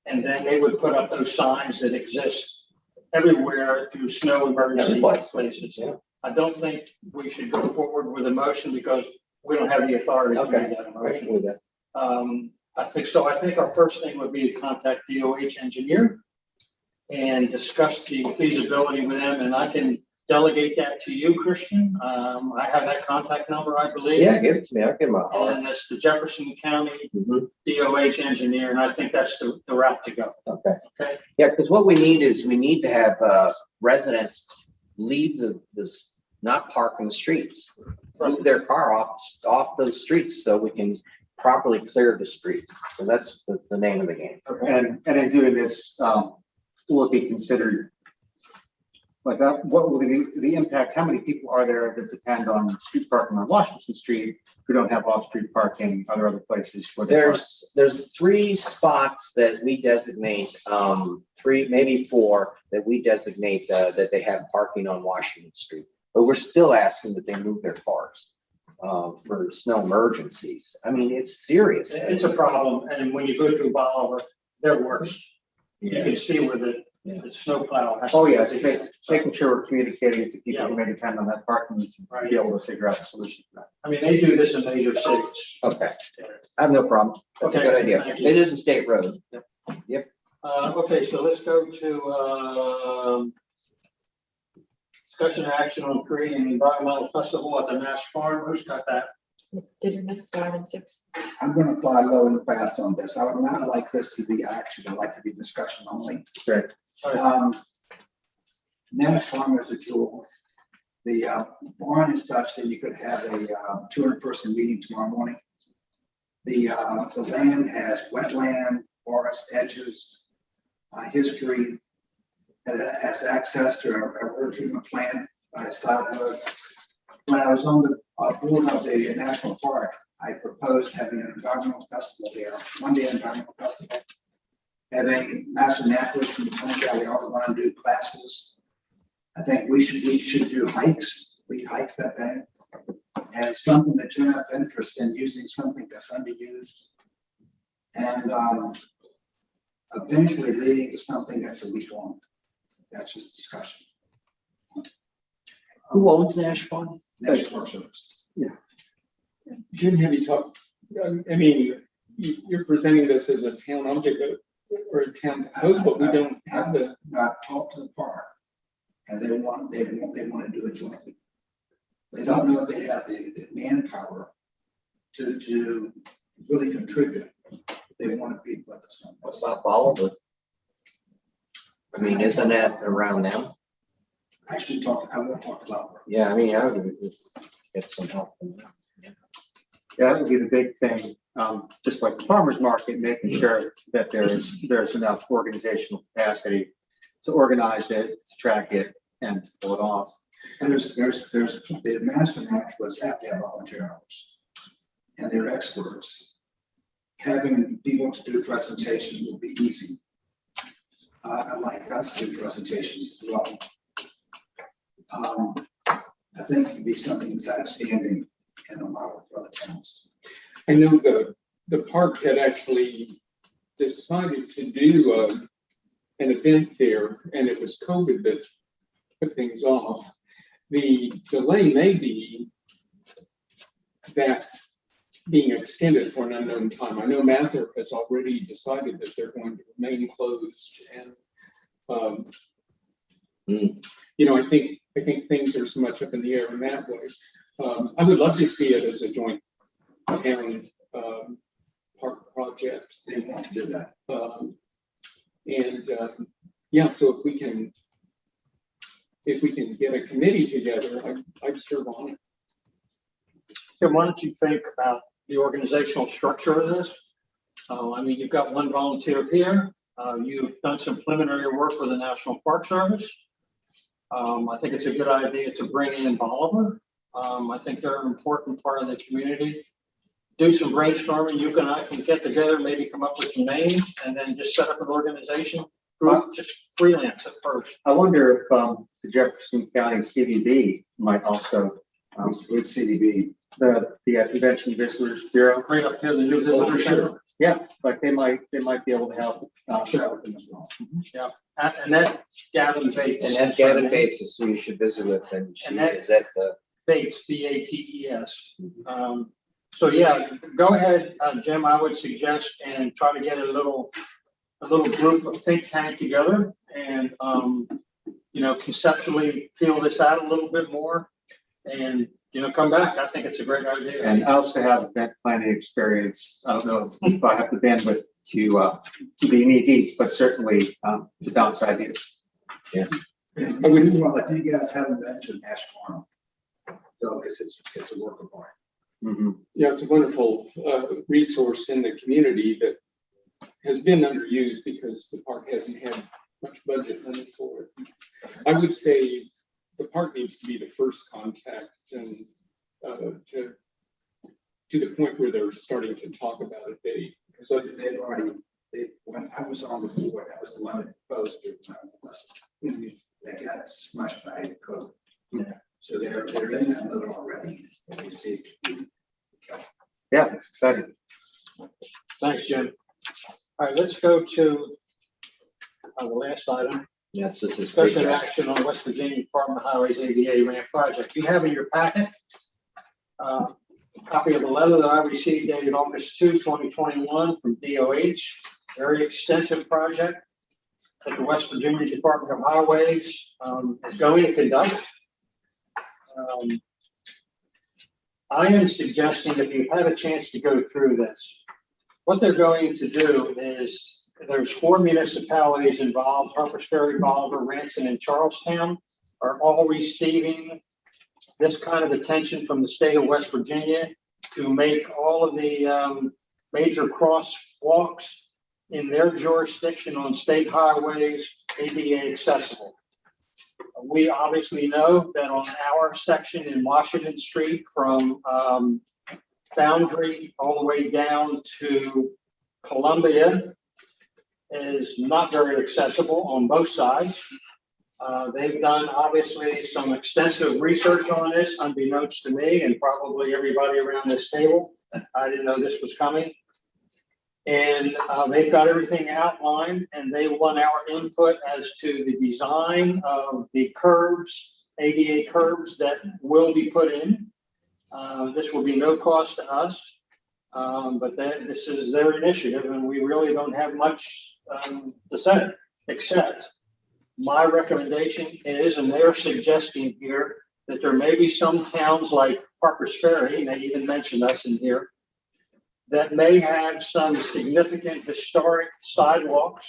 And then they would put up those signs that exist everywhere through snow emergency places. Yeah. I don't think we should go forward with a motion because we don't have the authority to make that a motion. I think so. I think our first thing would be to contact DOH engineer and discuss the feasibility with them. And I can delegate that to you, Christian. I have that contact number, I believe. Yeah, give it to me. I'll give them a holler. And it's the Jefferson County DOH engineer, and I think that's the route to go. Okay. Yeah, because what we need is to have residents leave not park in the streets, move their car off those streets so we can properly clear the street. So that's the name of the game. And in doing this, will it be considered like that? What will be the impact? How many people are there that depend on street parking on Washington Street who don't have off-street parking? Are there other places where there's 3 spots that we designate, 3, maybe 4 that we designate that they have parking on Washington Street, but we're still asking that they move their cars for snow emergencies. I mean, it's serious. It's a problem, and when you go through Bolivar, they're worse. You can see where the snowplow has. Oh, yes, making sure we're communicating to people who may depend on that parking to be able to figure out a solution for that. I mean, they do this in major cities. Okay, I have no problem. That's a good idea. It is a state road. Yep. Okay, so let's go to discussion and action on creating an environmental festival at the Nash Farm. Who's got that? Did you miss 5 and 6? I'm going to fly low and fast on this. I would not like this to be action. I'd like to be discussion only. Sure. Nash Farm is a jewel. The barn is such that you could have a 200-person meeting tomorrow morning. The land has wetland, forest edges, history, and it has access to a river treatment plant by a side road. When I was on the board of the national park, I proposed having an environmental festival there, one-day environmental festival, having master naturalists from the Tony Valley Audubon do classes. I think we should do hikes, lead hikes that day, and it's something that you have interest in, using something that's underused, and eventually leading to something that's a reform. That's just discussion. Who owns Nash Farm? Nash Park Service. Yeah. Jim, have you talked, I mean, you're presenting this as a town object or a town host, but we don't have the. I've talked to the park, and they want to do it jointly. They don't know if they have the manpower to really contribute. They want to be with us. What's about Bolivar? I mean, isn't that around them? I won't talk about. Yeah, I mean, I would get some help from them. Yeah, that would be the big thing. Just like the farmer's market, making sure that there's enough organizational capacity to organize it, to track it, and to pull it off. And there's the master naturalists have to have volunteer hours, and they're experts. Having people to do presentations will be easy. I'd like us to do presentations as well. I think it'd be something that's outstanding and a model for other towns. I know the park had actually decided to do an event there, and it was COVID that put things off. The delay may be that being extended for an unknown time. I know Mather has already decided that they're going to remain closed, and you know, I think things are so much up in the air in that way. I would love to see it as a joint town park project. They want to do that. Yeah, so if we can get a committee together, I'd serve on it. Tim, why don't you think about the organizational structure of this? I mean, you've got one volunteer here. You've done some preliminary work for the National Park Service. I think it's a good idea to bring in Bolivar. I think they're an important part of the community. Do some brainstorming. You and I can get together, maybe come up with some names, and then just set up an organization group, just freelance at first. I wonder if the Jefferson County CVB might also, With CDB. the Convention Visitors Bureau. Right up here, the new visitor center. Yeah, but they might be able to help. Share with them as well. Yeah, and that Gavin Bates. And that Gavin Bates is who you should visit with, and she And that- is at the. Bates, B-A-T-E-S. So yeah, go ahead, Jim, I would suggest and try to get a little group of think tank together and, you know, conceptually feel this out a little bit more and, you know, come back. I think it's a great idea. And I also have event planning experience. I don't know if I have the bandwidth to be knee deep, but certainly to bounce ideas. Yeah. I would want to you guys have that to Nash Farm. So it's a work of art. Yeah, it's a wonderful resource in the community that has been underused because the park hasn't had much budget money for it. I would say the park needs to be the first contact and to the point where they're starting to talk about a date. So when I was on the board, that was the one that proposed it. That got smashed by COVID. Yeah. So they're in that mode already. And they see it. Yeah, it's exciting. Thanks, Jim. All right, let's go to the last item. Yes, this is. Discussion and action on West Virginia Department of Highways ADA ramp project. You have in your packet a copy of a letter that I received dated August 2, 2021 from DOH. Very extensive project that the West Virginia Department of Highways is going to conduct. I am suggesting that you've had a chance to go through this. What they're going to do is there's 4 municipalities involved, Harpers Ferry, Bolivar, Ranson, and Charlestown are all receiving this kind of attention from the state of West Virginia to make all of the major crosswalks in their jurisdiction on state highways ADA accessible. We obviously know that on our section in Washington Street from Foundry all the way down to Columbia is not very accessible on both sides. They've done obviously some extensive research on this, unbeknownst to me and probably everybody around this table. I didn't know this was coming. And they've got everything outlined and they want our input as to the design of the curbs, ADA curbs that will be put in. This will be no cost to us, but this is their initiative and we really don't have much to say, except my recommendation is, and they're suggesting here, that there may be some towns like Harpers Ferry, and they even mentioned us in here, that may have some significant historic sidewalks.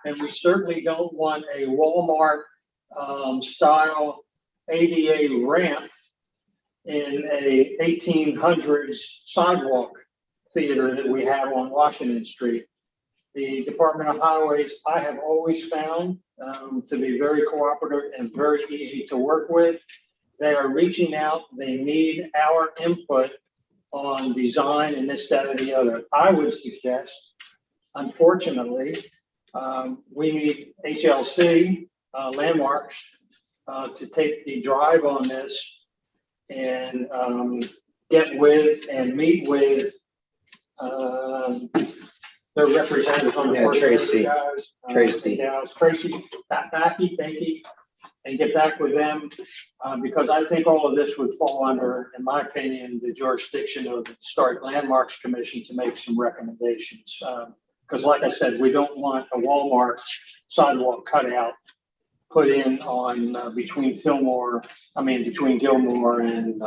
And we certainly don't want a Walmart style ADA ramp in a 1800s sidewalk theater that we have on Washington Street. The Department of Highways, I have always found to be very cooperative and very easy to work with. They are reaching out, they need our input on design and this, that, or the other. I would suggest, unfortunately, We need HLC landmarks to take the drive on this and get with and meet with their representatives on the. Yeah, first Tracy. guys, Tracy. yeah, Tracy, Becky, and get back with them, because I think all of this would fall under, in my opinion, the jurisdiction of the Historic Landmarks Commission to make some recommendations. Because like I said, we don't want a Walmart sidewalk cutout put in on between Gilmore and,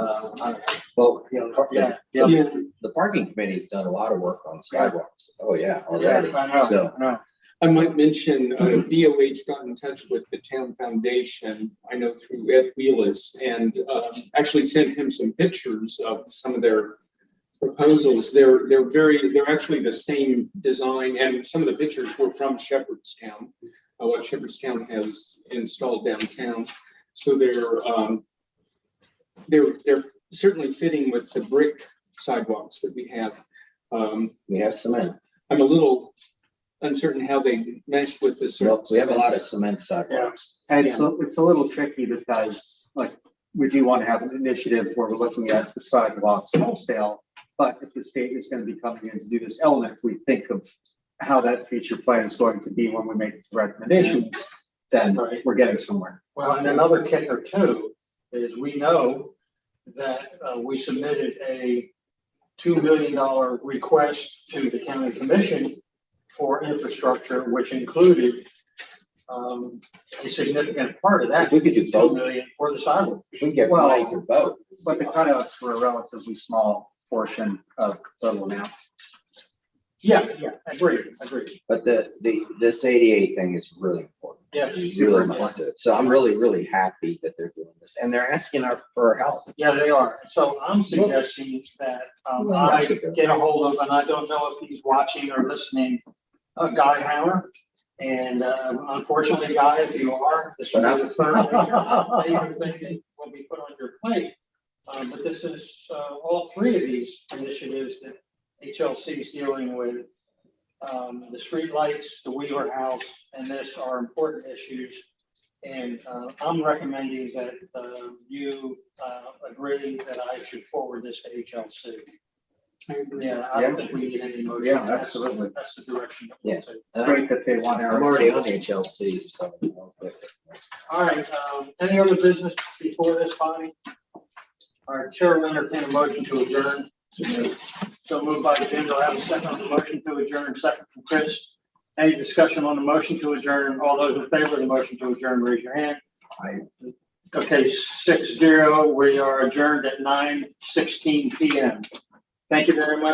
Well, yeah. the parking committee's done a lot of work on sidewalks. Oh, yeah, already. I know, So, I know. I might mention, DOH got in touch with the town foundation, I know through Ed Wheelis, and actually sent him some pictures of some of their proposals. They're actually the same design, and some of the pictures were from Shepherdstown, what Shepherdstown has installed downtown. So they're certainly fitting with the brick sidewalks that we have. we have cement. I'm a little uncertain how they mesh with the. Well, we have a lot of cement sidewalks. And it's a little tricky because, like, we do want to have an initiative where we're looking at the sidewalks wholesale. But if the state is going to be coming in to do this element, we think of how that future plan is going to be when we make the recommendations, then we're getting somewhere. Well, and another kicker too, is we know that we submitted a $2 million request to the county commission for infrastructure, which included a significant part of that. If we could do $2 both. million for the sidewalk. We can get Well, money for both. But the cutouts were a relatively small portion of total amount. Yeah, agreed. But this ADA thing is really important. Yes, Really understood. So I'm really, really happy that they're doing this, and they're asking for our help. yeah, they are. So I'm suggesting that I get a hold of, and I don't know if he's watching or listening, Guy Hammer. And unfortunately, Guy, if you are, this will be the third major thing that will be put on your plate. But this is all three of these initiatives that HLC is dealing with. The streetlights, the Wheeler House, and this are important issues. And I'm recommending that you agree that I should forward this to HLC. Yeah, I don't think we need any motion. Yeah, absolutely. That's the direction. that Yeah. we'll take. It's great that they want our. I'm already on HLC, so. All right, any other business before this body? All right, Chair will entertain a motion to adjourn. So moved by Jim, do I have a second on the motion to adjourn? Second from Chris. Any discussion on the motion to adjourn? All those in favor of the motion to adjourn, raise your hand. Okay, 6-0. We are adjourned at 9:16 p.m. Thank you very much.